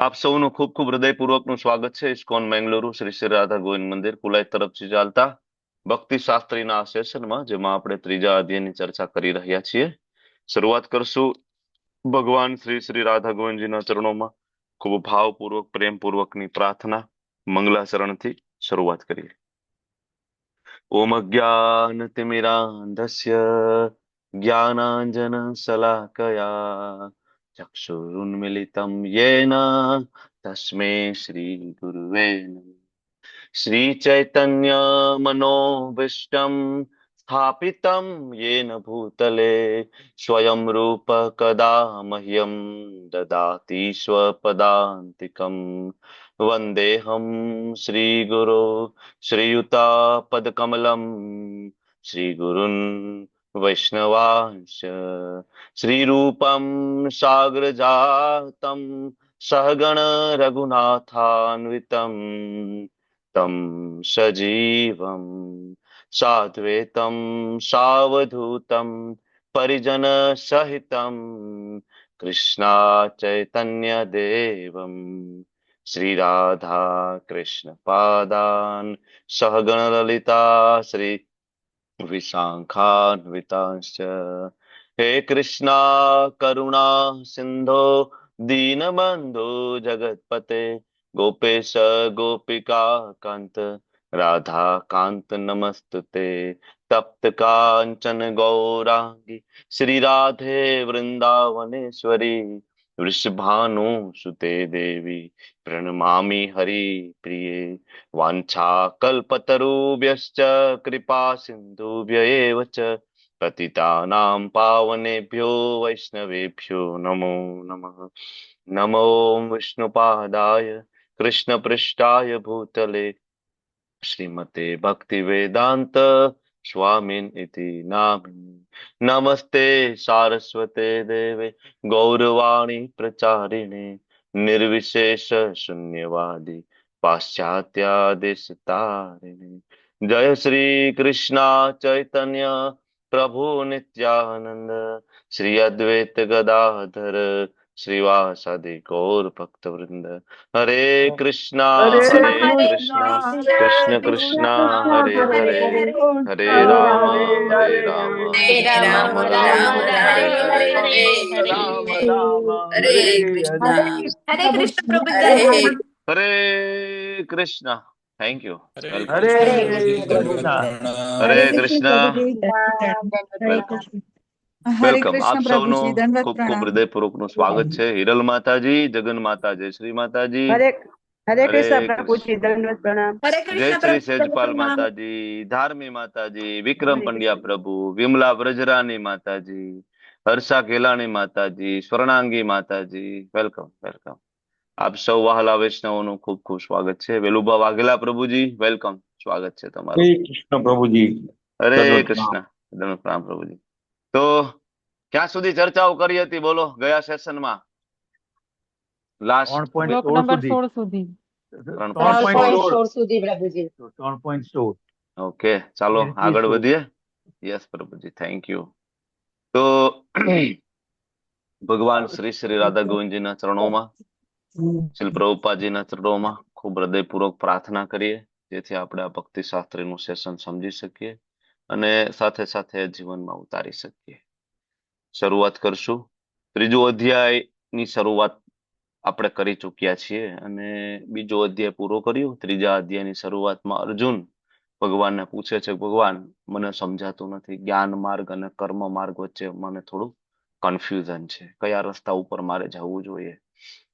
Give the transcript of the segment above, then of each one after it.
આપ સૌનું ખૂબ ખૂબ હૃદયપૂર્વકનું સ્વાગત છે ઇસ્કોન મેંગલુરુ શ્રી શ્રી રાધા ગોવિંદ મંદિર કુલાઈ તરફથી ચાલતા ભક્તિ શાસ્ત્રીના આ સેશનમાં, જેમાં આપણે ત્રીજા અધ્યાયની ચર્ચા કરી રહ્યા છીએ. શરૂઆત કરશું ભગવાન શ્રી શ્રી રાધા ગોવિંદજીના ચરણોમાં ખૂબ ભાવપૂર્વક પ્રેમપૂર્વકની પ્રાર્થના મંગલાચરણથી શરૂઆત કરીએ. ઓમ અજ્ઞાનતિમિરાંધસ્ય જ્ઞાનાંજન શલાકયા ચક્ષુરુન્મિલિतं येन तस्मै श्री गुरुवे नमः. श्री चैतन्य मनोभीष्टं स्थापितं येन भूतले स्वयं रूप कदा मह्यं ददाति स्वपदान्तिकं. वन्देऽहं श्रीगुरो श्रीयुतापदकमलं श्रीगुरुन् वैष्णवांश श्रीरूपं साग्रजातं सहगण रघुनाथान्वितं तं सजीवं साद्वैतं सावधूतं परिजन सहितं कृष्णा चैतन्य देवं श्री राधा कृष्ण पादान् सहगण ललिता श्री विशाखान्वितांश्च. हे कृष्णा करुणा सिंधो दीनबंधो जगतपते गोपेश गोपिका कांत राधा कांत नमस्तुते. तप्त कांचन गौरांगी श्री राधे वृंदावनेश्वरी वृषभानुसुते देवी प्रणमामि हरि प्रिये. वाञ्छाकल्पतरुभ्यश्च कृपा सिन्धुभ्य एव च पतितानां पावनेभ्यो वैष्णवेभ्यो नमो नमः. नमो विष्णुपादाय कृष्णपृष्ठाय भूतले श्रीमते भक्तिवेदान्त स्वामिन् इति नामिने. नमस्ते सारस्वते देवे गौरवाणी प्रचारिणे निर्विशेष शून्यवादी पाश्चात्यादेशतारिणे. जय श्री कृष्णा चैतन्य प्रभु नित्यानंद श्री अद्वैत गदाधर श्रीवासादि गौर भक्त वृंद. हरे कृष्णा हरे कृष्णा कृष्ण कृष्णा हरे हरे हरे राम हरे राम राम हरे हरे. राम राम हरे हरे कृष्णा हरे हरे कृष्ण प्रभु जी। Hare Hare Krishna. Thank you. Hare welcome. Hare Krishna प्रभु जी, दंडवत कृष्णा प्रणाम। हरे हरे कृष्ण कृष्णा. प्रभु जी हरे वेलकम कृष्ण हरे વેલકમ. આપ कृष्ण प्रभु સૌનું जी दंडवत ખૂબ ખૂબ प्रणाम। હૃદયપૂર્વકનું સ્વાગત છે. હિરલ માતાજી, જગન માતા, જય શ્રી માતાજી. हरे हरे હરે कृष्ण प्रभु जी કૃષ્ણ. दंडवत प्रणाम। हरे जय कृष्ण श्री प्रभु जी सेजपाल प्रणाम। माताजी, धार्मी माताजी, विक्रम हरे पंड्या कृष्ण प्रभु, विमला ब्रજરાની માતાજી, હર્ષા કેલાણી માતાજી, સ્વર્ણાંગી માતાજી. Welcome welcome. આપ સૌ વહાલા વૈષ્ણવોનું ખૂબ ખૂબ સ્વાગત છે. વેલુબા વાઘેલા પ્રભુજી, વેલકમ, સ્વાગત છે તમારું. श्री कृष्ण प्रभु जी હરે दंडवत કૃષ્ણ. દંડવત પ્રણામ પ્રભુજી. તો ક્યાં સુધી ચર્ચાઓ કરી હતી બોલો ગયા સેશનમાં? લાસ્ટ 3.16 સુધી 3.16. સુધી પ્રભુજી। 3.16 ઓકે, ચાલો આગળ 3.16 વધીએ. યસ પ્રભુજી, થેન્ક યુ. તો ભગવાન શ્રી શ્રી રાધા ગોવિંદજીના ચરણોમાં, શ્રી પ્રભુપાદજીના ચરણોમાં ખૂબ હૃદયપૂર્વક પ્રાર્થના કરીએ, જેથી આપણે આ ભક્તિ શાસ્ત્રીનું સેશન સમજી શકીએ અને સાથે સાથે જીવનમાં ઉતારી શકીએ. શરૂઆત કરશું. ત્રીજો અધ્યાયની શરૂઆત આપણે કરી ચૂક્યા છીએ અને બીજો અધ્યાય પૂરો કર્યો. ત્રીજા અધ્યાયની શરૂઆતમાં અર્જુન ભગવાનને પૂછે છે, ભગવાન મને સમજાતું નથી, જ્ઞાન માર્ગ અને કર્મ માર્ગ વચ્ચે મને થોડું કન્ફ્યુઝન છે, કયા રસ્તા ઉપર મારે જવું જોઈએ.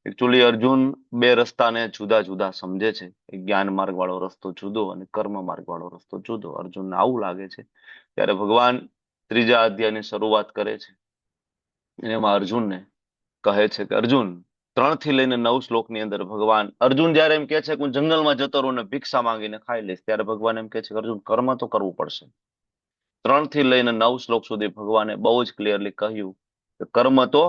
એકચ્યુઅલી અર્જુન બે રસ્તાને જુદા જુદા સમજે છે. જ્ઞાન માર્ગ વાળો રસ્તો જુદો અને કર્મ માર્ગ વાળો રસ્તો જુદો. અર્જુનને આવું લાગે છે. ત્યારે ભગવાન ત્રીજા અધ્યાયની શરૂઆત કરે છે. એમાં અર્જુનને કહે છે કે અર્જુન, 3 થી લઈને 9 શ્લોકની અંદર ભગવાન અર્જુન જયારે એમ કે છે કે હું જંગલમાં જતો રહું ને ભિક્ષા માંગીને ખાઈ લઈશ, ત્યારે ભગવાન એમ કે છે કે અર્જુન કર્મ તો કરવું પડશે. 3 થી લઈને 9 શ્લોક સુધી ભગવાને બહુ જ ક્લિયરલી કહ્યું કે કર્મ તો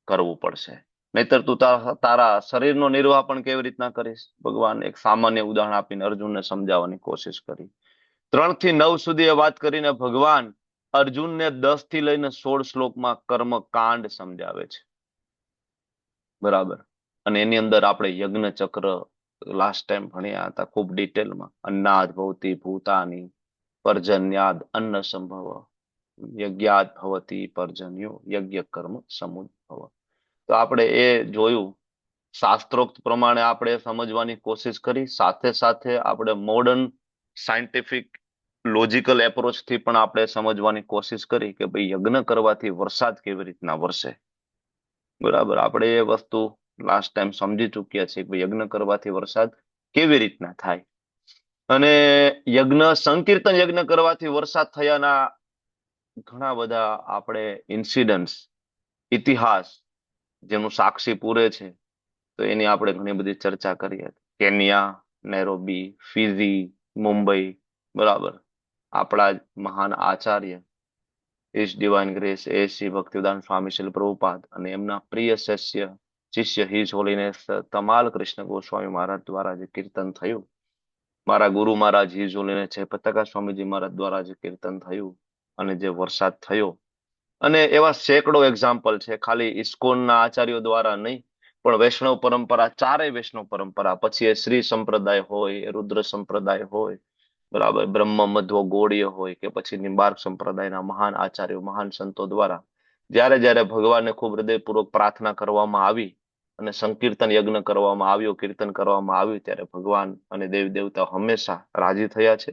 કરવું પડશે, નહીતર તું તારા શરીરનો નિર્વાહ પણ કેવી રીતના કરીશ. ભગવાન એક સામાન્ય ઉદાહરણ આપીને અર્જુનને સમજાવવાની કોશિશ કરી. 3 થી 9 સુધી એ વાત કરીને ભગવાન અર્જુનને 10 થી લઈને 16 શ્લોકમાં કર્મ કાંડ સમજાવે છે. બરાબર. અને એની અંદર આપણે યજ્ઞ ચક્ર લાસ્ટ ટાઈમ ભણ્યા હતા ખૂબ ડિટેલમાં. અન્નાદ ભવતી ભૂતાની પર્જન્યાદ અન્ન સંભવ યજ્ઞાદ ભવતી પર્જન્યો યજ્ઞ કર્મ સમુદ્ભવ. તો આપણે એ જોયું, શાસ્ત્રોક્ત પ્રમાણે આપણે સમજવાની કોશિશ કરી, સાથે સાથે આપણે મોડર્ન સાયન્ટિફિક લોજિકલ એપ્રોચ થી પણ આપણે સમજવાની કોશિશ કરી કે ભાઈ યજ્ઞ કરવાથી વરસાદ કેવી રીતના વરસે. બરાબર, આપણે એ વસ્તુ લાસ્ટ ટાઈમ સમજી ચૂક્યા છીએ કે યજ્ઞ કરવાથી વરસાદ કેવી રીતના થાય. અને સંકીર્તન યજ્ઞ કરવાથી વરસાદ થયાના ઘણા બધા આપણે ઇન્સિડન્ટ્સ, ઇતિહાસ જેનું સાક્ષી પૂરે છે, તો એની આપણે ઘણી બધી ચર્ચા કરી હતી. કેન્યા, નૈરોબી, ફિઝી, મુંબઈ, બરાબર. આપણા જ મહાન Acharya ઈશ divine grace AC. Bhaktivedanta સ્વામી શીલ પ્રભુપાદ અને એમના પ્રિય શિષ્ય હિઝ હોલીનેસ તમાલ કૃષ્ણ ગોસ્વામી મહારાજ દ્વારા જે કીર્તન થયું, મારા ગુરુ મહારાજ હિઝ હોલીનેસ છે પતાકા સ્વામીજી મહારાજ દ્વારા જે કીર્તન થયું અને જે વરસાદ થયો, અને એવા સેંકડો એક્ઝામ્પલ છે, ખાલી ઇસ્કોનના આચાર્યો દ્વારા નહીં, પણ વૈષ્ણવ પરંપરા, ચારેય વૈષ્ણવ પરંપરા, પછી એ શ્રી સંપ્રદાય હોય, એ રુદ્ર સંપ્રદાય હોય, બરાબર, બ્રહ્મ મધ્વ ગૌડીય હોય કે પછી નિંબાર્ક સંપ્રદાયના મહાન આચાર્યો, મહાન સંતો દ્વારા જ્યારે જ્યારે ભગવાનને ખૂબ હૃદયપૂર્વક પ્રાર્થના કરવામાં આવી અને સંકીર્તન યજ્ઞ કરવામાં આવ્યો, કીર્તન કરવામાં આવ્યું, ત્યારે ભગવાન અને દેવી દેવતા હંમેશા રાજી થયા છે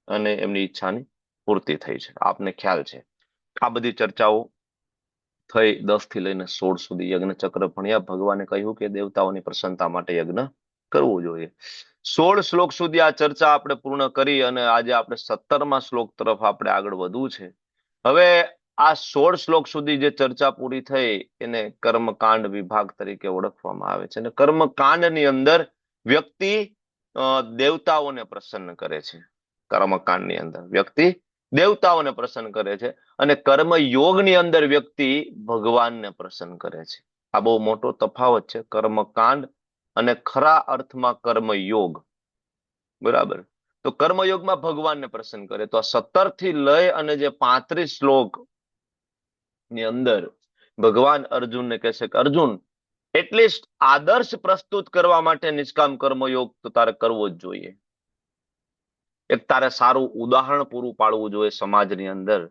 અને એમની ઈચ્છાની પૂર્તિ થઈ છે. આપને ખ્યાલ છે આ બધી ચર્ચાઓ થઈ 10 થી લઈને 16 સુધી યજ્ઞ ચક્ર ભણ્યા. ભગવાને કહ્યું કે દેવતાઓની પ્રસન્નતા માટે યજ્ઞ કરવું જોઈએ. 16 શ્લોક સુધી આ ચર્ચા આપણે પૂર્ણ કરી અને આજે આપણે 17મા શ્લોક તરફ આપણે આગળ વધવું છે. હવે આ 16 શ્લોક સુધી જે ચર્ચા પૂરી થઈ એને કર્મકાંડ વિભાગ તરીકે ઓળખવામાં આવે છે. અને કર્મકાંડની અંદર વ્યક્તિ દેવતાઓને પ્રસન્ન કરે છે. કર્મકાંડની અંદર વ્યક્તિ દેવતાઓને પ્રસન્ન કરે છે અને કર્મયોગની અંદર વ્યક્તિ ભગવાનને પ્રસન્ન કરે છે. આ બહુ મોટો તફાવત છે, કર્મકાંડ અને ખરા અર્થમાં કર્મયોગ. બરાબર, તો કર્મયોગમાં ભગવાનને પ્રસન્ન કરે. તો આ 17 થી લઈ અને જે 35 શ્લોક ની અંદર ભગવાન અર્જુનને કહેશે કે અર્જુન, એટલીસ્ટ આદર્શ પ્રસ્તુત કરવા માટે નિષ્કામ કર્મયોગ તો તારે કરવો જ જોઈએ. એક તારે સારું ઉદાહરણ પૂરું પાડવું જોઈએ સમાજની અંદર.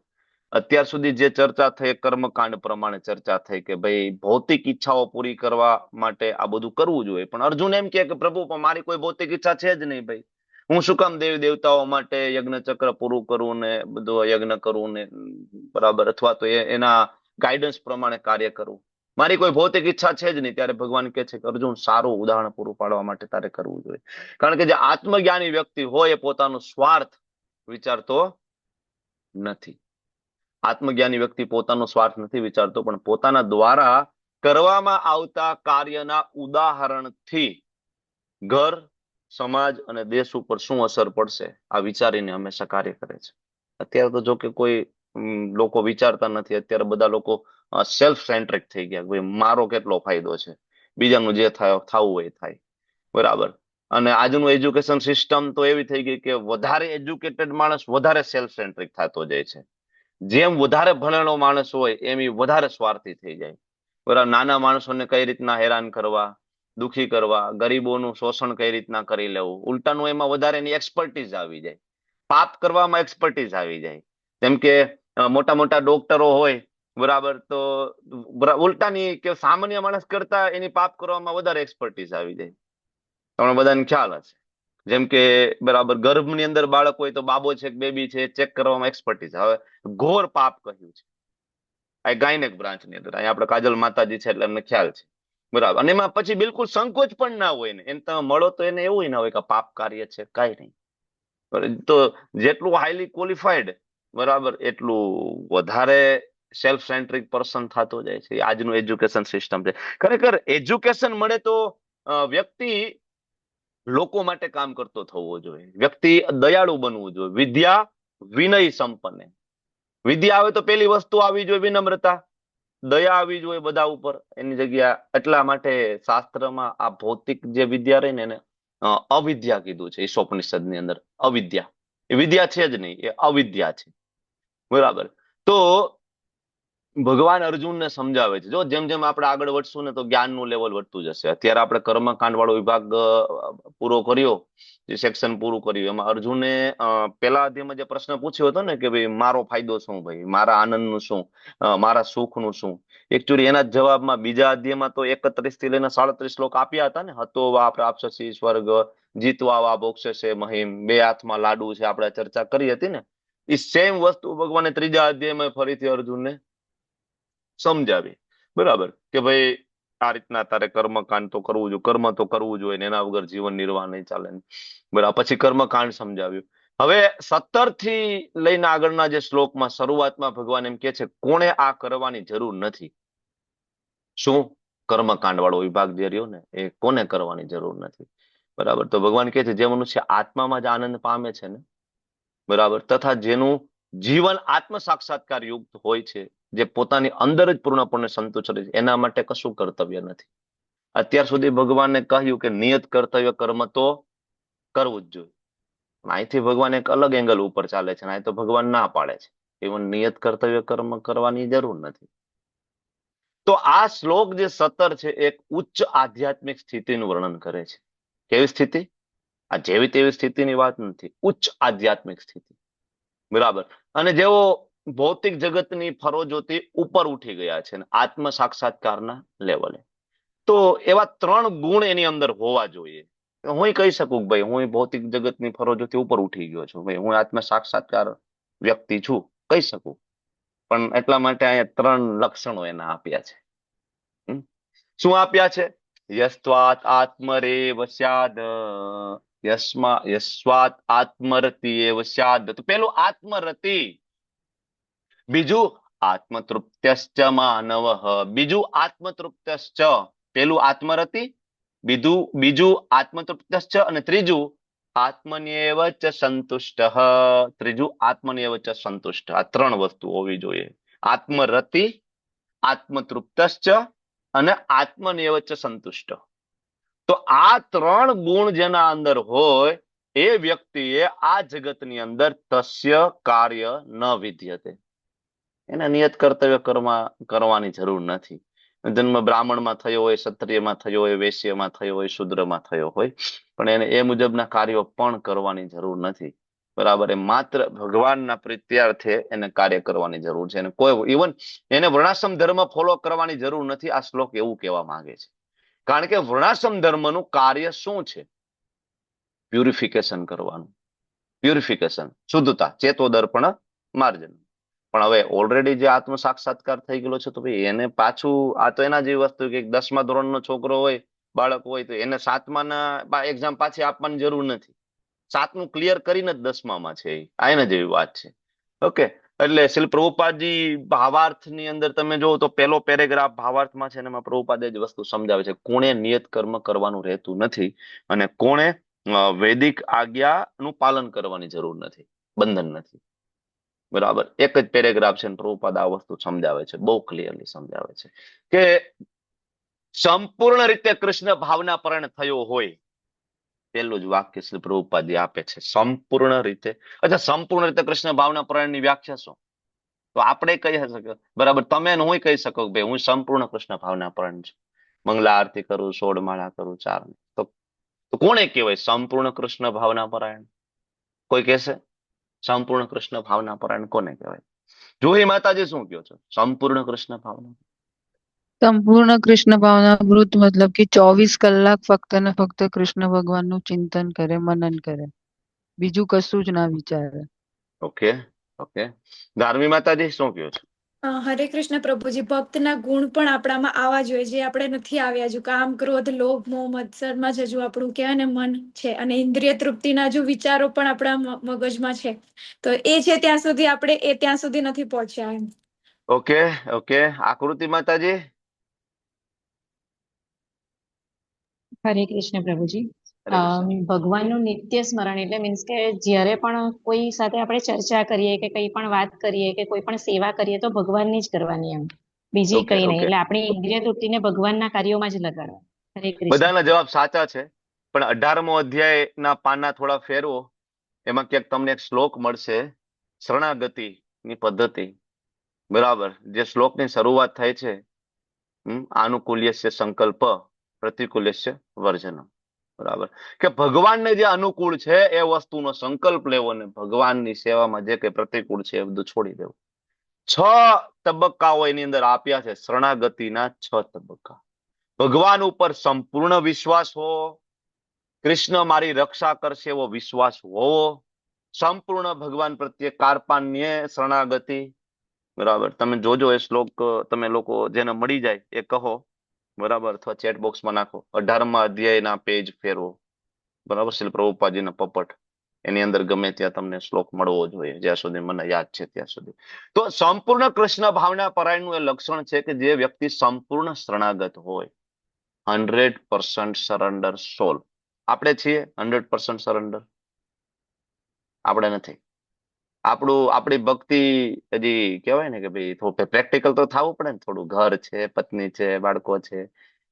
અત્યાર સુધી જે ચર્ચા થઈ કર્મકાંડ પ્રમાણે ચર્ચા થઈ કે ભાઈ ભૌતિક ઈચ્છાઓ પૂરી કરવા માટે આ બધું કરવું જોઈએ, પણ અર્જુન એમ કે પ્રભુ પણ મારી કોઈ ભૌતિક ઈચ્છા છે જ નહીં ભાઈ, હું શું કામ દેવી દેવતાઓ માટે યજ્ઞ ચક્ર પૂરું કરું ને બધું યજ્ઞ કરવું ને, બરાબર, અથવા તો એના ગાઈડન્સ પ્રમાણે કાર્ય કરવું, મારી કોઈ ભૌતિક ઈચ્છા છે જ નહીં. ત્યારે ભગવાન કહે છે કે અર્જુન, સારું ઉદાહરણ પૂરું પાડવા માટે તારે કરવું જોઈએ. કારણ કે જે આત્મજ્ઞાની વ્યક્તિ હોય એ પોતાનો સ્વાર્થ વિચારતો નથી. આત્મજ્ઞાની વ્યક્તિ પોતાનો સ્વાર્થ નથી વિચારતો, પણ પોતાના દ્વારા કરવામાં આવતા કાર્યના ઉદાહરણથી ઘર, સમાજ અને દેશ ઉપર શું અસર પડશે આ વિચારીને હંમેશા કાર્ય કરે છે. અત્યારે તો જો કે કોઈ લોકો વિચારતા નથી. અત્યારે બધા લોકો સેલ્ફ સેન્ટ્રિક થઈ ગયા, ભાઈ મારો કેટલો ફાયદો છે, બીજાનું જે થવું હોય થાય, બરાબર. અને આજનું એજ્યુકેશન સિસ્ટમ તો એવી થઈ ગઈ કે વધારે એજ્યુકેટેડ માણસ વધારે સેલ્ફ સેન્ટ્રિક થતો જાય છે. જેમ વધારે ભણેલો માણસ હોય એમ વધારે સ્વાર્થી થઈ જાય, બરાબર. નાના માણસોને કઈ રીતના હેરાન કરવા, દુખી કરવા, ગરીબોનું શોષણ કઈ રીતના કરી લેવું, ઉલટાનું એમાં વધારે એની એક્સપર્ટીઝ આવી જાય, પાપ કરવામાં એક્સપર્ટીઝ આવી જાય. જેમ કે મોટા મોટા ડોક્ટરો હોય, બરાબર, તો ઉલટાની કે સામાન્ય માણસ કરતા એની પાપ કરવામાં વધારે એક્સપર્ટીઝ આવી જાય. તમને બધાને ખ્યાલ હશે. જેમ કે બરાબર ગર્ભની અંદર બાળક હોય તો બાબો છે બેબી છે ચેક કરવામાં એક્સપર્ટીઝ. હવે ઘોર પાપ કહ્યું છે આ ગાયનેક બ્રાન્ચની અંદર, અહીંયા આપણે કાજલ માતાજી છે એટલે એમને ખ્યાલ છે, બરાબર. અને એમાં પછી બિલકુલ સંકોચ પણ ના હોય ને, એને તમે મળો તો એને એવું ના હોય કે પાપ કાર્ય છે, કઈ નહીં. તો જેટલું હાઈલી ક્વોલિફાઈડ, બરાબર, એટલું વધારે સેલ્ફ સેન્ટ્રિક પર્સન થતો જાય છે. આજનું એજ્યુકેશન સિસ્ટમ છે. ખરેખર એજ્યુકેશન મળે તો વ્યક્તિ લોકો માટે કામ કરતો થવો જોઈએ, વ્યક્તિ દયાળુ બનવું જોઈએ. વિદ્યા વિનય સંપન્ન. વિદ્યા આવે તો પેલી વસ્તુ આવી જોઈએ વિનમ્રતા, દયા આવી જોઈએ બધા ઉપર. એની જગ્યા એટલા માટે શાસ્ત્રમાં આ ભૌતિક જે વિદ્યા રહી ને એને અવિદ્યા કીધું છે. ઈશોપનિષદ ની અંદર અવિદ્યા, એ વિદ્યા છે જ નહીં, એ અવિદ્યા છે, બરાબર. તો ભગવાન અર્જુનને સમજાવે છે. જો જેમ જેમ આપણે આગળ વધશું ને તો જ્ઞાનનું લેવલ વધતું જશે. અત્યારે આપણે કર્મકાંડ વાળો વિભાગ પૂરો કર્યો, જે સેક્શન પૂરું કર્યું, એમાં અર્જુને પેલા અધ્યાયમાં જે પ્રશ્ન પૂછ્યો હતો ને કે ભાઈ મારો ફાયદો શું, ભાઈ મારા આનંદનું શું, મારા સુખનું શું, એકચ્યુઅલી એના જ જવાબમાં બીજા અધ્યાયમાં તો 31 થી લઈને 37 શ્લોક આપ્યા હતા ને. હતો વા પ્રાપ્સ્યસી સ્વર્ગ, જીતવા વા મોક્ષસે મહિમ, બે હાથમાં લાડુ છે, આપણે ચર્ચા કરી હતી ને. એ સેમ વસ્તુ ભગવાને ત્રીજા અધ્યાયમાં ફરીથી અર્જુનને સમજાવી. બરાબર કે ભાઈ આ રીતના તારે કર્મકાંડ તો કરવું જોઈએ, કર્મ તો કરવું જોઈએ ને એના વગર જીવન નિર્વાહ નહીં ચાલે. બરાબર, પછી કર્મકાંડ સમજાવ્યું. હવે 17 થી લઈને આગળના જે શ્લોકમાં શરૂઆતમાં ભગવાન એમ કે છે કોણે આ કરવાની જરૂર નથી. શું? કર્મકાંડ વાળો વિભાગ જે રહ્યો ને એ કોને કરવાની જરૂર નથી. બરાબર, તો ભગવાન કે છે જે મનુષ્ય આત્મામાં જ આનંદ પામે છે ને, બરાબર, તથા જેનું જીવન આત્મ સાક્ષાત્કાર યુક્ત હોય છે, જે પોતાની અંદર જ પૂર્ણપણે સંતુષ્ટ છે, એના માટે કશું કર્તવ્ય નથી. અત્યાર સુધી ભગવાને કહ્યું કે નિયત કર્તવ્ય કર્મ તો કરવું જ જોઈએ. અહીંથી ભગવાન એક અલગ એંગલ ઉપર ચાલે છે. અહીં તો ભગવાન ના પાડે છે ઇવન નિયત કર્તવ્ય કર્મ કરવાની જરૂર નથી. તો આ શ્લોક જે 17 છે એક ઉચ્ચ આધ્યાત્મિક સ્થિતિનું વર્ણન કરે છે. કેવી સ્થિતિ? આ જેવી તેવી સ્થિતિની વાત નથી, ઉચ્ચ આધ્યાત્મિક સ્થિતિ. બરાબર, અને જેઓ ભૌતિક જગતની ફરોજોથી ઉપર ઉઠી ગયા છે આત્મ સાક્ષાત્કારના લેવલે, તો એવા 3 ગુણ એની અંદર હોવા જોઈએ. હું કહી શકું કે ભાઈ હું ભૌતિક જગતની ફરજોથી ઉપર ઉઠી ગયો છું, ભાઈ હું આત્મ સાક્ષાત્કાર વ્યક્તિ છું, કહી શકું. પણ એટલા માટે અહીંયા 3 લક્ષણો એના આપ્યા છે. શું આપ્યા છે? યસ્વાત આત્મરેવ સ્યાદ, યસ્વાત આત્મરતિ એવ સ્યાદ. તો પેલું આત્મરતિ, બીજું આત્મતૃપ્ત્યશ્ચ માનવ, બીજું આત્મતૃપ્ત્યશ્ચ. પેલું આત્મરતિ, બીજું આત્મતૃપ્ત્યશ્ચ, અને ત્રીજું આત્મન્યેવ ચ સંતુષ્ટ. ત્રીજું આત્મન્યેવ ચ સંતુષ્ટ. આ 3 વસ્તુ હોવી જોઈએ. આત્મરતિ, આત્મતૃપ્તશ્ચ અને આત્મન્યેવ ચ સંતુષ્ટ. તો આ 3 ગુણ જેના અંદર હોય એ વ્યક્તિએ આ જગતની અંદર તસ્ય કાર્ય ન વિદ્યતે, એને નિયત કર્તવ્ય કરવાની જરૂર નથી. જન્મ બ્રાહ્મણમાં થયો હોય, ક્ષત્રિયમાં થયો હોય, વૈશ્યમાં થયો હોય, શૂદ્રમાં થયો હોય, પણ એને એ મુજબના કાર્યો પણ કરવાની જરૂર નથી. બરાબર, એ માત્ર ભગવાનના પ્રીત્યાર્થે એને કાર્ય કરવાની જરૂર છે. એને કોઈ ઇવન એને વર્ણાશ્રમ ધર્મ ફોલો કરવાની જરૂર નથી. આ શ્લોક એવું કહેવા માંગે છે. કારણ કે વર્ણાશ્રમ ધર્મનું કાર્ય શું છે? પ્યુરિફિકેશન કરવાનું. પ્યુરિફિકેશન, શુદ્ધતા, ચેતોદર્પણ માર્જન. પણ હવે ઓલરેડી જે આત્મ સાક્ષાત્કાર થઈ ગયેલો છે તો ભાઈ એને પાછું, આ તો એના જેવી વસ્તુ કે 10મા ધોરણનો છોકરો હોય, બાળક હોય, તો એને 7માના એક્ઝામ પાછી આપવાની જરૂર નથી. 7મું ક્લિયર કરીને જ 10મામાં છે. આ એના જેવી વાત છે. ઓકે, એટલે શ્રી પ્રભુપાદજી ભાવાર્થની અંદર તમે જુઓ તો પહેલો પેરેગ્રાફ ભાવાર્થમાં છે, એમાં પ્રભુપાદે જ વસ્તુ સમજાવે છે કોણે નિયત કર્મ કરવાનું રહેતું નથી અને કોણે વૈદિક આજ્ઞાનું પાલન કરવાની જરૂર નથી, બંધન નથી. બરાબર, એક જ પેરેગ્રાફ છે, પ્રભુપાદ આ વસ્તુ સમજાવે છે, બહુ ક્લિયરલી સમજાવે છે કે સંપૂર્ણ રીતે કૃષ્ણ ભાવના પરણ થયો હોય, પેલું જ વાક્ય શ્રી પ્રભુપાદજી આપે છે, સંપૂર્ણ રીતે. અચ્છા, સંપૂર્ણ રીતે કૃષ્ણ ભાવના પરાયણની વ્યાખ્યા શું? તો આપણે કહી શકીએ, બરાબર, તમે હું કહી શકો કે ભાઈ હું સંપૂર્ણ કૃષ્ણ ભાવના પરાયણ છું, મંગલા આરતી કરું, 16 માળા કરું, 4, તો કોને કહેવાય સંપૂર્ણ કૃષ્ણ ભાવના પરાયણ? કોઈ કહેશે સંપૂર્ણ કૃષ્ણ ભાવના પરાયણ કોને કહેવાય? જોઈ માતાજી શું કહો છો? સંપૂર્ણ કૃષ્ણ ભાવના, સંપૂર્ણ કૃષ્ણ ભાવનામૃત મતલબ કે 24 કલાક ફક્ત ને ફક્ત કૃષ્ણ ભગવાનનું ચિંતન કરે, મનન કરે, બીજું કશું જ ના વિચારે. ઓકે ઓકે, ધાર્મી માતાજી શું કહો છો? હરે કૃષ્ણ પ્રભુજી, ભક્તના ગુણ પણ આપણામાં આવવા જોઈએ, જે આપણે નથી આવ્યા હજુ. કામ, ક્રોધ, લોભ, મોહ, મત્સરમાં જ હજુ આપણું કહેવાય ને મન છે, અને ઇન્દ્રિય તૃપ્તિના હજુ વિચારો પણ આપણા મગજમાં છે. તો એ છે ત્યાં સુધી આપણે ત્યાં સુધી નથી પહોંચ્યા એમ. ઓકે ઓકે, આકૃતિ માતાજી. હરે કૃષ્ણ પ્રભુજી. હરે કૃષ્ણ. ભગવાનનું નિત્ય સ્મરણ એટલે મીન્સ કે જ્યારે પણ કોઈ સાથે આપણે ચર્ચા કરીએ કે કંઈ પણ વાત કરીએ કે કોઈ પણ સેવા કરીએ તો ભગવાનની જ કરવાની એમ, બીજી ઓકે કઈ નહીં. ઓકે, એટલે આપણી ઇન્દ્રિય તૃપ્તિને ભગવાનના કાર્યોમાં જ લગાડવા. હરે કૃષ્ણ. બધાના જવાબ સાચા છે, પણ 18મો અધ્યાયના પાના થોડા ફેરવો, એમાં ક્યાંક તમને એક શ્લોક મળશે, શરણાગતિની પદ્ધતિ. બરાબર, જે શ્લોકની શરૂઆત થાય છે, આનુકૂલ્યસ્ય સંકલ્પ પ્રતિકૂલ્યસ્ય વર્જનમ. બરાબર, કે ભગવાનને જે અનુકૂળ છે એ વસ્તુનો સંકલ્પ લેવો ને ભગવાનની સેવામાં જે કઈ પ્રતિકૂળ છે એ બધું છોડી દેવું. 6 તબક્કાઓ એની અંદર આપ્યા છે, શરણાગતિના 6 તબક્કા. ભગવાન ઉપર સંપૂર્ણ વિશ્વાસ હોવો, કૃષ્ણ મારી રક્ષા કરશે એવો વિશ્વાસ હોવો, સંપૂર્ણ ભગવાન પ્રત્યે કાર્પાન્ય શરણાગતિ. બરાબર, તમે જોજો એ શ્લોક, તમે લોકો જેને મળી જાય એ કહો. બરાબર, અથવા ચેટ બોક્સમાં નાખો. 18મા અધ્યાયના પેજ ફેરવો. બરાબર, શ્રીલ પ્રભુપાદજીના પપટ, એની અંદર ગમે ત્યાં તમને શ્લોક મળવો જોઈએ, જ્યાં સુધી મને યાદ છે ત્યાં સુધી. તો સંપૂર્ણ કૃષ્ણ ભાવના પરાયણનું એ લક્ષણ છે કે જે વ્યક્તિ સંપૂર્ણ શરણાગત હોય, 100% સરેન્ડર સોલ. આપણે છીએ 100% સરેન્ડર? આપણે નથી. આપણી ભક્તિ હજી કહેવાય ને કે ભાઈ થોડું પ્રેક્ટિકલ તો થવું પડે ને, થોડું ઘર છે, પત્ની છે, બાળકો છે,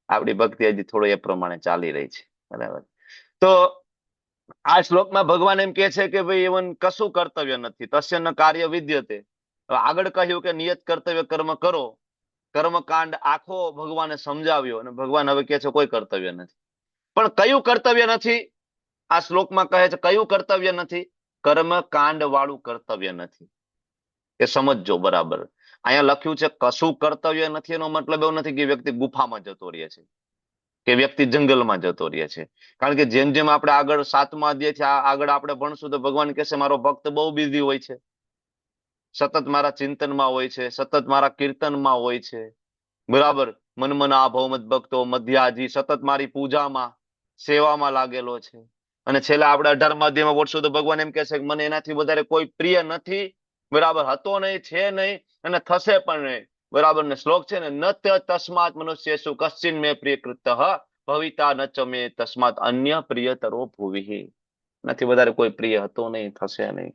આપણી ભક્તિ હજી થોડું એ પ્રમાણે ચાલી રહી છે. બરાબર, તો આ શ્લોકમાં ભગવાન એમ કે છે કે ભાઈ એવન કશું કર્તવ્ય નથી, તસ્ય ન કાર્ય વિદ્યતે. આગળ કહ્યું કે નિયત કર્તવ્ય કર્મ કરો, કર્મકાંડ આખો ભગવાને સમજાવ્યો અને ભગવાન હવે કે છે કોઈ કર્તવ્ય નથી. પણ કયું કર્તવ્ય નથી? આ શ્લોકમાં કહે છે કયું કર્તવ્ય નથી? કર્મકાંડ વાળું કર્તવ્ય નથી. એ સમજજો બરાબર. અહીંયા લખ્યું છે કશું કર્તવ્ય નથી, એનો મતલબ એવો નથી કે વ્યક્તિ ગુફામાં જતો રહે છે કે વ્યક્તિ જંગલમાં જતો રહે છે. કારણ કે જેમ જેમ આપણે આગળ 7મા અધ્યાયથી આગળ આપણે ભણશું તો ભગવાન કહેશે મારો ભક્ત બહુ બિઝી હોય છે, સતત મારા ચિંતનમાં હોય છે, સતત મારા કીર્તનમાં હોય છે. બરાબર, મનમના ભવમત ભક્તો મધ્યાજી સતત મારી પૂજામાં સેવામાં લાગેલો છે. અને છેલ્લા આપણે 18મા અધ્યાયમાં વળશું તો ભગવાન એમ કહેશે કે મને એનાથી વધારે કોઈ પ્રિય નથી. બરાબર, હતો નહીં, છે નહીં અને થશે પણ નહીં. બરાબર, ને શ્લોક છે ને, ન તસ્માત મનુષ્યેષુ કશ્ચિન મે પ્રિય કૃતઃ ભવિતા ન ચ મે તસ્માત અન્ય પ્રિયતરો ભુવિ. નથી વધારે કોઈ પ્રિય હતો નહીં, થશે નહીં.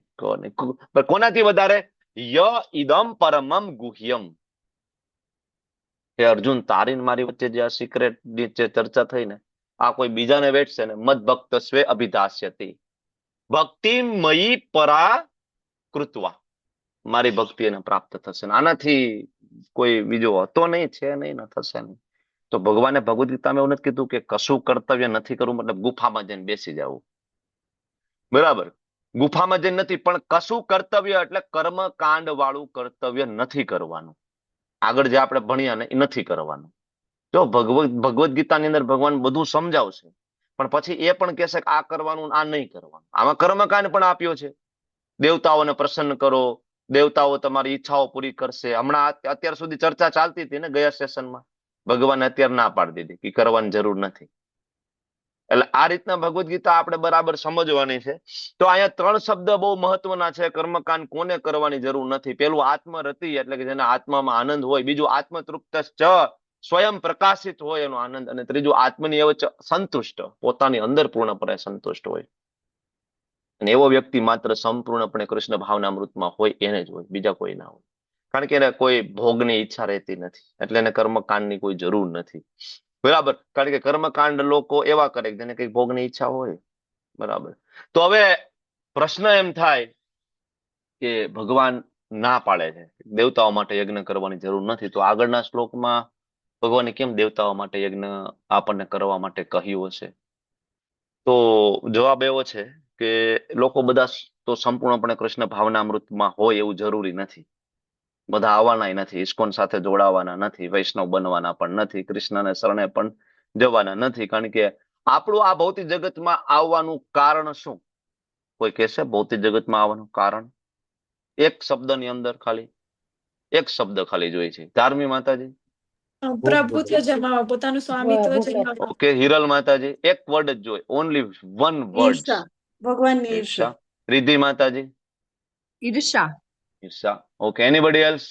કોનાથી વધારે? ય ઇદમ પરમમ ગુહ્યમ. હે અર્જુન, તારી મારી વચ્ચે જે આ સિક્રેટ ની જે ચર્ચા થઈ ને, આ કોઈ બીજાને વેઠશે ને, મદ ભક્ત સ્વે અભિધાસ્યતિ ભક્તિ મયી પરા કૃત્વા. મારી ભક્તિ એને પ્રાપ્ત થશે. આનાથી કોઈ બીજો હતો નહીં, છે નહીં, ને થશે નહીં. તો ભગવાને ભગવદ ગીતામાં એવું નથી કીધું કે કશું કર્તવ્ય નથી કરવું મતલબ ગુફામાં જઈને બેસી જવું. બરાબર, ગુફામાં જઈને નથી, પણ કશું કર્તવ્ય એટલે કર્મકાંડ વાળું કર્તવ્ય નથી કરવાનું. આગળ જે આપણે ભણ્યા ને એ નથી કરવાનું. જો ભગવદ ગીતાની અંદર ભગવાન બધું સમજાવશે, પણ પછી એ પણ કહેશે કે આ કરવાનું, આ નહીં કરવાનું. આમાં કર્મકાંડ પણ આપ્યો છે. દેવતાઓને પ્રસન્ન કરો, દેવતાઓ તમારી ઈચ્છાઓ પૂરી કરશે. હમણાં અત્યાર સુધી ચર્ચા ચાલતી હતી ને ગયા સેશનમાં, ભગવાને અત્યારે ના પાડી દીધી કે કરવાની જરૂર નથી. એટલે આ રીતના ભગવદ ગીતા આપણે બરાબર સમજવાની છે. તો અહીંયા 3 શબ્દ બહુ મહત્વના છે. કર્મકાંડ કોને કરવાની જરૂર નથી? પેલું આત્મરતિ, એટલે કે જેના આત્મામાં આનંદ હોય. બીજું આત્મતૃપ્ત સ્વયં પ્રકાશિત હોય એનો આનંદ. અને ત્રીજું આત્મની એવ સંતુષ્ટ, પોતાની અંદર પૂર્ણપણે સંતુષ્ટ હોય. અને એવો વ્યક્તિ માત્ર સંપૂર્ણપણે કૃષ્ણ ભાવનામૃતમાં હોય એને જ હોય, બીજા કોઈ ના હોય. કારણ કે એને કોઈ ભોગની ઈચ્છા રહેતી નથી, એટલે એને કર્મકાંડની કોઈ જરૂર નથી. બરાબર, કારણ કે કર્મકાંડ લોકો એવા કરે જેને કઈ ભોગની ઈચ્છા હોય. બરાબર, તો હવે પ્રશ્ન એમ થાય કે ભગવાન ના પાડે છે દેવતાઓ માટે યજ્ઞ કરવાની જરૂર નથી, તો આગળના શ્લોકમાં ભગવાને કેમ દેવતાઓ માટે યજ્ઞ આપણને કરવા માટે કહ્યું હશે? તો જવાબ એવો છે કે લોકો બધા તો સંપૂર્ણપણે કૃષ્ણ ભાવનામૃતમાં હોય એવું જરૂરી નથી. બધા આવવાના નથી, ઇસ્કોન સાથે જોડાવાના નથી, વૈષ્ણવ બનવાના પણ નથી, કૃષ્ણને શરણે પણ જવાના નથી. કારણ કે આપણું આ ભૌતિક જગતમાં આવવાનું કારણ શું? કોઈ કહેશે ભૌતિક જગતમાં આવવાનું કારણ? એક શબ્દની અંદર ખાલી એક શબ્દ ખાલી જોઈએ છે. ધાર્મી માતાજી? પ્રભુત્વ જમાવવા, પોતાનું સ્વામિત્વ જમાવવા. ઓકે, હિરલ માતાજી? એક વર્ડ જ જોઈએ, ઓનલી 1 વર્ડ. ભગવાનની ઈર્ષા. રિદ્ધિ માતાજી? ઈર્ષા. ઈર્ષા. Okay, anybody else?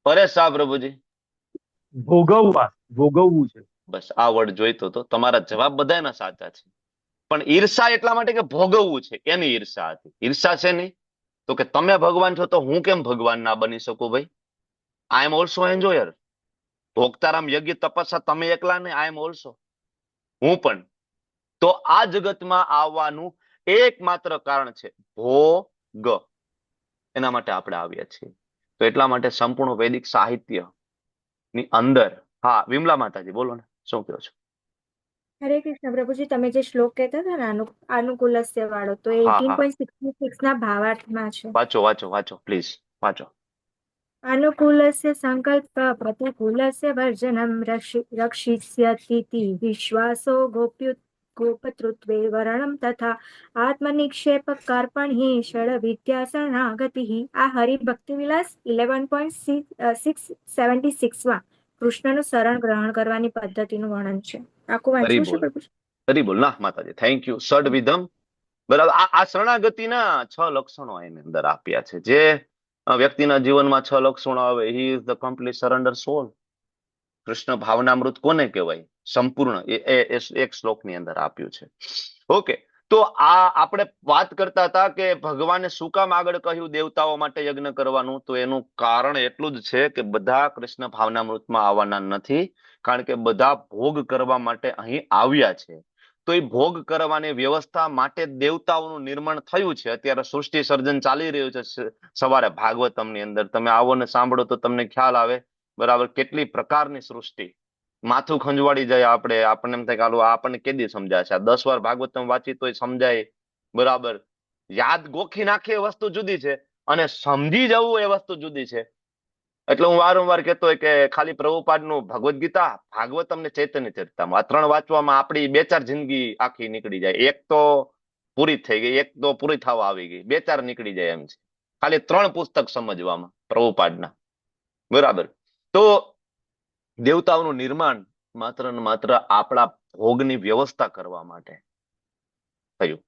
Paresh Shah પ્રભુજી? ભોગવવું છે. બસ આ વર્ડ જોઈતો તો. તમારા જવાબ બધાના સાચા છે, પણ ઈર્ષા એટલા માટે કે ભોગવવું છે, એની ઈર્ષા હતી. ઈર્ષા છે નહીં તો કે તમે ભગવાન છો તો હું કેમ ભગવાન ના બની શકું? ભાઈ, આઈ એમ ઓલ્સો એન્જોયર. ભોગતારામ યજ્ઞ તપસ્યા તમે એકલા નહીં, આઈ એમ ઓલ્સો, હું પણ. તો આ જગતમાં આવવાનું એકમાત્ર કારણ છે ભોગ. એના માટે આપણે આવ્યા છીએ. તો એટલા માટે સંપૂર્ણ વૈદિક સાહિત્ય ની અંદર, હા વિમલા માતાજી બોલો ને, શું કહો છો? હરે કૃષ્ણ પ્રભુજી, તમે જે શ્લોક કહેતા હતા ને અનુકૂલસ્ય વાળો, તો હા હા 18.66 ના ભાવાર્થમાં છે. વાંચો વાંચો વાંચો પ્લીઝ વાંચો. અનુકૂલસ્ય સંકલ્પ પ્રતિકૂલસ્ય વર્જનમ રક્ષિષ્યતીતિ વિશ્વાસો ગોપતૃત્વે વર્ણમ તથા આત્મનિક્ષેપ કાર્પણ્યે ષડ વિદ્યા શરણાગતિ. આ હરિભક્તિ વિલાસ 11.676 માં કૃષ્ણનું શરણ ગ્રહણ કરવાની પદ્ધતિનું વર્ણન છે. આખું હરી વાંચવું છે બોલ, પ્રભુજી? હરી બોલ ના માતાજી, થેન્ક યુ. ષડ વિધમ, બરાબર. આ શરણાગતિના 6 લક્ષણો એની અંદર આપ્યા છે. જે વ્યક્તિના જીવનમાં 6 લક્ષણો આવે, he is the complete surrender soul. Krishna ભાવનામૃત કોને કહેવાય? સંપૂર્ણ. એક શ્લોકની અંદર આપ્યું છે. ઓકે, તો આ આપણે વાત કરતા હતા કે ભગવાને શું કામ આગળ કહ્યું દેવતાઓ માટે યજ્ઞ કરવાનું. તો એનું કારણ એટલું જ છે કે બધા કૃષ્ણ ભાવનામૃતમાં આવવાના નથી, કારણ કે બધા ભોગ કરવા માટે અહીં આવ્યા છે. તો એ ભોગ કરવાની વ્યવસ્થા માટે દેવતાઓનું નિર્માણ થયું છે. અત્યારે સૃષ્ટિ સર્જન ચાલી રહ્યું છે. સવારે ભાગવતમની અંદર તમે આવો ને સાંભળો તો તમને ખ્યાલ આવે, બરાબર, કેટલી પ્રકારની સૃષ્ટિ. માથું ખંજવાળી જાય. આપણને એમ થાય કે આપણને કેદી સમજાય છે? 10 વાર ભાગવતમ વાંચી તોય સમજાય, બરાબર. યાદ ગોખી નાખે એ વસ્તુ જુદી છે, અને સમજી જવું એ વસ્તુ જુદી છે. એટલે હું વારંવાર કહેતો હોય કે ખાલી પ્રભુપાદનું ભગવદ્ ગીતા, ભાગવતમ ને ચૈતન્ય ચરિતામૃત, આ 3 વાંચવામાં આપણી 2-4 જિંદગી આખી નીકળી જાય. એક તો પૂરી થઈ ગઈ, એક તો પૂરી થવા આવી ગઈ, 2-4 નીકળી જાય એમ છે ખાલી 3 પુસ્તક સમજવામાં પ્રભુપાદના, બરાબર. તો દેવતાઓનું નિર્માણ માત્ર ને માત્ર આપણા ભોગની વ્યવસ્થા કરવા માટે થયું.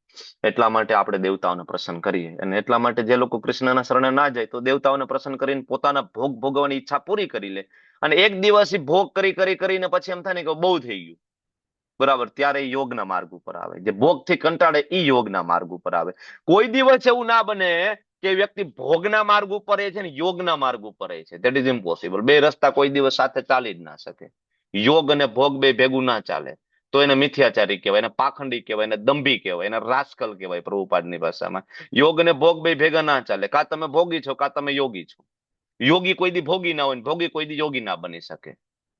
એટલા માટે આપણે દેવતાઓને પ્રસન્ન કરીએ, અને એટલા માટે જે લોકો કૃષ્ણના શરણે ના જાય તો દેવતાઓને પ્રસન્ન કરીને પોતાના ભોગ ભોગવવાની ઈચ્છા પૂરી કરી લે. અને એક દિવસ ભોગ કરીને પછી એમ થાય ને કે બહુ થઈ ગયું, બરાબર, ત્યારે યોગના માર્ગ ઉપર આવે. જે ભોગથી કંટાળે એ યોગના માર્ગ ઉપર આવે. કોઈ દિવસ એવું ના બને કે વ્યક્તિ ભોગના માર્ગ ઉપર છે ને યોગના માર્ગ ઉપર છે. That is impossible. 2 રસ્તા કોઈ દિવસ સાથે ચાલી જ ના શકે. યોગ અને ભોગ બે ભેગું ના ચાલે. તો એને મિથ્યાચારી કહેવાય, એને પાખંડી કહેવાય, એને દંભી કહેવાય, એને રાસ્કલ કહેવાય પ્રભુપાદની ભાષામાં. યોગ અને ભોગ બે ભેગા ના ચાલે. કાં તમે ભોગી છો કાં તમે યોગી છો. યોગી કોઈ દી ભોગી ના હોય, ભોગી કોઈ દી યોગી ના બની શકે,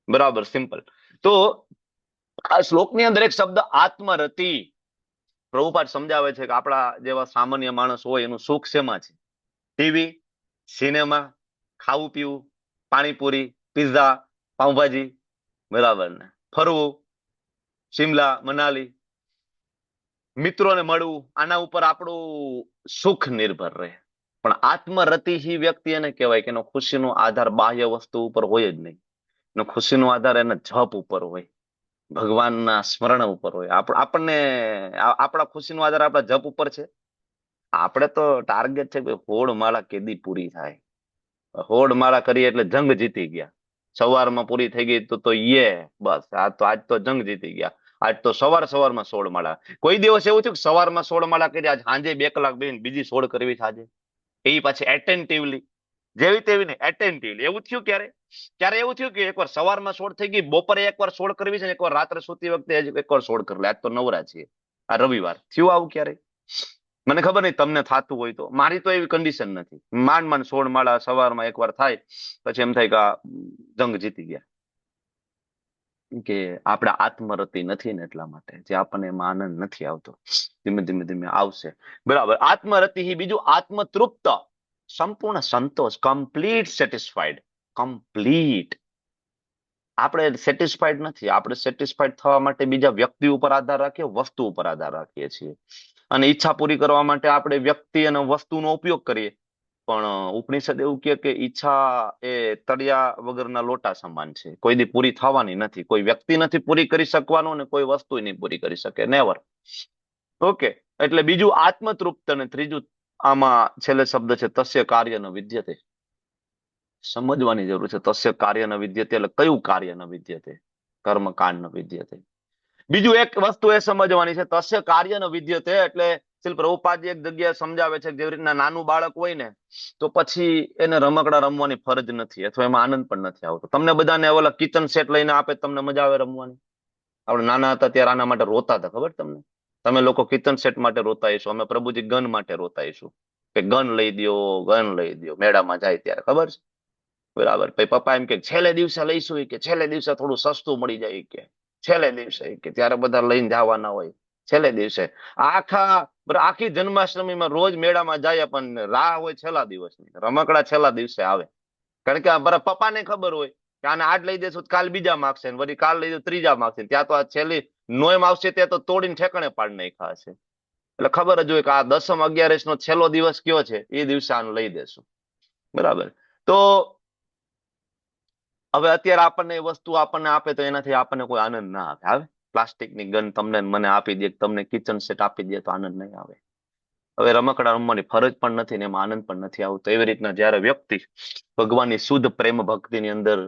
બરાબર, સિમ્પલ. તો આ શ્લોકની અંદર એક શબ્દ આત્મરતિ. પ્રભુપાદ સમજાવે છે કે આપણા જેવા સામાન્ય માણસ હોય એનું સુખ શેમાં છે? ટીવી, સિનેમા, ખાવું પીવું, પાણીપુરી, પિઝા, પાઉંભાજી, બરાબર ને, ફરવું, શિમલા, મનાલી, મિત્રોને મળવું, આના ઉપર આપણું સુખ નિર્ભર રહે. પણ આત્મરતિ ही વ્યક્તિ એને કહેવાય કે એનો ખુશીનો આધાર બાહ્ય વસ્તુ ઉપર હોય જ નહીં. એનો ખુશીનો આધાર એના જપ ઉપર હોય, ભગવાનના સ્મરણ ઉપર હોય. આપણને આપણા ખુશીનો આધાર આપણા જપ ઉપર છે. આપણે તો ટાર્ગેટ છે કે હોડ માળા કેદી પૂરી થાય. હોડ માળા કરી એટલે જંગ જીતી ગયા. સવારમાં પૂરી થઈ ગઈ તો બસ આજ તો જંગ જીતી ગયા. આજ તો સવારમાં 16 માળા. કોઈ દિવસ એવું થયું કે સવારમાં 16 માળા કરી, આજ સાંજે 2 કલાક બેન બીજી 16 કરવી છે આજે? એ પાછી એટેન્ટિવલી, જેવી તેવી ને એટેન્ટિવલી. એવું થયું ક્યારે એવું થયું કે એકવાર સવારમાં 16 થઈ ગઈ, બપોરે એકવાર 16 કરવી છે ને એકવાર રાત્રે સુતી વખતે એકવાર 16 કરી લે. આજ તો નવરા છીએ, આ રવિવાર. થયું આવું ક્યારે? મને ખબર નહીં તમને થતું હોય તો. મારી તો એવી કન્ડિશન નથી. માંડ 16 માળા સવારમાં એકવાર થાય પછી એમ થાય કે આ જંગ જીતી ગયા. કે આપણે આત્મરતિ નથી ને એટલા માટે જે આપણને એમાં આનંદ નથી આવતો. ધીમે ધીમે આવશે, બરાબર. આત્મરતિ, બીજું આત્મતૃપ્ત, સંપૂર્ણ સંતોષ, કમ્પ્લીટ સેટિસ્ફાઈડ. કમ્પ્લીટ. આપણે સેટિસ્ફાઈડ નથી. આપણે સેટિસ્ફાઈડ થવા માટે બીજા વ્યક્તિ ઉપર આધાર રાખીએ, વસ્તુ ઉપર આધાર રાખીએ છીએ. અને ઈચ્છા પૂરી કરવા માટે આપણે વ્યક્તિ અને વસ્તુનો ઉપયોગ કરીએ. પણ ઉપનિષદ એવું કહે કે ઈચ્છા એ તળિયા વગરના લોટા સમાન છે. કોઈ દી પૂરી થવાની નથી. કોઈ વ્યક્તિ નથી પૂરી કરી શકવાનો ને કોઈ વસ્તુ નહીં પૂરી કરી શકે. નેવર. ઓકે, એટલે બીજું આત્મતૃપ્ત, અને ત્રીજું આમાં છેલ્લે શબ્દ છે તસ્ય કાર્ય ન વિદ્યતે. સમજવાની જરૂર છે. તસ્ય કાર્ય ન વિદ્યતે એટલે કયું કાર્ય ન વિદ્યતે? કર્મકાંડ ન વિદ્યતે. બીજું એક વસ્તુ એ સમજવાની છે, તસ્ય કાર્ય ન વિદ્યતે એટલે શ્રીલ પ્રભુપાદજી એક જગ્યાએ સમજાવે છે જેવી રીતના નાનું બાળક હોય ને તો પછી એને રમકડા રમવાની ફરજ નથી, અથવા એમાં આનંદ પણ નથી આવતો. તમને બધાને ઓલા કિચન સેટ લઈને આપે, તમને મજા આવે રમવાની? આપણે નાના હતા ત્યારે આના માટે રોતા હતા, ખબર તમને? તમે લોકો કિચન સેટ માટે રોતા હશો, અમે પ્રભુજી ગન માટે રોતા હશું. કે ગન લઈ દ્યો મેળામાં જાય ત્યારે, ખબર છે? બરાબર. પછી પપ્પા એમ કે છેલ્લે દિવસે લઈશું, કે છેલ્લે દિવસે થોડું સસ્તું મળી જાય, કે છેલ્લે દિવસે, કે ત્યારે બધા લઈને જવાના હોય છેલ્લે દિવસે. આખી જન્માષ્ટમીમાં રોજ મેળામાં જાય, પણ રાહ હોય છેલ્લા દિવસની, રમકડા છેલ્લા દિવસે આવે. કારણ કે બરાબર પપ્પાને ખબર હોય કે આને આજ લઈ દેશું કાલ બીજા માગશે, વળી કાલ લઈ દો ત્રીજા માગશે, ત્યાં તો આ છેલ્લી નોયમ આવશે ત્યાં તો તોડીને ઠેકાણે પાડી નાખ્યા હશે. એટલે ખબર જ હોય કે આ 10મ 11 નો છેલ્લો દિવસ કયો છે, એ દિવસે આને લઈ દેશું. બરાબર. તો હવે અત્યારે આપણને એ વસ્તુ આપણને આપે તો એનાથી આપણને કોઈ આનંદ ના આવે. પ્લાસ્ટિકની ગન તમને મને આપી દે, તમને કિચન સેટ આપી દે તો આનંદ નહીં આવે. હવે રમકડા રમવાની ફરજ પણ નથી ને એમાં આનંદ પણ નથી આવતો. એવી રીતના જયારે વ્યક્તિ ભગવાનની શુદ્ધ પ્રેમ ભક્તિની અંદર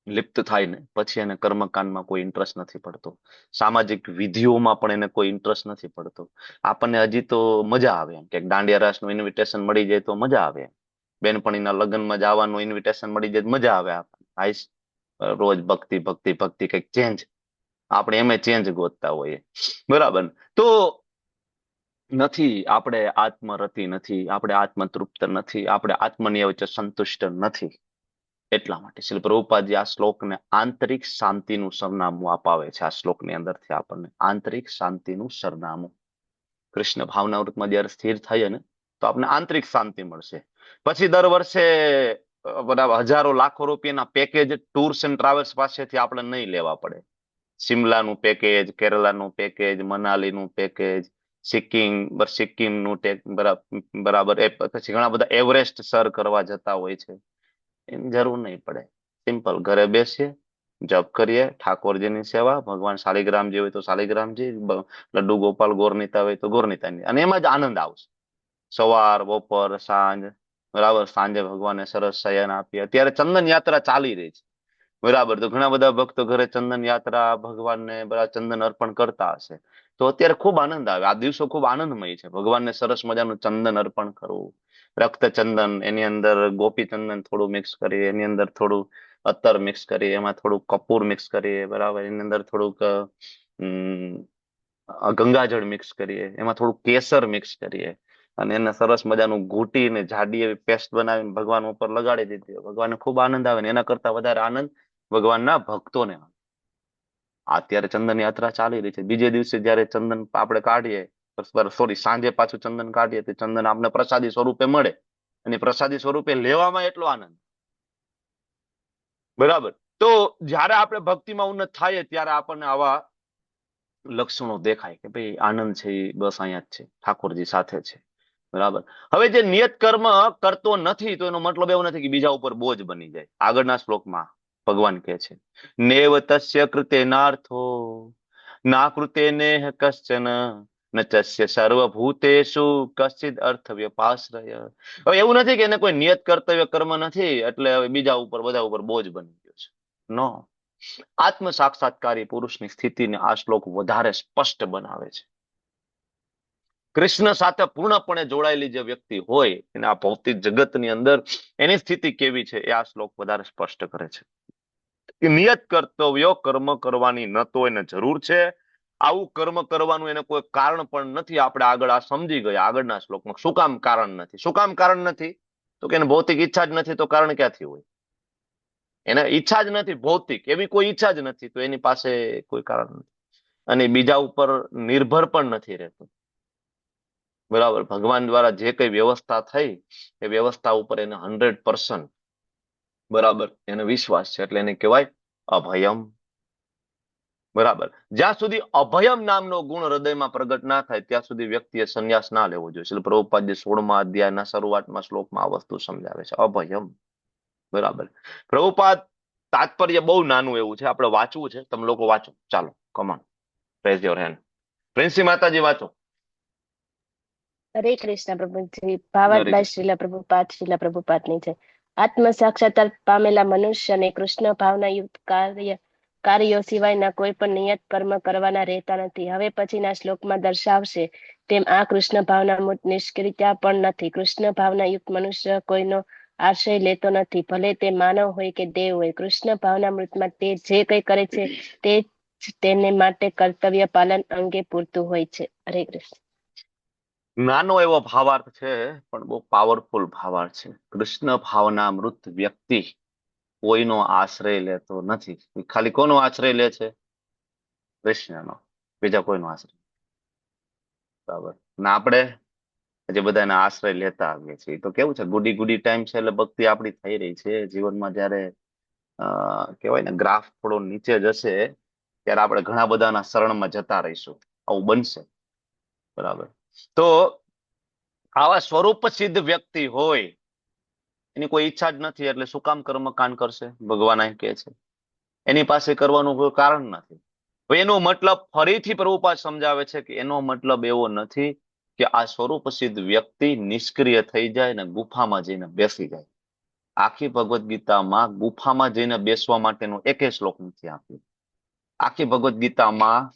લિપ્ત થાય ને પછી એને કર્મકાંડમાં કોઈ ઇન્ટરેસ્ટ નથી પડતો, સામાજિક વિધિઓમાં પણ એને કોઈ ઇન્ટરેસ્ટ નથી પડતો. આપણને હજી તો મજા આવે એમ કે દાંડિયા રાસનું ઇન્વિટેશન મળી જાય તો મજા આવે, બેનપણીના લગ્નમાં જવાનું ઇન્વિટેશન મળી જાય મજા આવે. આઈશ રોજ ભક્તિ ભક્તિ ભક્તિ કંઈક ચેન્જ, આપણે એમે ચેન્જ ગોતતા હોઈએ. બરાબર. તો નથી, આપણે આત્મરતિ નથી, આપણે આત્મતૃપ્ત નથી, આપણે આત્મની વચ્ચે સંતુષ્ટ નથી. એટલા માટે શ્રી પ્રભુપાદજી આ શ્લોકને આંતરિક શાંતિનું સરનામું અપાવે છે. આ શ્લોકની અંદરથી આપણને આંતરિક શાંતિનું સરનામું. કૃષ્ણ ભાવનાવૃતમાં જયારે સ્થિર થઈએ ને તો આપણને આંતરિક શાંતિ મળશે. પછી દર વર્ષે બરાબર હજારો લાખો રૂપિયાના પેકેજ ટૂર્સ એન્ડ ટ્રાવેલ્સ પાસેથી આપણે નહીં લેવા પડે. સિમલાનું પેકેજ, કેરલાનું પેકેજ, મનાલીનું પેકેજ, સિક્કિમનું બરાબર. એ પછી ઘણા બધા એવરેસ્ટ સર કરવા જતા હોય છે, એની જરૂર નહીં પડે. સિમ્પલ ઘરે બેસીએ, જપ કરીએ, ઠાકોરજીની સેવા, ભગવાન શાલિગ્રામજી હોય તો શાલિગ્રામજી, લડ્ડુ ગોપાલ ગોરનીતા હોય તો ગોરનીતાની, અને એમાં જ આનંદ આવશે. સવાર, બપોર, સાંજ, બરાબર. સાંજે ભગવાનને સરસ શયન આપીએ. અત્યારે ચંદન યાત્રા ચાલી રહી છે, બરાબર. તો ઘણા બધા ભક્તો ઘરે ચંદન યાત્રા ભગવાનને બરાબર ચંદન અર્પણ કરતા હશે. તો અત્યારે ખૂબ આનંદ આવે. આ દિવસો ખૂબ આનંદમય છે. ભગવાનને સરસ મજાનું ચંદન અર્પણ કરવું, રક્ત ચંદન, એની અંદર ગોપી ચંદન થોડું મિક્સ કરી, એની અંદર થોડું અત્તર મિક્સ કરી, એમાં થોડું કપૂર મિક્સ કરીએ, બરાબર. એની અંદર થોડુંક ગંગાજળ મિક્સ કરીએ, એમાં થોડું કેસર મિક્સ કરીએ, અને એને સરસ મજાનું ઘૂંટીને જાડી એવી પેસ્ટ બનાવીને ભગવાન ઉપર લગાડી દીધી. ભગવાનને ખૂબ આનંદ આવે ને એના કરતા વધારે આનંદ ભગવાનના ભક્તોને આવે. અત્યારે ચંદન યાત્રા ચાલી રહી છે. બીજે દિવસે જયારે ચંદન આપણે કાઢીએ, સાંજે પાછું ચંદન કાઢીએ તો ચંદન આપણે પ્રસાદી સ્વરૂપે મળે, અને પ્રસાદી સ્વરૂપે લેવામાં એટલો આનંદ, બરાબર. તો જયારે આપણે ભક્તિમાં ઉન્નત થાય ત્યારે આપણને આવા લક્ષણો દેખાય કે ભાઈ આનંદ છે એ બસ અહીંયા જ છે, ઠાકોરજી સાથે છે, બરાબર. હવે જે નિયત કર્મ કરતો નથી તો એનો મતલબ એવો નથી કે બીજા ઉપર બોજ બની જાય. આગળના શ્લોકમાં ભગવાન કહે છે, નેવ તસ્ય કૃતે નાર્થો ના કૃતે નેહ કશ્ચન ન ચસ્ય સર્વભૂતેષુ કશ્ચિદ અર્થ વ્યપાશ્રય. હવે એવું નથી કે એને કોઈ નિયત કર્તવ્ય કર્મ નથી એટલે હવે બીજા ઉપર બધા ઉપર બોજ બની ગયો છે. નો, આત્મ સાક્ષાત્કારી પુરુષની સ્થિતિને આ શ્લોક વધારે સ્પષ્ટ બનાવે છે. કૃષ્ણ સાથે પૂર્ણપણે જોડાયેલી જે વ્યક્તિ હોય એને આ ભૌતિક જગતની અંદર એની સ્થિતિ કેવી છે એ આ શ્લોક વધારે સ્પષ્ટ કરે છે. કે નિયત કર્તવ્યો કર્મ કરવાની ન તો એને જરૂર છે, આવું કર્મ કરવાનું એને કોઈ કારણ પણ નથી. આપણે આગળ આ સમજી ગયા આગળના શ્લોકમાં શું કામ કારણ નથી. શું કામ કારણ નથી? તો કે એને ભૌતિક ઈચ્છા જ નથી, તો કારણ ક્યાંથી હોય? એને ઈચ્છા જ નથી, ભૌતિક એવી કોઈ ઈચ્છા જ નથી, તો એની પાસે કોઈ કારણ નથી, અને બીજા ઉપર નિર્ભર પણ નથી રહેતું, બરાબર. ભગવાન દ્વારા જે કઈ વ્યવસ્થા થઈ એ વ્યવસ્થા ઉપર એને 100% બરાબર એને વિશ્વાસ છે, એટલે એને કહેવાય અભયમ, બરાબર. જ્યાં સુધી અભયમ નામનો ગુણ હૃદયમાં પ્રગટ ના થાય ત્યાં સુધી વ્યક્તિએ સંન્યાસ ના લેવો જોઈએ. શ્રીલ પ્રભુપાદજી 16મા અધ્યાયના શરૂઆતમાં શ્લોકમાં આ વસ્તુ સમજાવે છે, અભયમ, બરાબર. પ્રભુપાદ તાત્પર્ય બહુ નાનું એવું છે, આપણે વાંચવું છે. તમે લોકો વાંચો, ચાલો, કમાન, રેઝ યોર હેન્ડ. પ્રિન્સી માતાજી વાંચો. હરે કૃષ્ણ પ્રભુજી. ભાવાત્મા શ્રીલા પ્રભુપાદની છે. આત્મ સાક્ષાત્કાર પામેલા મનુષ્યને કૃષ્ણ ભાવના યુક્ત કાર્યો સિવાયના કોઈ પણ નિયત કર્મ કરવાના રહેતા નથી. હવે પછીના શ્લોકમાં દર્શાવશે તેમ આ કૃષ્ણ ભાવના નિષ્ક્રિયતા પણ નથી. કૃષ્ણ ભાવના યુક્ત મનુષ્ય કોઈનો આશ્રય લેતો નથી, ભલે તે માનવ હોય કે દેવ હોય. કૃષ્ણ ભાવના મૃતમાં તે જે કંઈ કરે છે તે જ તેને માટે કર્તવ્ય પાલન અંગે પૂરતું હોય છે. હરે કૃષ્ણ. નાનો એવો ભાવાર્થ છે પણ બહુ પાવરફુલ ભાવાર્થ છે. કૃષ્ણ ભાવના મૃત વ્યક્તિ કોઈનો આશ્રય લેતો નથી. ખાલી કોનો આશ્રય લે છે? કૃષ્ણનો, બીજા કોઈનો આશ્રય. બરાબર. ને આપણે જે બધાના આશ્રય લેતા આવીએ છીએ તો કેવું છે, ગુડી ગુડી ટાઈમ છે એટલે ભક્તિ આપણી થઈ રહી છે. જીવનમાં જયારે કહેવાય ને ગ્રાફ થોડો નીચે જશે ત્યારે આપણે ઘણા બધાના શરણમાં જતા રહીશું. આવું બનશે. બરાબર. તો આવા સ્વરૂપ સિદ્ધ વ્યક્તિ હોય, એની કોઈ ઈચ્છા જ નથી એટલે શું કામ કર્મકાંડ કરશે? ભગવાન અહીં કહે છે એની પાસે કરવાનું કોઈ કારણ નથી. તો એનો મતલબ ફરીથી પ્રભુપાદ સમજાવે છે કે એનો મતલબ એવો નથી કે આ સ્વરૂપ સિદ્ધ વ્યક્તિ નિષ્ક્રિય થઈ જાય ને ગુફામાં જઈને બેસી જાય. આખી ભગવદ્ ગીતામાં ગુફામાં જઈને બેસવા માટેનો એકેય શ્લોક નથી આપ્યો. આખી ભગવદ્ ગીતામાં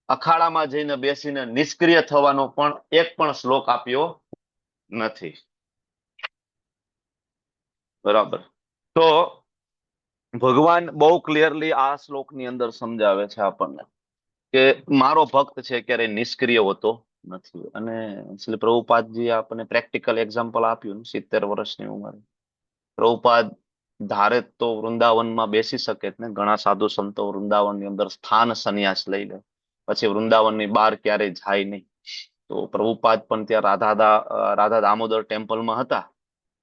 અખાડામાં જઈને બેસીને નિષ્ક્રિય થવાનો પણ એક પણ શ્લોક આપ્યો નથી. બરાબર. તો ભગવાન બહુ ક્લિયરલી આ શ્લોકની અંદર સમજાવે છે આપણને કે મારો ભક્ત છે ક્યારેય નિષ્ક્રિય હોતો નથી. અને શ્રી પ્રભુપાદજી આપણને પ્રેક્ટિકલ એક્ઝામ્પલ આપ્યું. 70 વર્ષની ઉંમરે પ્રભુપાદ ધારે તો વૃંદાવનમાં બેસી શકે ને. ઘણા સાધુ સંતો વૃંદાવનની અંદર સ્થાન સંન્યાસ લઈ લે, પછી વૃંદાવનની બહાર ક્યારેય જાય નહીં. તો પ્રભુપાદ પણ ત્યાં રાધા દામોદર ટેમ્પલમાં હતા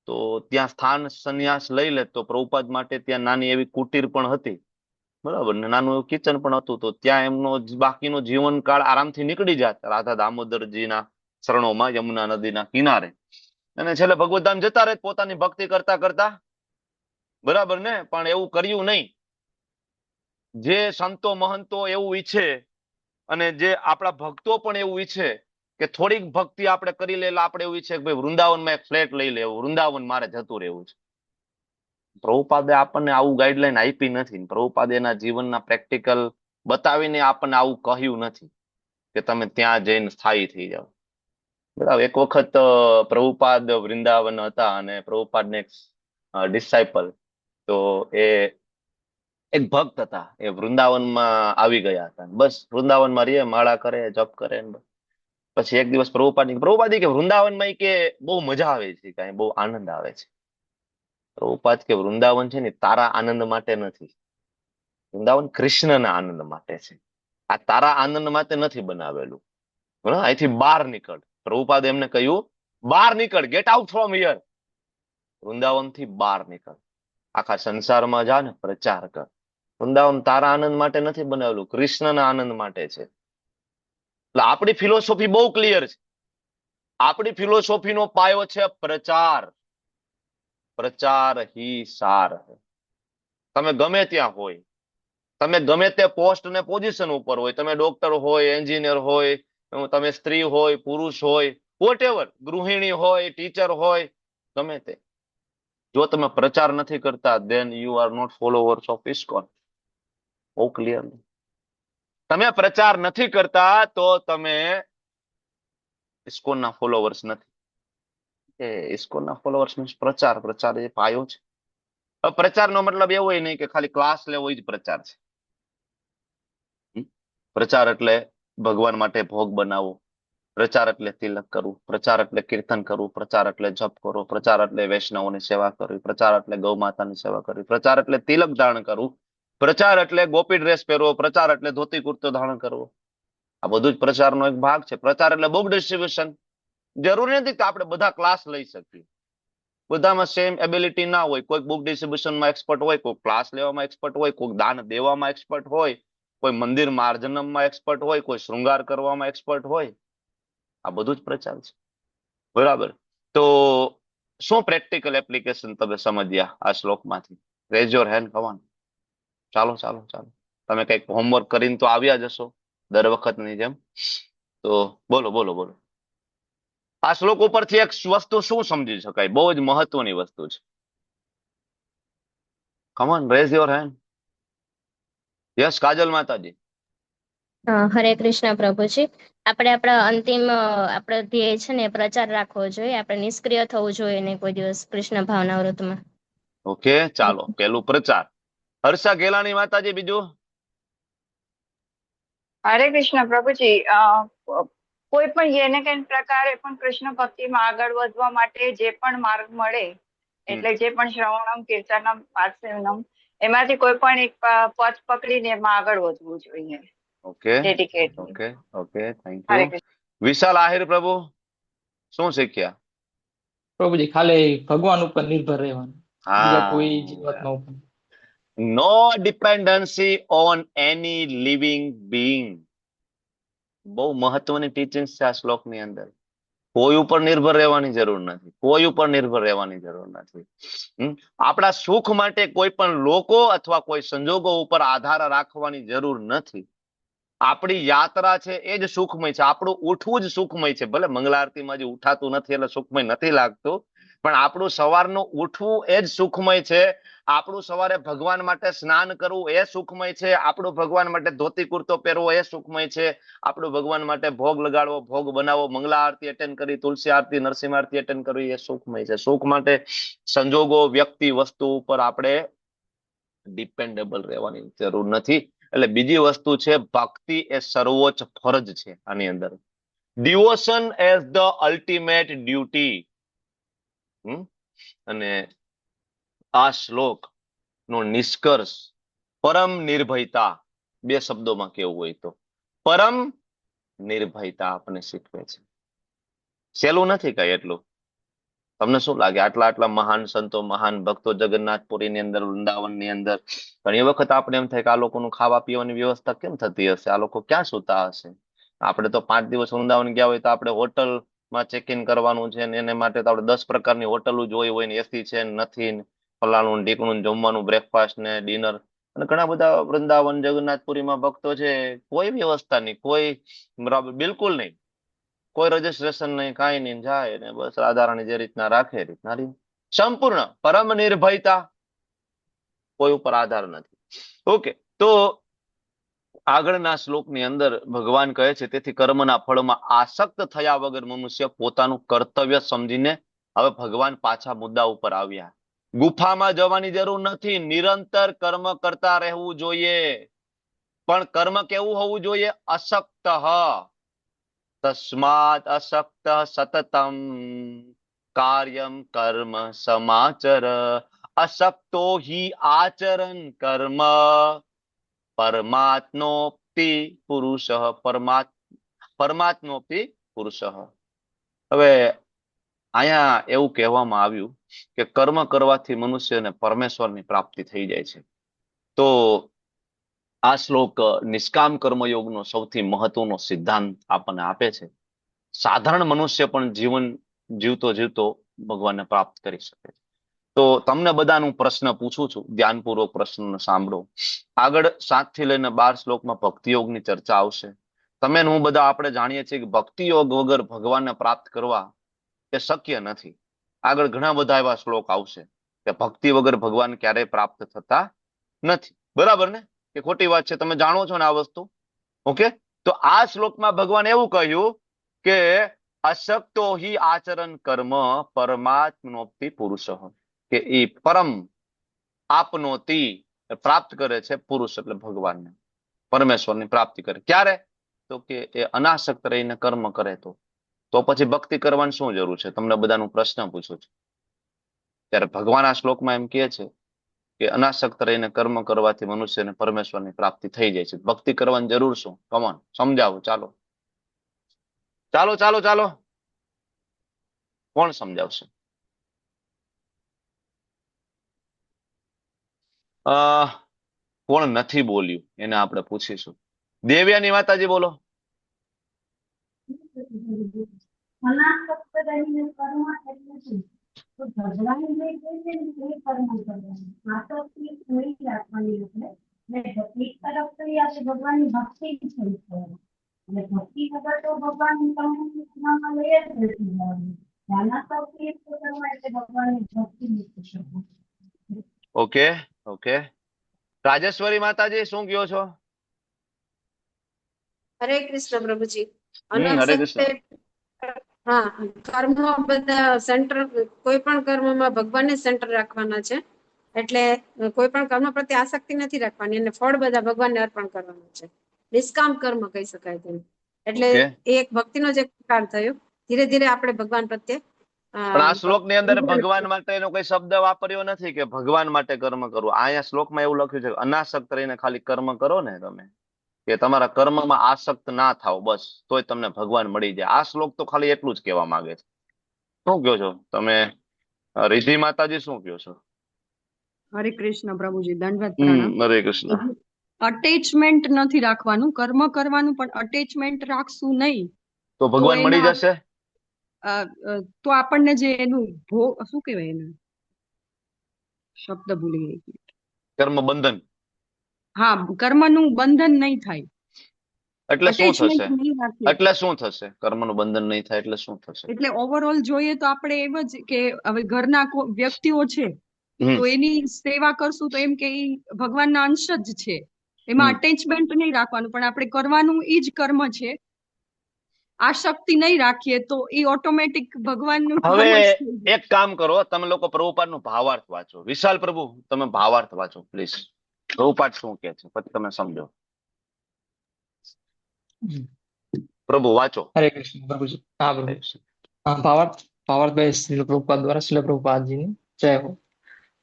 તો ત્યાં સ્થાન સંન્યાસ લઈ લે તો પ્રભુપાદ માટે ત્યાં નાની એવી કુટીર પણ હતી. બરાબર. ને નાનું એવું કિચન પણ હતું. તો ત્યાં એમનો બાકીનો જીવનકાળ આરામથી નીકળી જાત રાધા દામોદરજીના શરણોમાં, યમુના નદીના કિનારે. અને છેલ્લે ભગવતધામ જતા રહે પોતાની ભક્તિ કરતા કરતા. બરાબર ને? પણ એવું કર્યું નહીં. જે સંતો મહંતો એવું ઈચ્છે અને જે આપણા ભક્તો પણ એવું ઈચ્છે કે થોડીક ભક્તિ આપણે કરી લે, આપણે એવું ઈચ્છે કે ભાઈ વૃંદાવનમાં એક ફ્લેટ લઈ લેવું, વૃંદાવન મારે જતું રહેવું છે. પ્રભુપાદે આપણને આવું ગાઈડલાઈન આપી નથી. પ્રભુપાદે એના જીવનના પ્રેક્ટિકલ બતાવીને આપણને આવું કહ્યું નથી કે તમે ત્યાં જઈને સ્થાયી થઈ જાઓ. બરાબર. એક વખત પ્રભુપાદ વૃંદાવન હતા અને પ્રભુપાદને એક ડિસાઇપલ, તો એ એક ભક્ત હતા, એ વૃંદાવનમાં આવી ગયા હતા. બસ વૃંદાવનમાં રહીએ, માળા કરે, જપ કરે. પછી એક દિવસ પ્રભુપાદ કે વૃંદાવનમાં કે બહુ મજા આવે છે, કાંઈ બહુ આનંદ આવે છે. પ્રભુપાદ કે વૃંદાવન છે ને તારા આનંદ માટે નથી, વૃંદાવન કૃષ્ણના આનંદ માટે છે. આ તારા આનંદ માટે નથી બનાવેલું. અહીંથી બહાર નીકળ. પ્રભુપાદે એમને કહ્યું બહાર નીકળ, ગેટ આઉટ ફ્રોમ હિયર. વૃંદાવનથી બહાર નીકળ, આખા સંસારમાં જા ને પ્રચાર કર. વૃંદાવન તારા આનંદ માટે નથી બનાવેલું, કૃષ્ણના આનંદ માટે છે. એટલે આપણી ફિલોસોફી બહુ ક્લિયર છે. આપણી ફિલોસોફીનો પાયો છે પ્રચાર. પ્રચાર હી સાર. તમે ગમે ત્યાં હોય, તમે ગમે તે પોસ્ટ ને પોઝિશન ઉપર હોય, તમે ડોક્ટર હોય, એન્જિનિયર હોય, તમે સ્ત્રી હોય, પુરુષ હોય, વોટેવર, ગૃહિણી હોય, ટીચર હોય, ગમે તે, જો તમે પ્રચાર નથી કરતા then you are not followers of ISKCON. બહુ ક્લિયર. તમે પ્રચાર નથી કરતા તો તમે ISKCON ના ફોલોવર્સ નથી. ISKCON ના ફોલોવર્સ મીન્સ પ્રચાર. પ્રચાર એ પાયો છે. પ્રચારનો મતલબ એવો નહીં કે ખાલી ક્લાસ લેવો જ પ્રચાર છે. પ્રચાર એટલે ભગવાન માટે ભોગ બનાવવો, પ્રચાર એટલે તિલક કરવું, પ્રચાર એટલે કીર્તન કરવું, પ્રચાર એટલે જપ કરો, પ્રચાર એટલે વૈષ્ણવોની સેવા કરવી, પ્રચાર એટલે ગૌ માતાની સેવા કરવી, પ્રચાર એટલે તિલક ધારણ કરવું, પ્રચાર એટલે ગોપી ડ્રેસ પહેરવો, પ્રચાર એટલે ધોતી કુર્તો ધારણ કરવો. આ બધું જ પ્રચારનો એક ભાગ છે. પ્રચાર એટલે બુક ડિસ્ટ્રીબ્યુશન. જરૂરી નથી કે આપણે બધા ક્લાસ લઈ શકીએ, બધામાં સેમ એબિલિટી ના હોય. કોઈ બુક ડિસ્ટ્રીબ્યુશનમાં એક્સપર્ટ હોય, કોઈ ક્લાસ લેવામાં એક્સપર્ટ હોય, કોઈ દાન દેવામાં એક્સપર્ટ હોય, કોઈ મંદિર માર્જનમમાં એક્સપર્ટ હોય, કોઈ શૃંગાર કરવામાં એક્સપર્ટ હોય. આ બધું જ પ્રચાર છે. બરાબર. તો શું પ્રેક્ટિકલ એપ્લિકેશન તમે સમજ્યા આ શ્લોકમાંથી? Rays your hand. કમાન. ચાલો ચાલો ચાલો. તમે કંઈક હોમવર્ક કરીને તો આવ્યા જશો દર વખતની જેમ. તો બોલો બોલો બોલો. આ શ્લોક ઉપરથી એક વસ્તુ શું સમજી શકાય? બહુ જ મહત્વની વસ્તુ છે. Come on, raise your hand. Yes, Kajal માતાજી. હરે કૃષ્ણ પ્રભુજી. આપણે આપણા અંતિમ આપણો ધ્યેય છે ને પ્રચાર રાખવો જોઈએ. આપણે નિષ્ક્રિય થવું જોઈએ ને કોઈ દિવસ કૃષ્ણ ભાવના વ્રતમાં. ઓકે, ચાલો. પેલું પ્રચાર. હર્ષા ગેલાણી માતાજી. બીજું? હરે કૃષ્ણ પ્રભુજી. કોઈ પણ જેને કઈ પ્રકારે પણ કૃષ્ણ ભક્તિમાં આગળ વધવા માટે જે પણ માર્ગ મળે, એટલે જે પણ શ્રવણમ, કીર્તનમ, પાઠસેવનમ, એમાંથી કોઈ પણ એક પથ પકડીને એમાં આગળ વધવું જોઈએ. Okay dedicate. Okay okay, thank Hare you. વિશાલ આહિર પ્રભુ, શું શીખ્યા? પ્રભુજી ખાલી ભગવાન ઉપર નિર્ભર રહેવાનું, બીજા કોઈ જીવાત્મા ઉપર. No dependency on any living being. બહુ મહત્વની ટીચિંગ છે આ શ્લોકની અંદર. કોઈ ઉપર નિર્ભર રહેવાની જરૂર નથી, કોઈ ઉપર નિર્ભર રહેવાની જરૂર નથી. આપણા સુખ માટે કોઈ પણ લોકો અથવા કોઈ સંજોગો ઉપર આધાર રાખવાની જરૂર નથી. આપણી યાત્રા છે એ જ સુખમય છે, આપણું ઉઠવું જ સુખમય છે. ભલે મંગલા આરતીમાં જે ઉઠાતું નથી એટલે સુખમય નથી લાગતું, પણ આપણું સવારનું ઉઠવું એ જ સુખમય છે. આપણું સવારે ભગવાન માટે સ્નાન કરવું એ સુખમય છે. આપણું ભગવાન માટે ધોતી કુર્તો પહેરવો એ સુખમય છે. આપણું ભગવાન માટે ભોગ લગાડવો, ભોગ બનાવવો, મંગલા આરતી અટેન્ડ કરી, તુલસી આરતી, નરસિંહ આરતી અટેન્ડ કરવી એ સુખમય છે. સુખ માટે સંજોગો, વ્યક્તિ, વસ્તુ ઉપર આપણે ડિપેન્ડેબલ રહેવાની જરૂર નથી. એટલે બીજી વસ્તુ છે, ભક્તિ એ સર્વોચ્ચ ફરજ છે આની અંદર. Devotion as the ultimate duty. અને આ શ્લોક નો નિષ્કર્ષ પરમ નિર્ભયતા, બે શબ્દોમાં કેવું હોય તો પરમ નિર્ભયતા આપણને શીખવે છે. સહેલું નથી કઈ એટલું. તમને શું લાગે? આટલા મહાન સંતો, મહાન ભક્તો જગન્નાથપુરીની અંદર, વૃંદાવનની અંદર, ઘણી વખત આપણે એમ થાય કે આ લોકોનું ખાવા પીવાની વ્યવસ્થા કેમ થતી હશે, આ લોકો ક્યાં સૂતા હશે? આપણે તો 5 દિવસ વૃંદાવન ગયા હોય તો આપણે હોટલમાં ચેક ઇન કરવાનું છે, ને એને માટે તો આપણે 10 પ્રકારની હોટલો જોઈ હોય ને, એસી છે નથી, ફલાણું ઢીકણું, જમવાનું, બ્રેકફાસ્ટ ને ડિનર. અને ઘણા બધા વૃંદાવન જગન્નાથપુરીમાં ભક્તો છે, કોઈ વ્યવસ્થા નહીં, કોઈ બિલકુલ નહીં, કોઈ રજીસ્ટ્રેશન નહીં, કાંઈ નહીં, જાય ને બસ રાધારાણી જે રીતના રાખે એ રીતના સંપૂર્ણ પરમ નિર્ભયતા, કોઈ ઉપર આધાર નથી. ઓકે, તો આગળના શ્લોકની અંદર ભગવાન કહે છે, તેથી કર્મના ફળમાં આસક્ત થયા વગર મનુષ્ય પોતાનું કર્તવ્ય સમજીને, હવે ભગવાન પાછા મુદ્દા ઉપર આવ્યા. ગુફામાં જવાની જરૂર નથી, નિરંતર કર્મ કરતા રહેવું જોઈએ. પણ કર્મ કેવું હોવું જોઈએ? અસક્ત. તસ્માત અસક્ત સતતમ કાર્યમ કર્મ સમાચર, અસક્તો હિ આચરન કર્મ પરમાત્મોક્તિ પુરુષ. પરમાત્મોક્તિ પુરુષ. હવે અહીંયા એવું કહેવામાં આવ્યું કે કર્મ કરવાથી મનુષ્યને પરમેશ્વરની પ્રાપ્તિ થઈ જાય છે. તો આ શ્લોક નિષ્કામ કર્મયોગનો સૌથી મહત્વનો સિદ્ધાંત આપણને આપે છે. સાધારણ મનુષ્ય પણ જીવન જીવતો ભગવાનને પ્રાપ્ત કરી શકે છે. તો તમને બધાનું પ્રશ્ન પૂછું છું, ધ્યાનપૂર્વક પ્રશ્ન સાંભળો. આગળ 7 થી લઈને 12 શ્લોકમાં ભક્તિ યોગની ચર્ચા આવશે. તમે હું બધા આપણે જાણીએ છીએ કે ભક્તિ યોગ વગર ભગવાનને પ્રાપ્ત કરવા એ શક્ય નથી. આગળ ઘણા બધા એવા શ્લોક આવશે કે ભક્તિ વગર ભગવાન ક્યારેય પ્રાપ્ત થતા નથી. બરાબર ને? કે ખોટી વાત છે? તમે જાણો છો ને આ વસ્તુ. ઓકે, તો આ શ્લોકમાં ભગવાન એવું કહ્યું કે અશક્તો હિ આચરણ કર્મ પરમાત્મનોક્તિ પુરુષ, કે એ પરમ આપનોતિ પ્રાપ્ત કરે છે પુરુષ એટલે ભગવાનને, પરમેશ્વરની પ્રાપ્તિ કરે. ક્યારે? તો કે એ અનાસક્ત રહીને કર્મ કરે. તો પછી ભક્તિ કરવાની શું જરૂર છે? તમને બધાનું પ્રશ્ન પૂછું છું. ત્યારે ભગવાન આ શ્લોકમાં એમ કહે છે કે અનાસક્ત રહીને કર્મ કરવાથી મનુષ્યને પરમેશ્વરની પ્રાપ્તિ થઈ જાય છે. ભક્તિ કરવાની જરૂર શું? કમોન, સમજાવો. ચાલો ચાલો ચાલો ચાલો, કોણ સમજાવશે? કોણ નથી બોલ્યું એને આપણે પૂછીશું. દેવ્યાની માતાજી બોલો. ઓકે ઓકે, રાજેશ્વરી માતાજી શું કહો છો? હરે કૃષ્ણ પ્રભુજી. હરે કૃષ્ણ. હા, કર્મ બધા સેન્ટર, કોઈ પણ કર્મમાં ભગવાનને સેન્ટર રાખવાના છે. એટલે કોઈ પણ કર્મ પ્રત્યે આસક્તિ નથી રાખવાની અને ફળ બધા ભગવાનને અર્પણ કરવાના છે. નિષ્કામ કર્મ કહી શકાય તેને. એટલે ઓકે. એ એક ભક્તિનો જ એક પ્રકાર થયો. ધીરે ધીરે આપણે ભગવાન પ્રત્યે પણ આ શ્લોકની અંદર ભગવાન માટેનો કોઈ શબ્દ વાપર્યો નથી કે ભગવાન માટે કર્મ કરવું. અહીંયા શ્લોકમાં એવું લખ્યું છે કે અનાસક્ત રહીને ખાલી કર્મ કરો ને તમે, કે તમારા કર્મમાં આસક્ત ના થાવ, બસ તોય તમને ભગવાન મળી જાય. આ શ્લોક તો ખાલી એટલું જ કહેવા માંગે છે. શું કહો છો તમે રિદ્ધિ માતાજી, શું કહો છો? હરે કૃષ્ણ પ્રભુજી, દંડવત પ્રણામ. હરે કૃષ્ણ. અટેચમેન્ટ નથી રાખવાનું, કર્મ કરવાનું, પણ અટેચમેન્ટ રાખશું નહીં તો ભગવાન મળી જશે. તો આપણને જે એનું શું કહેવાય, એનું શબ્દ ભૂલી ગઈ. કર્મ બંધન. હા, કર્મનું બંધન નહીં થાય. એટલે શું થશે? Attachment નહીં રાખીએ. એટલે શું થશે? કર્મનું બંધન નહીં થાય એટલે શું થશે? એટલે ઓવરઓલ જોઈએ તો આપણે એમ જ કે હવે ઘરના વ્યક્તિઓ છે તો એની સેવા કરશું તો એમ કે ઈ ભગવાનના અંશ જ છે, એમાં અટેચમેન્ટ નહીં રાખવાનું, પણ આપણે કરવાનું ઈ જ કર્મ છે. આસક્તિ નહીં રાખીએ તો ઈ ઓટોમેટિક ભગવાનનું કામ જ હવે થઈ જાય. એક કામ કરો, તમે લોકો પ્રભુપાદનું ભાવાર્થ વાંચો. વિશાલ પ્રભુ, તમે ભાવાર્થ વાંચો પ્લીઝ. પ્રભુપાદ શું કહે છે પછી તમે સમજો. પ્રભુ વાંચો. હરે કૃષ્ણ પ્રભુજી. હા પ્રભુ. હા, ભાવાર્થ ભાઈ શ્રીલ પ્રભુપાદ દ્વારા શ્રીલ પ્રભુપાદજીની જય હો.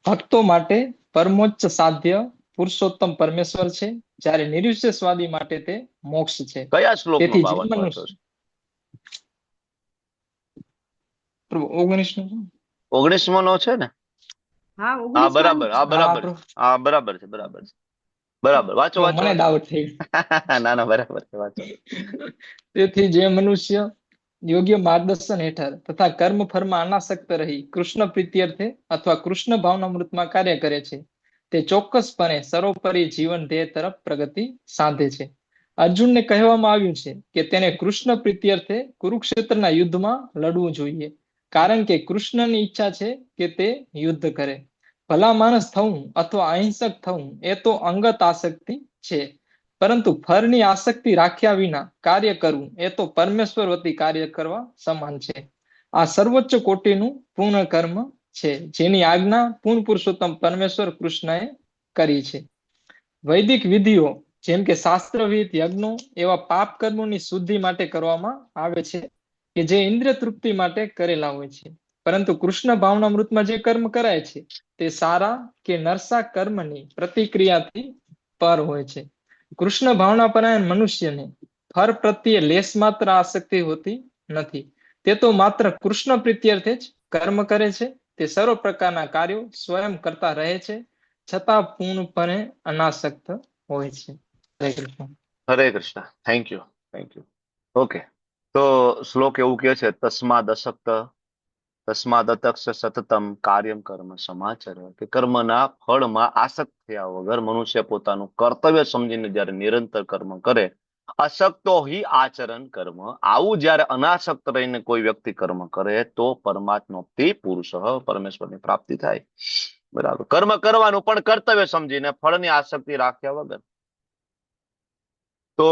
ભક્તો માટે પરમોચ્ચ સાધ્ય પુરુષોત્તમ પરમેશ્વર છે, જ્યારે નિરુદ્દેશવાદી માટે તે મોક્ષ છે. કયા શ્લોકનો તેથી ભાવાર્થ જીવનનું વાંચો છો? પ્રભુ 19 19મો નો છે ને? હા, હા 19 બરાબર. હા બરાબર. પ્રભુ. હા બરાબર છે. બરાબર છે. બરાબર. વાંચો વાંચો. મને ડાઉટ થઈ ગયો. ના ના બરાબર છે. વાંચો. તેથી જે મનુષ્ય યોગ્ય માર્ગદર્શન હેઠળ તથા કર્મ ફળમાં અનાસક્ત રહી કૃષ્ણ પ્રીત્યર્થે અથવા કૃષ્ણ ભાવનામૃતમાં કાર્ય કરે છે, તે ચોક્કસપણે સર્વોપરી જીવન ધ્યેય તરફ પ્રગતિ સાધે છે. અર્જુનને કહેવામાં આવ્યું છે કે તેને કૃષ્ણ પ્રીત્યર્થે કુરુક્ષેત્રના યુદ્ધમાં લડવું જોઈએ, કારણ કે કૃષ્ણની ઈચ્છા છે કે તે યુદ્ધ કરે. ભલા માણસ થવું અથવા અહિંસક થવું એ તો અંગત આસક્તિ છે, પરંતુ ફળની આસક્તિ રાખ્યા વિના કાર્ય કરવું એ તો પરમેશ્વર વતી કાર્ય કરવા સમાન છે. આ સર્વોચ્ચ કોટીનું પૂર્ણ કર્મ છે, જેની આજ્ઞા પૂર્ણ પુરુષોત્તમ પરમેશ્વર કૃષ્ણએ કરી છે. વૈદિક વિધિઓ જેમ કે શાસ્ત્રવિદ યજ્ઞો એવા પાપ કર્મોની શુદ્ધિ માટે કરવામાં આવે છે, કે જે ઇન્દ્રિય તૃપ્તિ માટે કરેલા હોય છે. પરંતુ કૃષ્ણ ભાવનામૃતમાં જે કર્મ કરાય છે તે સારા કે નરસા કર્મની પ્રતિક્રિયાથી પર હોય છે. કૃષ્ણ ભાવનાપરાયણ મનુષ્યને ફળ પ્રત્યે લેશ માત્ર આસક્તિ હોતી નથી. તે તો માત્ર કૃષ્ણ પ્રીત્યર્થે જ કર્મ કરે છે. તે સર્વ પ્રકારના કાર્યો સ્વયં કરતા રહે છે, છતાં પૂર્ણપણે અનાસક્ત હોય છે. હરે કૃષ્ણ. હરે Krishna. Thank you. Thank you. Okay, તો શ્લોક એવું કહે છે, તસ્માદ અતક્ષ સતતમ કાર્યમ કર્મ સમાચર, કે કર્મના ફળમાં આસક્ત થયા વગર મનુષ્ય પોતાનું કર્તવ્ય સમજીને જ્યારે નિરંતર કર્મ કરે, અશક્તો હિ આચરણ કર્મ. આવું જ્યારે અનાસક્ત રહીને કોઈ વ્યક્તિ કર્મ કરે તો પરમાત્મોક્તિ પુરુષ, પરમેશ્વરની પ્રાપ્તિ થાય. બરાબર. કર્મ કરવાનું પણ કર્તવ્ય સમજીને, ફળની આસક્તિ રાખ્યા વગર. તો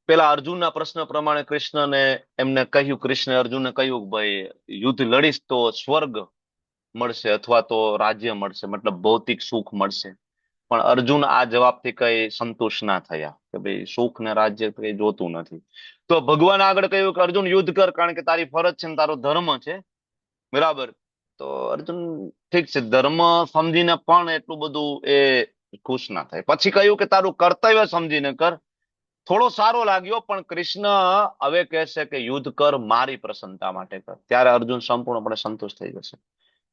પેલા અર્જુનના પ્રશ્ન પ્રમાણે કૃષ્ણને એમને કહ્યું, કૃષ્ણે અર્જુનને કહ્યું, ભાઈ યુદ્ધ લડીશ તો સ્વર્ગ મળશે અથવા તો રાજ્ય મળશે, મતલબ ભૌતિક સુખ મળશે. પણ અર્જુન આ જવાબથી કઈ સંતુષ્ટ ના થયા કે ભાઈ સુખ ને રાજ્ય કઈ જોતું નથી. તો ભગવાન આગળ કહ્યું કે અર્જુન યુદ્ધ કર, કારણ કે તારી ફરજ છે ને તારો ધર્મ છે. બરાબર. તો અર્જુન ઠીક છે, ધર્મ સમજીને પણ એટલું બધું એ ખુશ ના થાય. પછી કહ્યું કે તારું કર્તવ્ય સમજીને કર. થોડો સારો લાગ્યો, પણ કૃષ્ણ હવે કહેશે કે યુદ્ધ કર, મારી પ્રસન્નતા માટે કર. ત્યારે અર્જુન સંપૂર્ણપણે સંતુષ્ટ થઈ જશે.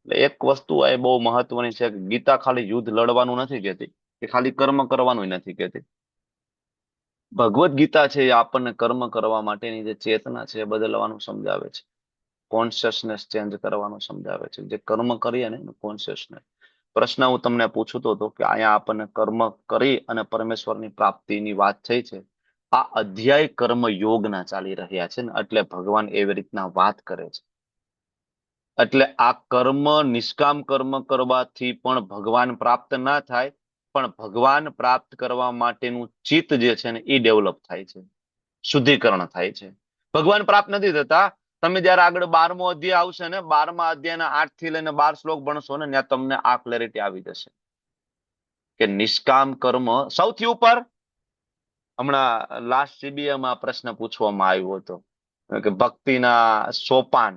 એટલે એક વસ્તુ એ બહુ મહત્વની છે કે ગીતા ખાલી યુદ્ધ લડવાનું નથી કહેતી, કે ખાલી કર્મ કરવાનું નથી કહેતી. ભગવદ ગીતા છે એ આપણને કર્મ કરવા માટેની જે ચેતના છે એ બદલવાનું સમજાવે છે, કોન્શિયસનેસ ચેન્જ કરવાનું સમજાવે છે. જે કર્મ કરીએ ને કોન્શિયસનેસ. પ્રશ્ન હું તમને પૂછતો હતો કે અહીંયા આપણને કર્મ કરી અને પરમેશ્વરની પ્રાપ્તિની વાત થઈ છે. આ અધ્યાય કર્મ યોગના ચાલી રહ્યા છે ને, એટલે ભગવાન એવી રીતના વાત કરે છે. એટલે આ કર્મ, નિષ્કામ કર્મ કરવાથી પણ ભગવાન પ્રાપ્ત ના થાય, પણ ભગવાન પ્રાપ્ત કરવા માટેનું ચિત્ત જે છે ને એ ડેવલપ થાય છે, શુદ્ધિકરણ થાય છે. ભગવાન પ્રાપ્ત નથી થતા. તમે જયારે આગળ 12મો અધ્યાય આવશે ને, 12મા અધ્યાયના 8 થી લઈને 12 શ્લોક ભણશો ને, ત્યાં તમને આ ક્લેરિટી આવી જશે કે નિષ્કામ કર્મ સૌથી ઉપર હમણાં લાસ્ટ CBA પ્રશ્ન પૂછવામાં આવ્યો હતો કે ભક્તિના સોપાન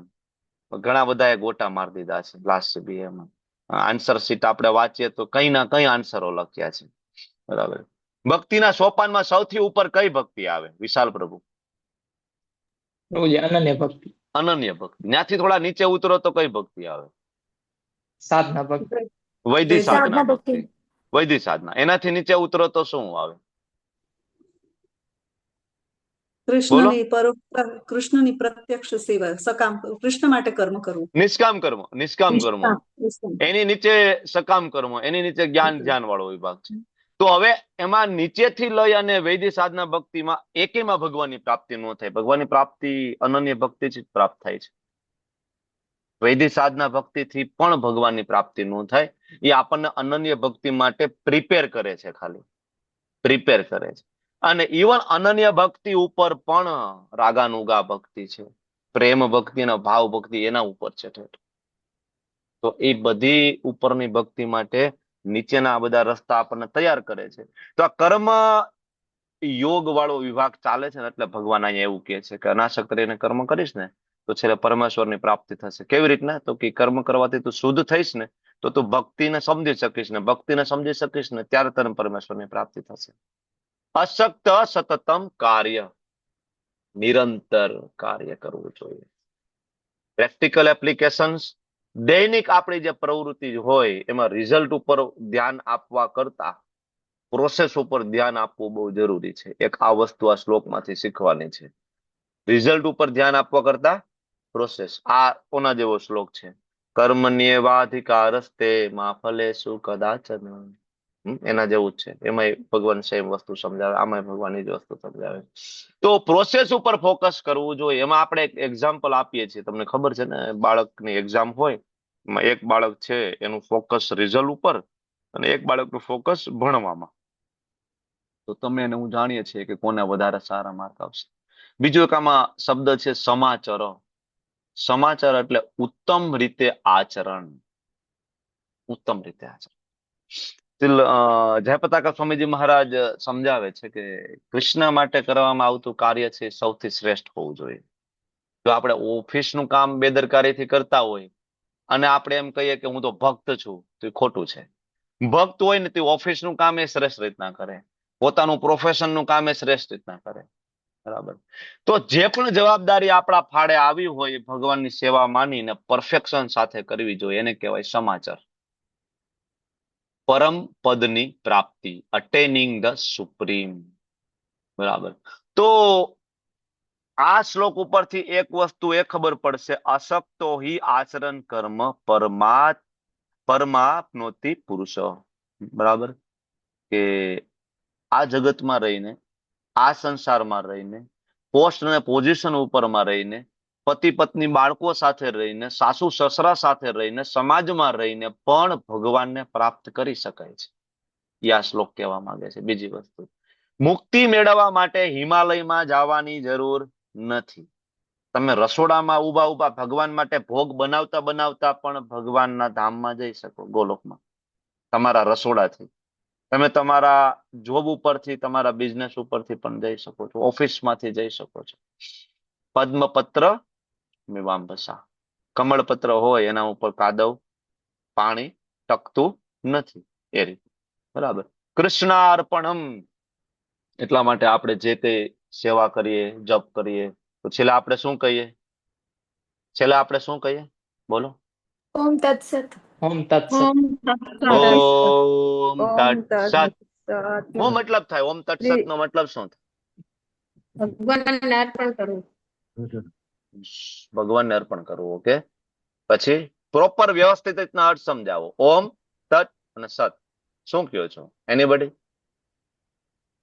ઘણા બધાએ ગોટા મારી દીધા છે લાસ્ટ CBA. આન્સર શીટ આપણે વાંચીએ તો કઈ ના કઈ આન્સરો લખ્યા છે. બરાબર. ભક્તિના સોપાનમાં સૌથી ઉપર કઈ ભક્તિ આવે? વિશાલ પ્રભુ. પ્રભુજી અનન્ય ભક્તિ. અનન્ય ભક્તિ. ત્યાંથી થોડા નીચે ઉતરો તો કઈ ભક્તિ આવે? સાધના ભક્તિ. વૈદિક સાધના ભક્તિ. વૈદિક સાધના. એનાથી નીચે ઉતરો તો શું આવે? કૃષ્ણની પ્રત્યક્ષ સેવા, સકામ, કૃષ્ણ માટે કર્મ કરવું. નિષ્કામ કર્મ. નિષ્કામ કર્મ. એની નીચે સકામ કર્મ, એની નીચે જ્ઞાન ધ્યાન વાળો વિભાગ છે. તો હવે એમાં નીચેથી લઈ અને વૈદિક સાધના ભક્તિમાં એકેમાં ભગવાનની પ્રાપ્તિ ન થાય. ભગવાનની પ્રાપ્તિ અનન્ય ભક્તિથી જ પ્રાપ્ત થાય છે. વૈદિક સાધના ભક્તિથી પણ ભગવાનની પ્રાપ્તિ ન થાય. એ આપણને અનન્ય ભક્તિ માટે પ્રિપેર કરે છે, ખાલી પ્રિપેર કરે છે. અને ઇવન અનન્ય ભક્તિ ઉપર પણ રાગાનુગા ભક્તિ છે, પ્રેમ ભક્તિ અને ભાવ ભક્તિ એના ઉપર છે. તો એ બધી ઉપરની ભક્તિ માટે નીચેના આ બધા રસ્તા આપણને તૈયાર કરે છે. તો આ કર્મ યોગ વાળો વિભાગ ચાલે છે ને, એટલે ભગવાન અહીંયા એવું કહે છે કે અનાસક્ત રહીને કર્મ કરીશ ને તો છેલ્લે પરમેશ્વરની પ્રાપ્તિ થશે. કેવી રીતના? તો કે કર્મ કરવાથી તું શુદ્ધ થઈશ ને તો તું ભક્તિને સમજી શકીશ ને, ભક્તિને સમજી શકીશ ને ત્યારે તને પરમેશ્વરની પ્રાપ્તિ થશે. અશક્ત સતતમ કાર્ય, નિરંતર કાર્ય કરવું જોઈએ. પ્રેક્ટિકલ એપ્લિકેશન્સ, દૈનિક આપણી જે પ્રવૃત્તિ હોય એમાં રિઝલ્ટ ઉપર ધ્યાન આપવા કરતા પ્રોસેસ ઉપર ધ્યાન આપવું બહુ જરૂરી છે. એક આ વસ્તુ આ શ્લોકમાંથી શીખવાની છે. રિઝલ્ટ ઉપર ધ્યાન આપવા કરતા પ્રોસેસ. આ કોના જેવો શ્લોક છે? કર્મણ્યેવાધિકારસ્તે મા ફલેષુ કદાચન. એના જેવું જ છે. એમાં ભગવાન સેમ વસ્તુ સમજાવે, આમાં ભગવાન એ જ વસ્તુ સમજાવે. તો પ્રોસેસ ઉપર ફોકસ કરવું જોઈએ. એમાં આપણે એક એક્ઝામ્પલ આપીએ છીએ. તમને ખબર છે ને, બાળકની એક્ઝામ હોય એમાં એક બાળક છે એનું ફોકસ રિઝલ્ટ ઉપર અને એક બાળકનું ફોકસ ભણવામાં. તો તમે એને હું જાણીએ છીએ કે કોને વધારે સારા માર્ક આવશે. બીજો એક આમાં શબ્દ છે સમાચાર. સમાચાર એટલે ઉત્તમ રીતે આચરણ. ઉત્તમ રીતે આચરણ. જયપતાકા સ્વામીજી મહારાજ સમજાવે છે કે કૃષ્ણ માટે કરવામાં આવતું કાર્ય છે સૌથી શ્રેષ્ઠ હોવું જોઈએ. જો આપણે ઓફિસનું કામ બેદરકારીથી કરતા હોય અને આપણે એમ કહીએ કે હું તો ભક્ત છું, તો એ ખોટું છે. ભક્ત હોય ને તે ઓફિસનું કામ એ શ્રેષ્ઠ રીતના કરે, પોતાનું પ્રોફેશનનું કામ એ શ્રેષ્ઠ રીતના કરે. બરાબર. તો જે પણ જવાબદારી આપણા ફાળે આવી હોય ભગવાનની સેવા માનીને પરફેક્શન સાથે કરવી જોઈએ. એને કહેવાય સમાચાર. પરમ પદની પ્રાપ્તિ, અટેનિંગ ધ સુપ્રીમ. બરાબર. તો આ શ્લોક ઉપરથી એક વસ્તુ એ ખબર પડશે, અશક્તો હિ આચરણ કર્મ પરમાપ્નોતિ પુરુષ. બરાબર. કે આ જગતમાં રહીને, આ સંસારમાં રહીને, પોસ્ટ અને પોઝિશન ઉપરમાં રહીને, પતિ પત્ની બાળકો સાથે રહીને, સાસુ સસરા સાથે રહીને, સમાજમાં રહીને પણ ભગવાનને પ્રાપ્ત કરી શકાય છે. એ આ શ્લોક કહેવા માંગે છે. બીજી વસ્તુ, મુક્તિ મેળવવા માટે હિમાલયમાં જવાની જરૂર નથી. તમે રસોડામાં ઉભા ભગવાન માટે ભોગ બનાવતા બનાવતા પણ ભગવાનના ધામમાં જઈ શકો. ગોલોકમાં તમારા રસોડાથી. તમે તમારા જોબ ઉપરથી, તમારા બિઝનેસ ઉપરથી પણ જઈ શકો છો, ઓફિસમાંથી જઈ શકો છો. પદ્મપત્ર મીમાંબસા. કમળપત્ર હોય એના ઉપર કાદવ પાણી ટકતું નથી એ રીતે. બરાબર. કૃષ્ણાર્પણમ. એટલા માટે આપણે જે કઈ સેવા કરીએ, જપ કરીએ, તો છેલ્લે આપણે શું કહીએ? છેલ્લે આપણે શું કહીએ? બોલો. ઓમ તત્સત. ઓમ તત્સત. ઓમ તત્સત. શું મતલબ થાય? ઓમ તત્સત નો મતલબ શું થાય? ભગવાનને અર્પણ કરવું. ભગવાનને અર્પણ કરવું. ઓકે. પછી પ્રોપર વ્યવસ્થિત રીતના અર્થ સમજાવો. ઓમ તત્ અને સત શું કયો છો? એનીબડી?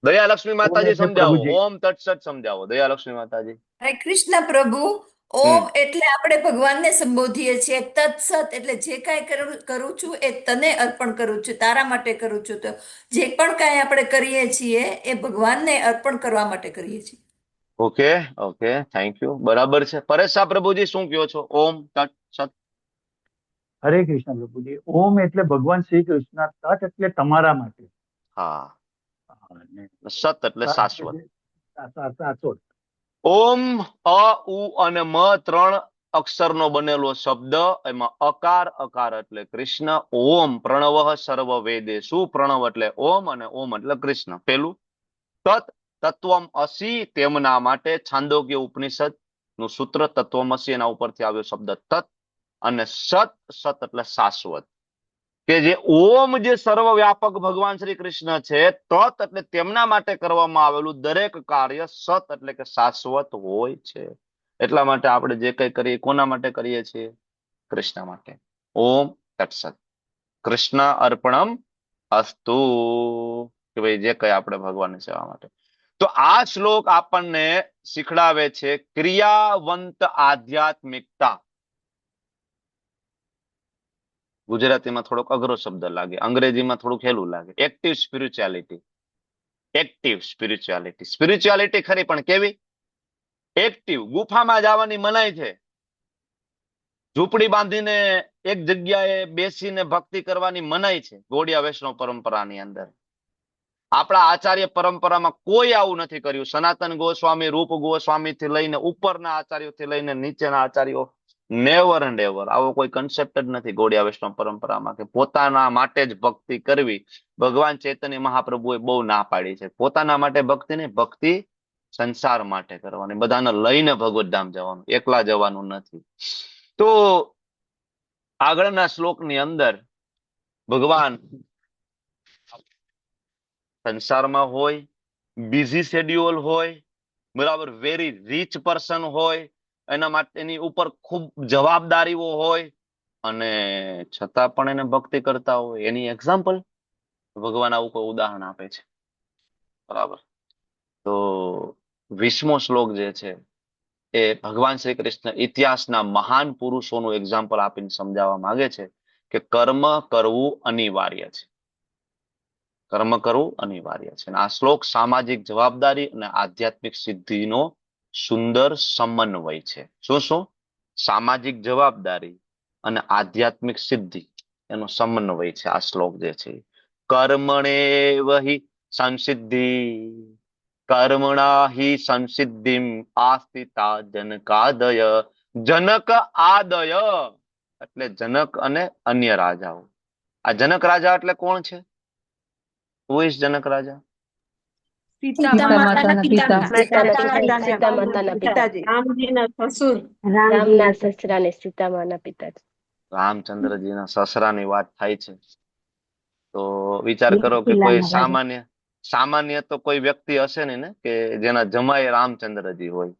દયાલક્ષ્મી માતાજી સમજાવો. ઓમ તત્સત સમજાવો દયાલક્ષ્મી માતાજી. હરે કૃષ્ણ પ્રભુ. ઓમ એટલે આપણે ભગવાનને સંબોધીએ છીએ. તત્સત એટલે જે કાંઈ કરું છું એ તને અર્પણ કરું છું, તારા માટે કરું છું. તો જે પણ કાંઈ આપણે કરીએ છીએ એ ભગવાનને અર્પણ કરવા માટે કરીએ છીએ. Okay okay, thank you. બરાબર છે. પરેશ પ્રભુજી શું કહો છો? ઓમ તત્ સત. હરે કૃષ્ણ પ્રભુજી. ઓમ એટલે ભગવાન શ્રી કૃષ્ણ, તત્ એટલે તમારા માટે. હા. સત એટલે શાશ્વત. શાશ્વત. ઓમ, અ, ઉ અને મ 3 અક્ષરનો બનેલો શબ્દ. એમાં અકાર, અકાર એટલે કૃષ્ણ. ઓમ પ્રણવ સર્વ વેદેષુ. પ્રણવ એટલે ઓમ અને ઓમ એટલે કૃષ્ણ. પેલું તત તત્વમ અસી, તેમના માટે. છાંદોગ્ય ઉપનિષદ નું સૂત્ર તત્વમસી, એના ઉપરથી આવ્યો શબ્દ તત. અને સત, સત એટલે શાશ્વત. કે જે ઓમ જે સર્વવ્યાપક ભગવાન શ્રી કૃષ્ણ છે, તત એટલે તેમના માટે કરવામાં આવેલું દરેક કાર્ય સત એટલે કે શાશ્વત હોય છે. એટલા માટે આપણે જે કઈ કરીએ કોના માટે કરીએ છીએ? કૃષ્ણ માટે. ઓમ તત્સત. કૃષ્ણ અર્પણમ અસ્તુ. કે ભાઈ જે કઈ આપણે ભગવાનની સેવા માટે. તો આ શ્લોક આપણને શીખડાવે છે ક્રિયાવંત આધ્યાત્મિકતા. ગુજરાતીમાં થોડોક અઘરો શબ્દ લાગે, અંગ્રેજીમાં થોડુંક હેલું લાગે. Active spirituality. Active spirituality. Spirituality ખરી, પણ કેવી? એક્ટિવ. ગુફામાં જવાની મનાઈ છે. ઝૂંપડી બાંધીને એક જગ્યાએ બેસીને ભક્તિ કરવાની મનાઈ છે ગૌડિયા વૈષ્ણવ પરંપરાની અંદર. આપણા આચાર્ય પરંપરામાં કોઈ આવું નથી કર્યું. સનાતન ગોસ્વામી, રૂપ ગોસ્વામી થી લઈને ઉપરના આચાર્યોથી લઈને નીચેના આચાર્યો, નેવર એન્ડ એવર આવો કોઈ કન્સેપ્ટ જ નથી ગૌડિયા વૈષ્ણવ પરંપરામાં કે પોતાના માટે જ ભક્તિ કરવી. ભગવાન ચૈતન્ય મહાપ્રભુએ બહુ ના પાડી છે. પોતાના માટે ભક્તિ નહીં, ભક્તિ સંસાર માટે કરવાની, બધાને લઈને ભગવત ધામ જવાનું, એકલા જવાનું નથી. તો આગળના શ્લોકની અંદર ભગવાન સંસારમાં હોય, બિઝી શેડ્યુલ હોય, બરાબર, વેરી રીચ પર્સન હોય, એના માટે એની ઉપર ખૂબ જવાબદારીઓ હોય, અને છતાં પણ એને ભક્તિ કરતા હોય. એની એક્ઝામ્પલ ભગવાન આવું કોઈ ઉદાહરણ આપે છે. બરાબર. તો 20મો શ્લોક જે છે એ ભગવાન શ્રી કૃષ્ણ ઇતિહાસના મહાન પુરુષોનું એક્ઝામ્પલ આપીને સમજાવવા માંગે છે કે કર્મ કરવું અનિવાર્ય છે. કર્મ કરવું અનિવાર્ય છે. આ શ્લોક સામાજિક જવાબદારી અને આધ્યાત્મિક સિદ્ધિનો સુંદર સમન્વય છે. શું શું? સામાજિક જવાબદારી અને આધ્યાત્મિક સિદ્ધિ એનો સમન્વય છે આ શ્લોક જે છે. કર્મણેવ હિ સંસિદ્ધિ કર્મણા હિ સંસિદ્ધિમ આસ્થિતા જનકાદય. જનક આદય એટલે જનક અને અન્ય રાજાઓ. આ જનક રાજા એટલે કોણ છે? Who is જનક રાજા? સીતા સીતા માતાના માતાના પિતા. પિતા. સીતા માતાના પિતા. રામજીના સસુર. રામના સસરા ને સીતા માના પિતા. રામચંદ્રજીના સસરાની વાત થાય છે તો વિચાર કરો કે કોઈ સામાન્ય તો કોઈ વ્યક્તિ હશે ને કે જેના જમાઈ રામચંદ્રજી હોય.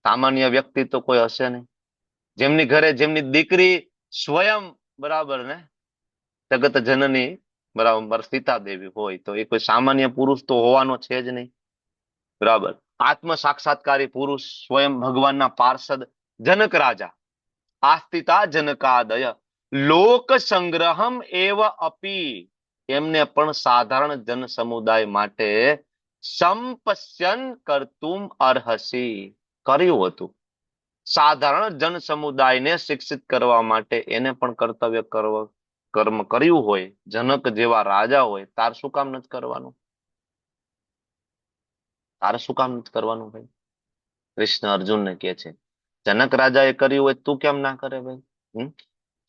સામાન્ય વ્યક્તિ તો કોઈ હશે નહીં જેમની ઘરે જેમની દીકરી સ્વયં બરાબર ને જગત જનની બરાબર સીતા દેવી હોય તો એ કોઈ સામાન્ય પુરુષ તો હોવાનો છે જ નહીં. બરાબર. આત્મ સાક્ષાત્કારી પુરુષ, સ્વયં ભગવાનના પાર્ષદ જનક રાજા. આસ્થિતા જનકાદય લોક સંગ્રહમ એવ અપી. એમને પણ સાધારણ જન સમુદાય માટે સંપશ્યન કર્તુમ અર્હસી કર્યું હતું. સાધારણ જન સમુદાયને શિક્ષિત કરવા માટે એને પણ કર્તવ્ય કર્મ કર્યું હોય. જનક જેવા રાજા હોય તાર શું કામ નથી કરવાનું? તારે શું કામ નથી કરવાનું ભાઈ? કૃષ્ણ અર્જુનને કહે છે જનક રાજા એ કર્યું હોય તું કેમ ના કરે ભાઈ?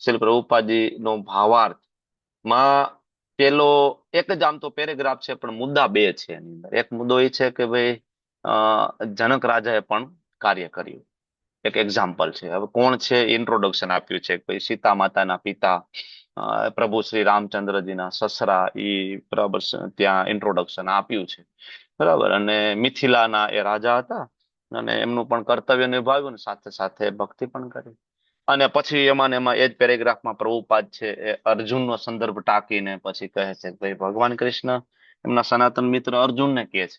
શ્રીલ પ્રભુપાદજી નો ભાવાર્થ માં પેલો એક જ આમ તો પેરેગ્રાફ છે પણ મુદ્દા બે છે એની અંદર. એક મુદ્દો એ છે કે ભાઈ જનક રાજાએ પણ કાર્ય કર્યું. એક એક્ઝામ્પલ છે. હવે કોણ છે? ઇન્ટ્રોડક્શન આપ્યું છે ભાઈ સીતા માતાના પિતા પ્રભુ શ્રી રામચંદ્રજીના સસરા એ બરાબર ત્યાં ઇન્ટ્રોડક્શન આપ્યું છે. બરાબર. અને મિથિલાના એ રાજા હતા અને એમનું પણ કર્તવ્ય નિભાવ્યું ને સાથે સાથે ભક્તિ પણ કરી. અને પછી એમાં એ જ પેરેગ્રાફમાં પ્રભુપાદ છે એ અર્જુનનો સંદર્ભ ટાંકીને પછી કહે છે ભાઈ ભગવાન કૃષ્ણ એમના સનાતન મિત્ર અર્જુનને કહે છે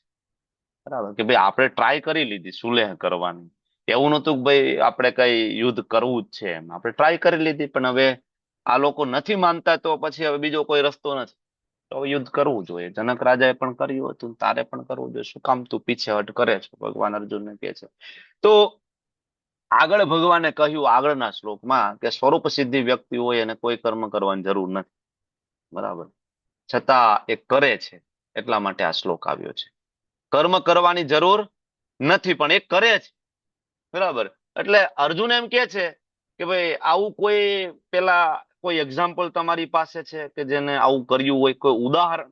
બરાબર કે ભાઈ આપણે ટ્રાય કરી લીધી સુલેહ કરવાની. એવું નતું કે ભાઈ આપણે કઈ યુદ્ધ કરવું જ છે એમ. આપણે ટ્રાય કરી લીધી પણ હવે આ લોકો નથી માનતા તો પછી હવે બીજો કોઈ રસ્તો નથી. તો યુદ્ધ કરવું જોઈએ. જનક રાજાએ પણ કર્યું હતું, તારે પણ કરવું જોઈએ. શું કામ તું પીછેહટ કરે છે? ભગવાન અર્જુનને કહે છે. તો આગળ ભગવાને કહ્યું આગળના શ્લોકમાં કે સ્વરૂપ સિદ્ધિ વ્યક્તિ હોય એને કોઈ કર્મ કરવાની જરૂર નથી. બરાબર. છતાં એ કરે છે. એટલા માટે આ શ્લોક આવ્યો છે. કર્મ કરવાની જરૂર નથી પણ એ કરે છે, બરાબર. એટલે અર્જુન એમ કે છે કે ભાઈ આવું કોઈ પેલા કોઈ એક્ઝામ્પલ તમારી પાસે છે કે જેને આવું કર્યું હોય, કોઈ ઉદાહરણ?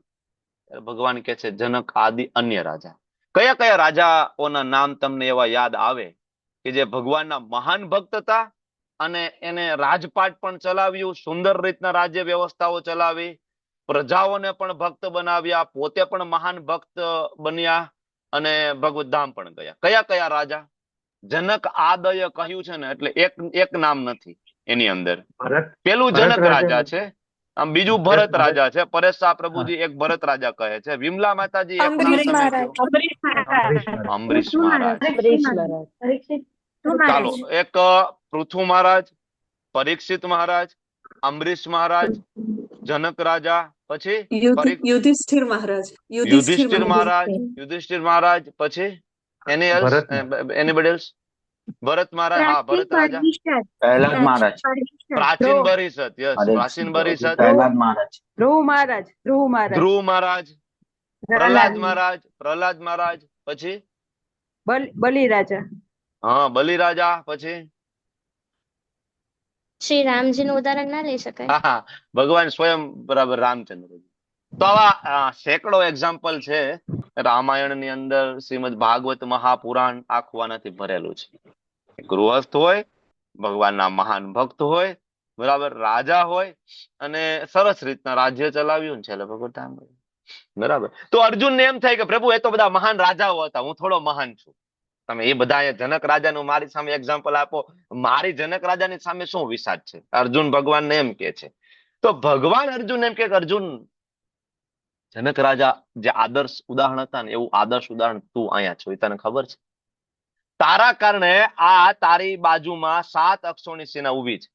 ભગવાન કે છે જનક આદિ અન્ય રાજા. કયા કયા રાજાઓના નામ તમને એવા યાદ આવે કે જે ભગવાનના મહાન ભક્ત હતા અને એને રાજપાટ પણ ચલાવ્યું, સુંદર રીતના રાજ્ય વ્યવસ્થાઓ ચલાવી, પ્રજાઓને પણ ભક્ત બનાવ્યા, પોતે પણ મહાન ભક્ત બન્યા અને ભગવત ધામ પણ ગયા? કયા કયા રાજા? જનક આદય કહ્યું છે ને એટલે એક નામ નથી એની અંદર. પેલું જનક રાજા છે, આમ બીજું ભરત રાજા છે. પરેશ શાહ પ્રભુજી એક ભરત રાજા કહે છે. વિમલા માતાજી એક નામ અંબરીશ તમે મહારાજ. કહો. અંબરીશ મહારાજ. પરીક્ષ મહારાજ. ચાલો, એક પૃથુ મહારાજ, પરીક્ષિત મહારાજ, અંબરીશ મહારાજ, જનક રાજા, પછી યુધિષ્ઠિર મહારાજ. યુધિષ્ઠિર મહારાજ, યુધિષ્ઠિર મહારાજ, પછી એનીબડી એલ્સ? ભરત મહારાજ. હા, ભરત રાજા. પ્રહલાદ મહારાજ. પ્રાચીન બરિષદ. યસ, પ્રાચીન બરિષદ. પ્રહલાદ મહારાજ. ધ્રુવ મહારાજ. ધ્રુવ મહારાજ, પ્રહલાદ મહારાજ, પ્રહલાદ મહારાજ, પછી બલિરાજા. હા, બલિરાજા, પછી શ્રી રામજીનું ઉદાહરણ ના લઈ શકાય? હા, ભગવાન સ્વયં, બરાબર, રામચંદ્ર. તો આવા સેંકડો એક્ઝામ્પલ છે રામાયણની અંદર. શ્રીમદ ભાગવત મહાપુરાણ આખું આનાથી ભરેલું છે. ગૃહસ્થ હોય, ભગવાનના મહાન ભક્ત હોય, બરાબર, રાજા હોય અને સરસ રીતના રાજ્ય ચલાવ્યું ને છેલ્લે ભગવત ધામ ગયું. બરાબર. તો અર્જુનને એમ થાય કે પ્રભુ એ તો બધા મહાન રાજાઓ હતા, હું થોડો મહાન છું. તમે એ બધા જનક રાજાનું મારી સામે એક્ઝામ્પલ આપો, મારી જનક રાજાની સામે શું વિસાદ છે? અર્જુન ભગવાનને એમ કે છે. તો ભગવાન અર્જુન એમ કે અર્જુન, જનક રાજા જે આદર્શ ઉદાહરણ હતા ને એવું આદર્શ ઉદાહરણ તું અહીંયા છો, એ તને ખબર છે? તારા કારણે આ તારી બાજુમાં 7 અક્ષોની સેના ઉભી છે.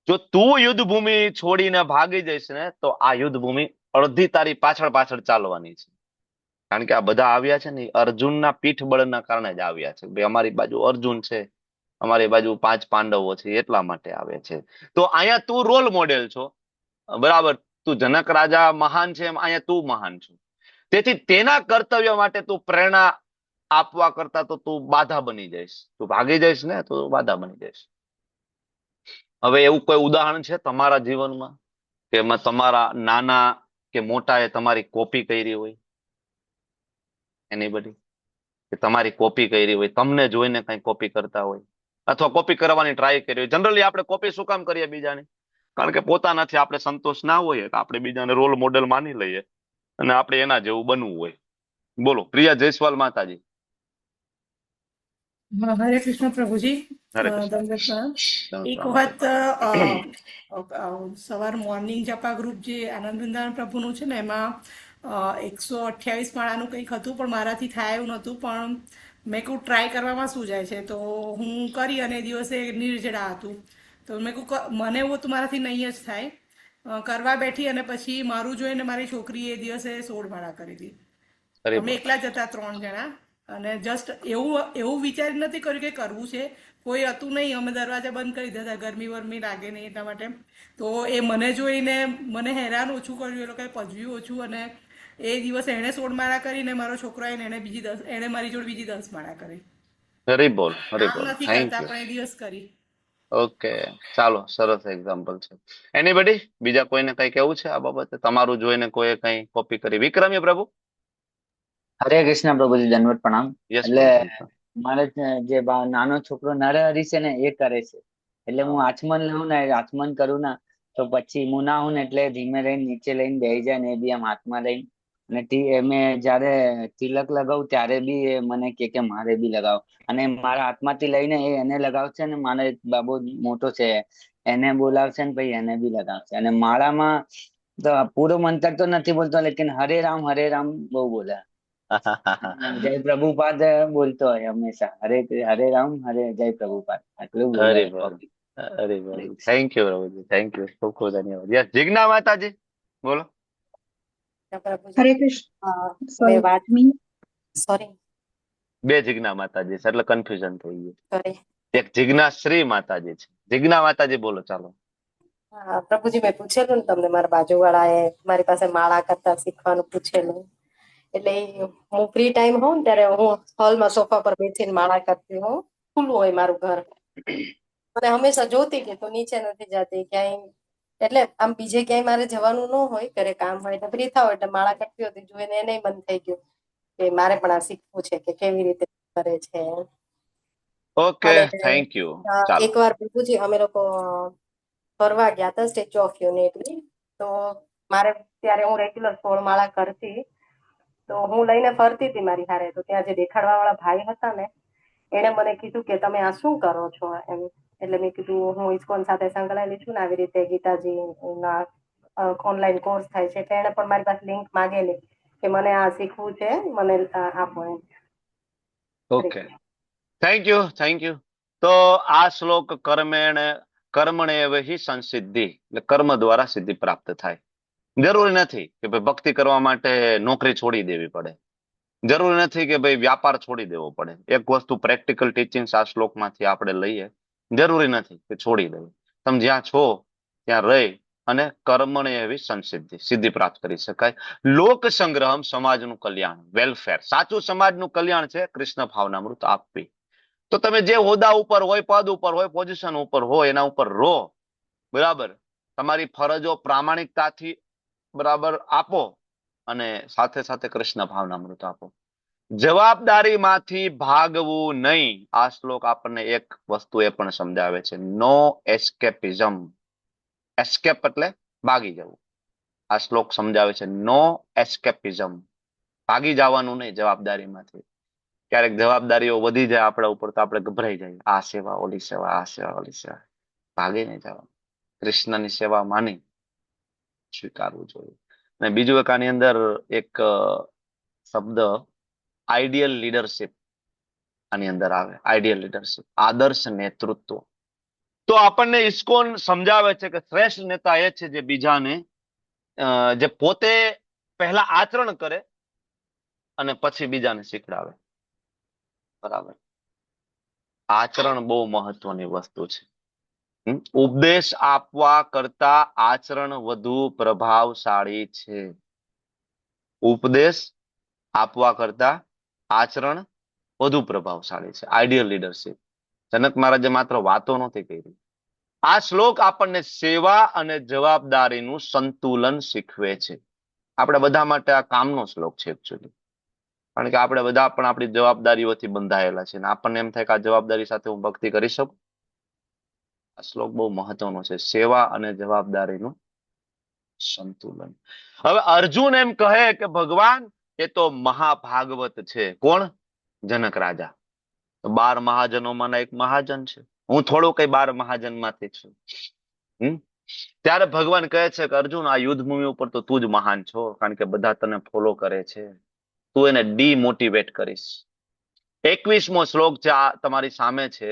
જો તું યુદ્ધ ભૂમિ છોડીને ભાગી જઈશ ને તો આ યુદ્ધ ભૂમિ અડધી તારી પાછળ પાછળ ચાલવાની છે. કારણ કે આ બધા આવ્યા છે ને અર્જુનના પીઠબળના કારણે જ આવ્યા છે. ભાઈ અમારી બાજુ અર્જુન છે, અમારી બાજુ 5 પાંડવો છે, એટલા માટે આવે છે. તો અહીંયા તું રોલ મોડેલ છો, બરાબર. તું જનક રાજા મહાન છે એમ અહીંયા તું મહાન છું. તેથી તેના કર્તવ્ય માટે તું પ્રેરણા આપવા કરતા તો તું બાધા બની જઈશ. તું ભાગી જઈશ ને તો બાધા બની જઈશ. હવે એવું કોઈ ઉદાહરણ છે તમારા જીવનમાં કે એમાં તમારા નાના કે મોટા એ તમારી કોપી કરી હોય? એનીબડી? કે તમારી કોપી કરી હોય, તમને જોઈને કઈ કોપી કરતા હોય અથવા કોપી કરવાની ટ્રાય કરી હોય? જનરલી આપણે કોપી શું કામ કરીએ બીજાની? કારણ કે પોતાનાથી આપણે સંતોષ ના હોય, આપણે બીજાને રોલ મોડેલ માની લઈએ અને આપણે એના જેવું બનવું હોય. બોલો, પ્રિયા જયસ્વાલ માતાજી. હરે કૃષ્ણ પ્રભુજી. હરે કૃષ્ણ. એક વખત સવાર મોર્નિંગ જપા ગ્રુપ જે આનંદ વૃંદાવન પ્રભુનું છે ને એમાં 128 માળાનું કંઈક હતું, પણ મારાથી થાય એવું નહોતું. પણ મેં કહું ટ્રાય કરવામાં શું જાય છે, તો હું કરી અને એ દિવસે નિર્જળા હતું. તો મેં કહું મને એવું હતું મારાથી નહીં જ થાય. કરવા બેઠી અને પછી મારું જોઈને મારી છોકરીએ એ દિવસે 16 માળા કરી હતી. અમે એકલા જ હતા 3 જણા અને જસ્ટ એવું વિચારી નથી કર્યું કે કરવું છે, કોઈ હતું નહીં. અમે દરવાજા બંધ કરી દીધા, ગરમી વરમી લાગે નહીં એટલા માટે. તો એ મને જોઈને મને હેરાન ઓછું કર્યું, એ લોકોએ પજવ્યું ઓછું. અને એ દિવસે એણે 16 માળા કરીને મારો છોકરો આવીને એણે મારી જોડે બીજી 10 માળા કરી. હરી બોલ, હરી આમ બોલ. નથી થેન્ક કરતા યુ. પણ એ દિવસ કરી. ઓકે, ચાલો, સરસ એક્ઝામ્પલ છે. એનીબડી? બીજા કોઈને કઈ કેવું છે આ બાબતે? તમારું જોઈને કોઈ કઈ કોપી કરી? વિક્રમી પ્રભુ. હરે કૃષ્ણ પ્રભુજી, દંડવત પ્રણામ. યસ એટલે પ્રભુ. મારે જે નાનો છોકરો નરહરી છે ને એ કરે છે. એટલે હું આચમન લઉં ને, આચમન કરું ને તો પછી હું ના હું ને એટલે ધીમે રહીને નીચે લઈને બેસી જાય ને એ બી આમ હાથમાં લઈને. અને મેં જયારે તિલક લગાવું ત્યારે બી એ મને કે મારે બી લગાવો. અને મારા હાથમાંથી લઈને એને લગાવશે ને. મારો એક બાબુ મોટો છે, એને બોલાવશે ને પછી એને બી લગાવશે. અને માળામાં તો પૂરો મંત્ર તો નથી બોલતો, લેકિન હરે રામ બહુ બોલે. જય પ્રભુપાદ બોલતો હોય હંમેશા. હરે રામ જય પ્રભુપાદ આટલું બોલે. હરી બોલ, હરી બોલ. થેન્ક યુ પ્રભુજી, થેન્ક યુ, ખૂબ ખૂબ ધન્યવાદ. યસ, જિજ્ઞા માતાજી, બોલો. હરે કૃષ્ણ. બે જિજ્ઞા માતાજી છે એટલે કન્ફ્યુઝન થઈ ગયું. એક જિજ્ઞા શ્રી માતાજી છે. જિજ્ઞા માતાજી બોલો, ચાલો. હા, પ્રભુજી મેં પૂછેલું ને તમને, મારા બાજુવાળાએ મારી પાસે માળા કરતા શીખવાનું પૂછેલું. એટલે હું ફ્રી ટાઈમ હોઉં ને ત્યારે હું હોલમાં સોફા પર બેસીને માળા કરતી હોઉં. ખુલ્લું હોય મારું ઘર, અને હંમેશા જોતી કે તો નીચે નથી જતી ક્યાંય. એટલે આમ બીજે ક્યાંય મારે જવાનું ન હોય, ઘરે કામ હોય તો ફ્રી થાવ એટલે માળા કરતી હતી. જોઈને એને મન થઈ ગયું કે મારે પણ આ શીખવું છે કે કેવી રીતે કરે છે. ઓકે, અને થેન્ક યુ. ચાલો. એકવાર પ્રભુજી અમે લોકો ફરવા ગયા હતા સ્ટેચ્યુ ઓફ યુનિટી. તો મારે ત્યારે હું રેગ્યુલર 16 માળા કરતી, તો હું લઈને ફરતી હતી મારી હારે. તો ત્યાં જે દેખાડવા વાળા ભાઈ હતા ને, એને મને કીધું કે તમે આ શું કરો છો એમ. એટલે મેં કીધું હું ઇસ્કોન સાથે સંકળાયેલી છું ને, આવી રીતે ગીતાજી ના ઓનલાઈન કોર્સ થાય છે. એટલે એને પણ મારી પાસે લિંક માંગેલી કે મને આ શીખવું છે, મને આપો એમ. Okay, thank you, thank you. તો આ શ્લોક કર્મણે હિ સંસિદ્ધિ, એટલે કર્મ દ્વારા સિદ્ધિ પ્રાપ્ત થાય. જરૂરી નથી કે ભાઈ ભક્તિ કરવા માટે નોકરી છોડી દેવી પડે. જરૂરી નથી કે ભાઈ વ્યાપાર છોડી દેવો પડે. એક વસ્તુ પ્રેક્ટિકલ ટીચિંગ આ શ્લોકમાંથી આપણે લઈએ, જરૂરી નથી કે છોડી દેવું. તમે જ્યાં છો ત્યાં રહી અને કર્મણે એવી સંસિદ્ધિ, સિદ્ધિ પ્રાપ્ત કરી શકાય. લોક સંગ્રહમ, સમાજનું કલ્યાણ, વેલફેર. સાચું સમાજનું કલ્યાણ છે કૃષ્ણ ભાવનામૃત આપવી. તો તમે જે હોદ્દા ઉપર હોય, પદ ઉપર હોય, પોઝિશન ઉપર હોય, એના ઉપર રહો, બરાબર. તમારી ફરજો પ્રામાણિકતાથી બરાબર આપો, અને સાથે સાથે કૃષ્ણ ભાવનામૃત આપો. જવાબદારીમાંથી ભાગવું નહીં. આ શ્લોક આપણને એક વસ્તુ એ પણ સમજાવે છે, નો એસ્કેપિઝમ. એસ્કેપ એટલે ભાગી જવું. આ શ્લોક સમજાવે છે નો એસ્કેપિઝમ, ભાગી જવાનું નહીં જવાબદારીમાંથી. ક્યારેક જવાબદારીઓ વધી જાય આપણા ઉપર તો આપણે ગભરાઈ જઈએ, આ સેવા, ઓલી સેવા, આ સેવા, ઓલી સેવા. ભાગી નહીં જવાનું, કૃષ્ણની સેવા માની સ્વીકારવું જોઈએ. અને બીજું એક આની અંદર એક શબ્દ આઈડિયલ લીડરશિપ આની અંદર આવે. આઈડિયલ લીડરશિપ, આદર્શ નેતૃત્વ. તો આપણને ઇસ્કોન સમજાવે છે કે શ્રેષ્ઠ નેતા એ છે જે બીજાને જે પોતે પહેલા આચરણ કરે અને પછી બીજાને શીખડાવે. બરાબર. આચરણ બહુ મહત્વની વસ્તુ છે. ઉપદેશ આપવા કરતા આચરણ વધુ પ્રભાવશાળી છે. ઉપદેશ આપવા કરતા આચરણ વધુ પ્રભાવશાળી છે. Ideal leadership. જનક મહારાજે માત્ર વાતો નથી કરી. આ શ્લોક આપણને સેવા અને જવાબદારીનું સંતુલન શીખવે છે. આપણે બધા માટે આ કામનો શ્લોક છે એકચ્યુઅલી. કારણ કે આપણે બધા પણ આપણી જવાબદારીઓથી બંધાયેલા છે, અને આપણને એમ થાય કે આ જવાબદારી સાથે હું ભક્તિ કરી શકું. આ શ્લોક બહુ મહત્વનો છે, સેવા અને જવાબદારીનું સંતુલન. હવે અર્જુન એમ કહે કે ભગવાન એ તો મહાભાગવત છે. કોણ? જનક રાજા. 12 મહાજનોમાંના એક મહાજન છે. હું થોડું કઈ 12 મહાજન માંથી છું. ત્યારે ભગવાન કહે છે કે અર્જુન, આ યુદ્ધ ભૂમિ ઉપર તો તું જ મહાન છો, કારણ કે બધા તને ફોલો કરે છે. તું એને ડીમોટિવેટ કરીશ. 21મો શ્લોક જે તમારી સામે છે,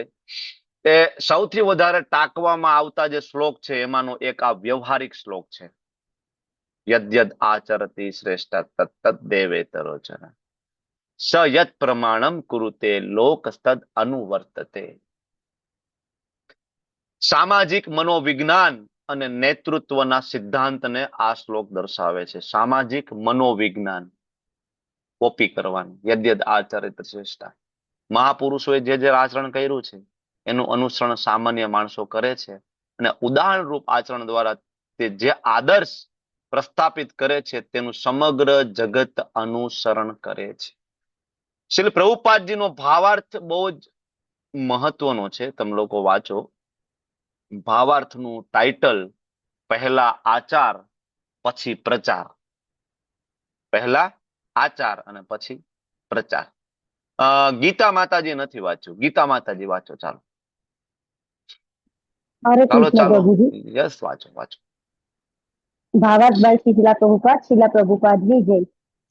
એ સૌથી વધારે ટાંકવામાં આવતા જે શ્લોક છે એમાંનો એક આ વ્યવહારિક શ્લોક છે. યદ્યદ આચરતી શ્રેષ્ઠ તત્તદ દેવેતરો જન સ યત પ્રમાણમ કુરુતે લોકસ્તદ અનુવર્તતે. સામાજિક મનોવિજ્ઞાન અને નેતૃત્વના સિદ્ધાંતને આ શ્લોક દર્શાવે છે. સામાજિક મનોવિજ્ઞાન કોપી કરવાનું. યદ્યદ આચરિત શ્રેષ્ઠ. મહાપુરુષોએ જે આચરણ કર્યું છે એનું અનુસરણ સામાન્ય માણસો કરે છે, અને ઉદાહરણ રૂપ આચરણ દ્વારા તે જે આદર્શ પ્રસ્થાપિત કરે છે તેનું સમગ્ર જગત અનુસરણ કરે છે. શ્રી પ્રભુપાદજીનો ભાવાર્થ બહુ જ મહત્વનો છે. તમે લોકો વાંચો. ભાવાર્થનું ટાઇટલ પહેલા આચાર પછી પ્રચાર. પહેલા આચાર અને પછી પ્રચાર. ગીતા માતાજી નથી વાંચ્યું, ગીતા માતાજી વાંચો. ચાલો ચાલો યસ, વાંચો. ભાવાર્થ બાય શિલા પ્રભુપાદની જય.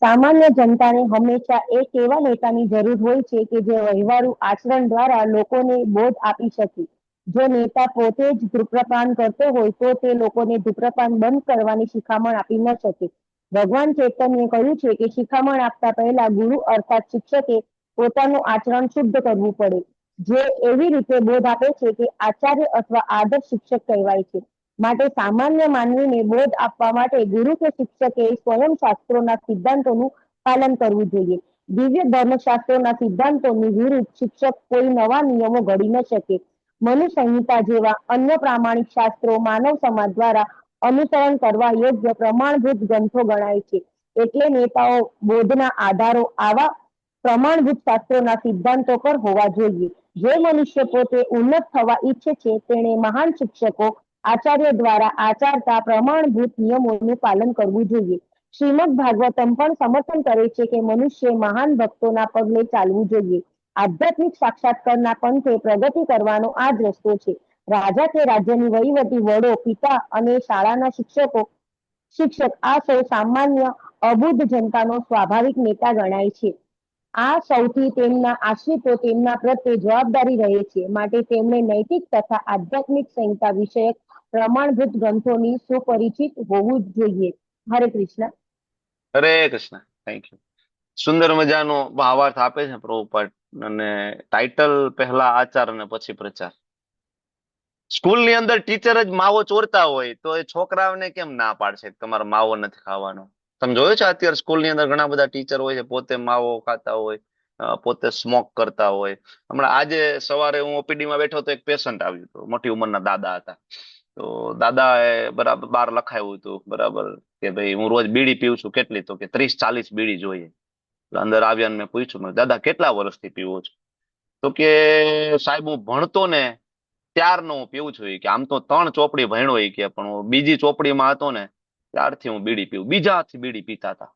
સામાન્ય જનતાને હંમેશા એક એવા નેતાની જરૂર હોય છે કે જે વ્યવહારુ આચરણ દ્વારા લોકોને બોધ આપી શકે. જો નેતા પોતે જ ધૂમ્રપાન કરતો હોય તો તે લોકોને ધૂમ્રપાન બંધ કરવાની શિખામણ આપી ન શકે. ભગવાન ચૈતન્યએ કહ્યું છે કે શિખામણ આપતા પહેલા ગુરુ અર્થાત શિક્ષકે પોતાનું આચરણ શુદ્ધ કરવું પડે, જે એવી રીતે બોધ આપે છે કે આચાર્ય અથવા આદર્શ શિક્ષક કહેવાય છે. માટે સામાન્ય માનવીને બોધ આપવા માટે ગુરુ કે શિક્ષકે સ્વયં શાસ્ત્રોના સિદ્ધાંતોનું પાલન કરવું જોઈએ. દિવ્ય ધર્મશાસ્ત્રોના સિદ્ધાંતોની વિરુદ્ધ શિક્ષક કોઈ નવા નિયમો ઘડી ન શકે. મનુ સંહિતા જેવા અન્ય પ્રામાણિક શાસ્ત્રો માનવ સમાજ દ્વારા અનુસરણ કરવા યોગ્ય પ્રમાણભૂત ગ્રંથો ગણાય છે. એટલે નેતાઓ બોધના આધારો આવા પ્રમાણભૂત શાસ્ત્રોના સિદ્ધાંતો પર હોવા જોઈએ. જે મનુષ્ય પોતે ઉન્નત થવા ઈચ્છે છે તેણે મહાન શિક્ષકો આચાર્ય દ્વારા આચારતા પ્રમાણભૂત નિયમોનું પાલન કરવું જોઈએ. શ્રીમદ ભાગવતમ પણ સમર્થન કરે છે કે મનુષ્ય મહાન ભક્તોના પગલે ચાલવું જોઈએ. આધ્યાત્મિક સાક્ષાત્કારના પંથે પ્રગતિ કરવાનો આ જ રસ્તો છે. રાજા કે રાજ્યની વહીવટી વડો, પિતા અને શાળાના શિક્ષક આ સૌ સામાન્ય અબુદ્ધ જનતાનો સ્વાભાવિક નેતા ગણાય છે. આ સૌથી તેમના આશ્રિતો તેમના પ્રત્યે જવાબદારી રહે છે. માટે તેમણે નૈતિક તથા આધ્યાત્મિક સંહિતા વિષયક પ્રમાણભૂત ગ્રંથોની સુપરિચિત હોવું જોઈએ. હરે કૃષ્ણ. હરે કૃષ્ણ. Thank you. સુંદર મજાનો ભાવાર્થ આપે છે પ્રભુપાદ, અને ટાઇટલ પહેલા આચાર અને પછી પ્રચાર. સ્કૂલની અંદર ટીચર જ માવો ચોરતા હોય તો એ છોકરાઓને કેમ ના પાડશે કે તમારે માવો નથી ખાવાનો? તમે જોયું છે અત્યારે સ્કૂલની અંદર ઘણા બધા ટીચર હોય છે પોતે માવો ખાતા હોય, પોતે સ્મોક કરતા હોય. હમણાં આજે સવારે હું ઓપીડીમાં બેઠો તો એક પેશન્ટ આવ્યું હતું, મોટી ઉંમરના દાદા હતા. તો દાદા એ બરાબર બહાર લખાયું હતું બરાબર કે ભાઈ હું રોજ બીડી પીવું છું, કેટલી? તો કે 30-40 બીડી જોઈએ. અંદર આવ્યા મેં પૂછ્યું, દાદા કેટલા વર્ષથી પીવો છો? તો કે સાહેબ હું ભણતો ને ત્યારનો હું પીવું છું. કે આમ તો 3 ચોપડી ભણ્યો કે પણ હું બીજી ચોપડીમાં હતો ને ત્યારથી હું બીડી પીવું. બીજાથી બીડી પીતા હતા.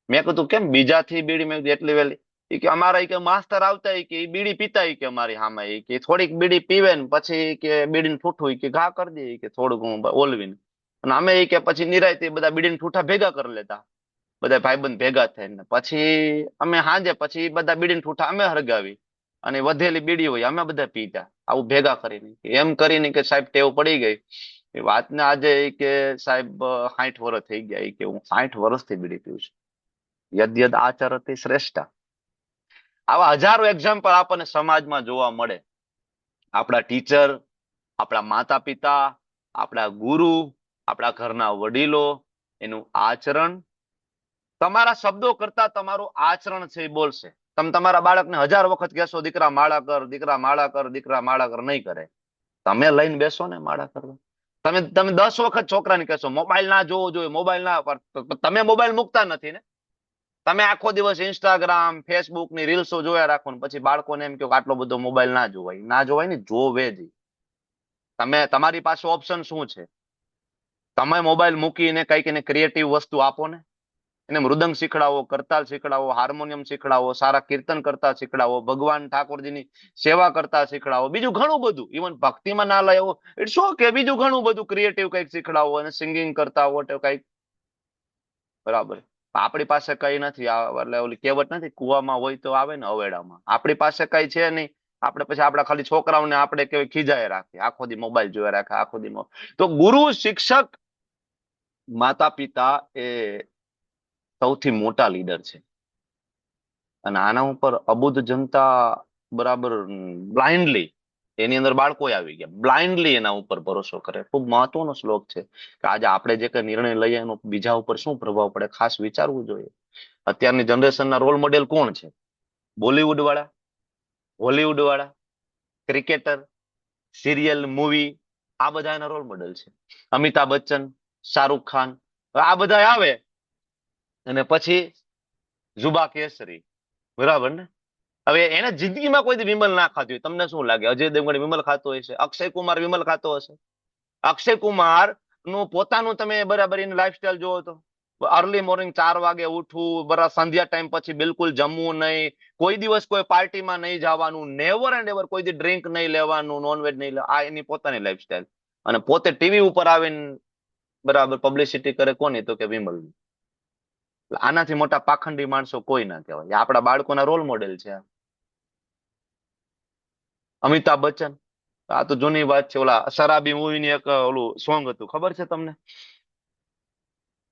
મેં કીધું કેમ બીજાથી બીડી? મેં કીધું એટલી વેલી. કે અમારા કે માસ્તર આવતા કે એ બીડી પીતા કે અમારી સામે કે થોડીક બીડી પીવે ને પછી કે બીડીને ઠૂઠું કે ઘા કરી દે કે થોડુંક હું ઓલવીને, અને અમે કે પછી નિરાયતી બધા બીડીને ઠૂઠા ભેગા કરી લેતા, બધા ભાઈબંધ ભેગા થઈને. પછી અમે સાંજે પછી બધા બીડીને ઠૂઠા અમે હરગાવી અને વધેલી બીડી હોય અમે બધા પીતા, આવું ભેગા કરીને. એમ કરીને કે સાહેબ ટેવ પડી ગઈ. એ વાતને આજે કે સાહેબ 60 વર્ષ થઈ ગયા કે હું 60 વર્ષથી બીડી પીવું છું. યદ યદ આચરતે શ્રેષ્ઠ. આવા હજારો એક્ઝામ્પલ આપણને સમાજમાં જોવા મળે. આપણા ટીચર, આપણા માતા પિતા, આપણા ગુરુ, આપણા ઘરના વડીલો, એનું આચરણ. તમારા શબ્દો કરતા તમારું આચરણ છે એ બોલશે. તમે તમારા બાળકને 1000 વખત કહેશો દીકરા માળા કર, દીકરા માળા કર, દીકરા માળા કર, નહીં કરે. તમે લઈને બેસો ને માળા કરવા. તમે 10 વખત છોકરાને કહેશો મોબાઈલ ના જોવો જોઈએ, મોબાઈલ ના, તમે મોબાઈલ મૂકતા નથી ને. તમે આખો દિવસ ઇન્સ્ટાગ્રામ, ફેસબુક ની રીલ્સો જોયા રાખો ને પછી બાળકોને એમ કહો આટલો બધો મોબાઈલ ના જોવાય. ના જોવાય ને, જોવે જ. તમારી પાસે ઓપ્શન શું છે? તમે મોબાઈલ મૂકીને કઈક એને ક્રિએટિવ વસ્તુ આપો ને. એને મૃદંગ શીખડાવો, કરતાલ શીખડાવો, હાર્મોનિયમ શીખડાવો, સારા કીર્તન કરતા શીખડાવો, ભગવાન ઠાકોરજીની સેવા કરતા શીખડાવો, બીજું ઘણું બધું. ઇવન ભક્તિમાં ના લાવો ઇટ્સ ઓકે, બીજું ઘણું બધું ક્રિએટિવ કઈક શીખડાવો અને સિંગિંગ કરતા હો કઈક. બરાબર. આપણી પાસે કઈ નથી. એટલે ઓલી કહેવત નથી, કુવામાં હોય તો આવે ને અવેડામાં. આપણી પાસે કઈ છે નહીં. આપણે પછી આપણા ખાલી છોકરાઓને આપણે કેવી ખીજાય રાખીએ, આખો દી મોબાઈલ જોયા રાખે, આખો દી. તો ગુરુ, શિક્ષક, માતા પિતા એ સૌથી મોટા લીડર છે. અને આના ઉપર અબુદ્ધ જનતા બરાબર બ્લાઇન્ડલી, એની અંદર બાળકો આવી ગયા, બ્લાઇન્ડલી એના ઉપર ભરોસો કરે. ખૂબ મહત્વનો શ્લોક છે કે આજે આપણે જે કઈ નિર્ણય લઈએ એનો બીજા ઉપર શું પ્રભાવ પડે, ખાસ વિચારવું જોઈએ. અત્યારની જનરેશનના રોલ મોડેલ કોણ છે? બોલીવુડ વાળા, હોલીવુડ વાળા, ક્રિકેટર, સિરિયલ, મૂવી, આ બધા એના રોલ મોડેલ છે. અમિતાભ બચ્ચન, શાહરૂખ ખાન, આ બધા આવે અને પછી જુબા કેસરી. બરાબર ને? હવે એને જિંદગીમાં કોઈ વિમલ ના ખાતું હોય. તમને શું લાગે અજય દેવગણ વિમલ ખાતો હશે? અક્ષય કુમાર વિમલ ખાતો હશે? અક્ષય કુમાર નું પોતાનું તમે બરાબર એની લાઈફસ્ટાઈલ જોવો તો અર્લી મોર્નિંગ 4 વાગે ઉઠવું, બરાબર સંધ્યા ટાઈમ પછી બિલકુલ જમવું નહીં, કોઈ દિવસ કોઈ પાર્ટીમાં નહીં જવાનું, નેવર એન્ડ એવર કોઈ ડ્રિંક નહીં લેવાનું, નોનવેજ નહીં લેવાનું. આ એની પોતાની લાઈફસ્ટાઈલ. અને પોતે ટીવી ઉપર આવીને બરાબર પબ્લિસિટી કરે કોની? તો કે વિમલ. આનાથી મોટા પાખંડી માણસો કોઈ ના કહેવાય. આપણા બાળકોના રોલ મોડેલ છે. અમિતાભ બચ્ચન, આ તો જૂની વાત છે. ઓલા શરાબી મૂવીની એક ઓલું સોંગ હતું, ખબર છે તમને?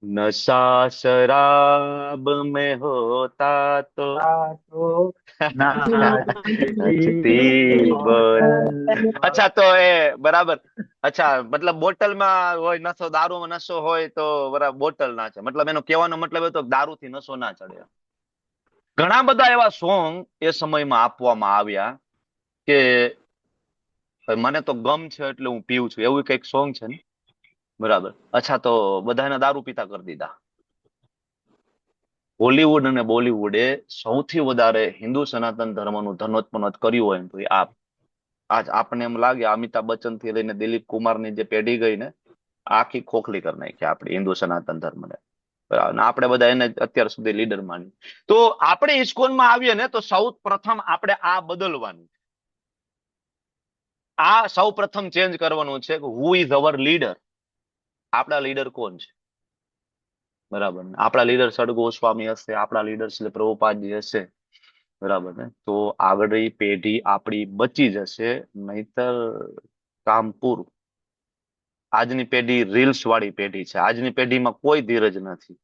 નશા શરાબ में होता तो નાચતી બોલ. અચ્છા, તો એ બરાબર અચ્છા, મતલબ બોટલમાં હોય નશો, દારૂમાં નશો હોય તો બરાબર બોટલ ના છે, મતલબ એનો કહેવાનો મતલબ એ તો દારૂથી નશો ના ચડે. ઘણા બધા એવા સોંગ એ સમયમાં આપવામાં આવ્યા કે મને તો ગમ છે એટલે હું પીવું છું, એવું કઈક સોંગ છે ને, બરાબર. અચ્છા, તો બધાને દારૂ પીતા કરી દીધા. હોલીવુડ અને બોલીવુડે સૌથી વધારે હિન્દુ સનાતન ધર્મનું ધનોત્પન્ન કર્યું હોય ને તો આજ આપણને એમ લાગે અમિતાભ બચ્ચન થી લઈને દિલીપ કુમારની જે પેઢી ગઈ ને, આખી ખોખલી કરી નાખી આપણી હિન્દુ સનાતન ધર્મને. બરાબર. આપણે બધા એને અત્યાર સુધી લીડર માની. તો આપણે ઇસ્કોનમાં આવીએ ને તો સૌ પ્રથમ આપણે આ બદલવાનું, આ સૌ પ્રથમ ચેન્જ કરવાનું છે કે હુ ઇઝ અવર લીડર. આપણા લીડર કોણ છે? બરાબર ને? આપણા લીડર સડ ગોસ્વામી હશે, આપણા લીડર શ્રી પ્રભુપાદજી હશે, બરાબર ને? તો આગળની પેઢી આપણી બચી જશે, નહીતર કામ પૂરું. આજની પેઢી રીલ્સ વાળી પેઢી છે. આજની પેઢીમાં કોઈ ધીરજ નથી.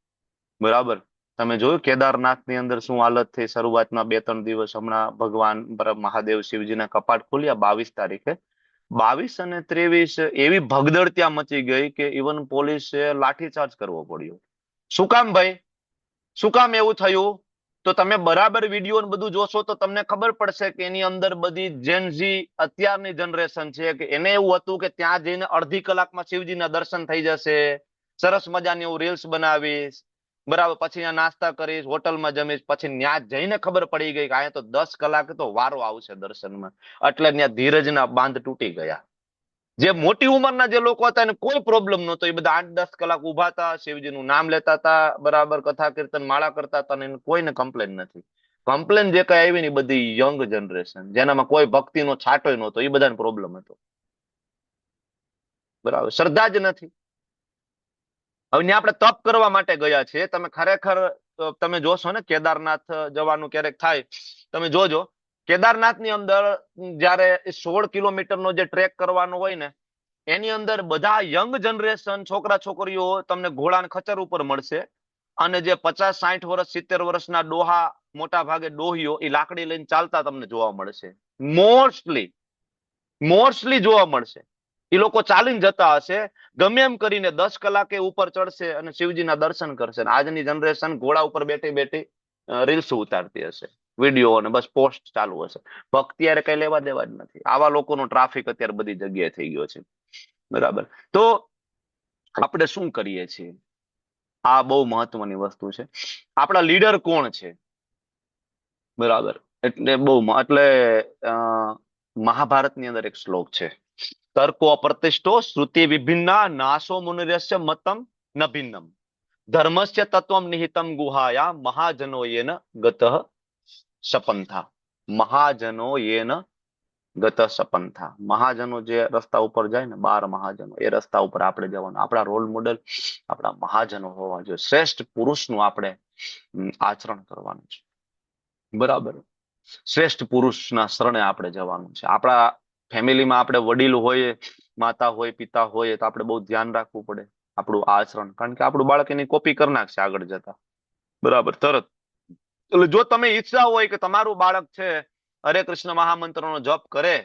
બરાબર. તમે જોયું કેદારનાથની અંદર શું હાલત થઈ શરૂઆતમાં 2-3 દિવસ? હમણાં ભગવાન મહાદેવ શિવજીના કપાટ ખુલ્યા 22 તારીખે. 22 અને 23 એવી ભગદડ ત્યાં મચી ગઈ કે ઇવન પોલીસે લાઠીચાર્જ કરવો પડ્યો. શું કામ ભાઈ? શું કામ એવું થયું? તો તમે બરાબર વિડીયો બધું જોશો તો તમને ખબર પડશે કે એની અંદર બધી જેનઝી અત્યારની જનરેશન છે કે એને એવું હતું કે ત્યાં જઈને અડધી કલાકમાં શિવજીના દર્શન થઈ જશે, સરસ મજાની હું રીલ્સ બનાવીશ, બરાબર, પછી અહીંયા નાસ્તા કરીશ, હોટલમાં જમીશ, પછી ત્યાં જઈને ખબર પડી ગઈ કે અહીંયા તો 10 કલાક તો વારો આવશે દર્શનમાં. એટલે ત્યાં ધીરજના બાંધ તૂટી ગયા. જે મોટી ઉંમરના જે લોકો હતા એને કોઈ પ્રોબ્લેમ નહોતો, એ બધા 8-10 કલાક ઉભા હતા, શિવજીનું નામ લેતા હતા, બરાબર, કથા કીર્તન માળા કરતા હતા, અને કોઈને કમ્પ્લેન નથી. કમ્પ્લેન જે કઈ આવી ને બધી યંગ જનરેશન, જેનામાં કોઈ ભક્તિનો છાંટો નહોતો, એ બધાને પ્રોબ્લેમ હતો. બરાબર, શ્રદ્ધા જ નથી. હવે આપણે તપ કરવા માટે ગયા છીએ. તમે ખરેખર તમે જોશો ને, કેદારનાથ જવાનું ક્યારેક થાય, તમે જોજો કેદારનાથની અંદર જયારે 16 કિલોમીટરનો જે ટ્રેક કરવાનો હોય ને, એની અંદર બધા યંગ જનરેશન છોકરા છોકરીઓ તમને ઘોડા ખચર ઉપર મળશે, અને જે 50-60 વર્ષ 70 વર્ષના ડોહા, મોટા ભાગે ડોહીઓ, એ લાકડી લઈને ચાલતા તમને જોવા મળશે. મોસ્ટલી જોવા મળશે. એ લોકો ચાલીને જતા હશે, ગમે એમ કરીને 10 કલાકે ઉપર ચડશે અને શિવજીના દર્શન કરશે. આજની જનરેશન ઘોડા ઉપર બેઠી બેઠી રીલ્સ ઉતારતી હશે, વિડીયો, અને બસ પોસ્ટ ચાલુ હશે. ભક્તિ યારે કઈ લેવા દેવા જ નથી. આવા લોકોનો ટ્રાફિક અત્યારે બધી જગ્યાએ થઈ ગયો છે. બરાબર. તો આપણે શું કરીએ છીએ? આ બહુ મહત્વની વસ્તુ છે. આપણા લીડર કોણ છે? બરાબર. એટલે મહાભારતની અંદર એક શ્લોક છે, તર્કો અપ્રતિષ્ઠો શ્રુતિ વિભિન્ના નાશો મુનિરસ્ય મતમ ન ભિન્નમ ધર્મસ્ય તત્વમ નિહિતમ ગુહાયા મહાજનો યેન ગતઃ સપંથા. મહાજનો યેન ગતઃ સપંથા. મહાજનો જે રસ્તા ઉપર જાય ને, 12 મહાજનો, એ રસ્તા ઉપર આપણે જવાનું. આપણા રોલ મોડેલ આપણા મહાજનો હોવા જોઈએ. શ્રેષ્ઠ પુરુષનું આપણે આચરણ કરવાનું છે. બરાબર. શ્રેષ્ઠ પુરુષના શરણે આપણે જવાનું છે. આપણા ફેમિલીમાં આપણે વડીલ હોય, માતા હોય, પિતા હોય, તો આપણે બહુ ધ્યાન રાખવું પડે આપણું આચરણ, કારણ કે આપણું બાળક એની કોપી કરી નાખશે આગળ જતા. બરાબર, તરત. એટલે જો તમે ઈચ્છા હોય કે તમારું બાળક છે હરે કૃષ્ણ મહામંત્રનો જપ કરે,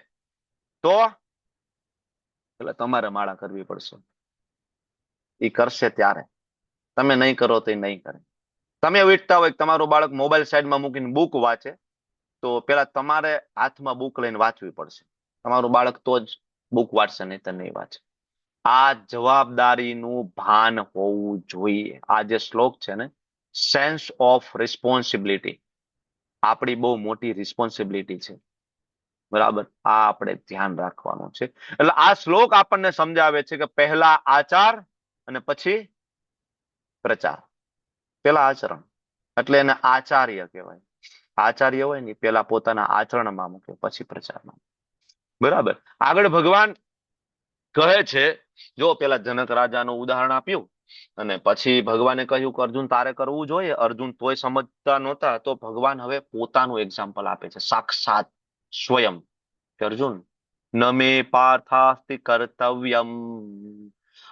તો એટલે તમારે માળા કરવી પડશે. એ કરશે ત્યારે. તમે નહીં કરો તો એ નહીં કરે. તમે એવું ઈચ્છતા હોય કે તમારું બાળક મોબાઈલ સાઈડમાં મૂકીને બુક વાંચે, તો પેલા તમારે હાથમાં બુક લઈને વાંચવી પડશે. તમારું બાળક તો જ બુક વાંચશે, નહીં તો નહીં વાંચે. આ જવાબદારીનું ભાન હોવું જોઈએ. આ જે શ્લોક છે ને, સેન્સ ઓફ રિસ્પોન્સિબિલિટી, આપણી બહુ મોટી રિસ્પોન્સિબિલિટી છે. બરાબર. આ આપણે ધ્યાન રાખવાનું છે. એટલે આ શ્લોક આપણને સમજાવે છે કે પહેલા આચાર અને પછી પ્રચાર. પેલા આચરણ, એટલે એને આચાર્ય કહેવાય. આચાર્ય હોય ને પેલા પોતાના આચરણમાં મૂકે, પછી પ્રચારમાં. બરાબર. આગળ ભગવાન કહે છે, જો પેલા જનક રાજાનું ઉદાહરણ આપ્યું, અને પછી ભગવાને કહ્યું કે અર્જુન તારે કરવું જોઈએ. અર્જુન તોય સમજતા નહોતા, તો ભગવાન હવે પોતાનું એક્ઝામ્પલ આપે છે, સાક્ષાત સ્વયં, કે અર્જુન ન મે પાર્થાસ્તિ કર્તવ્યમ.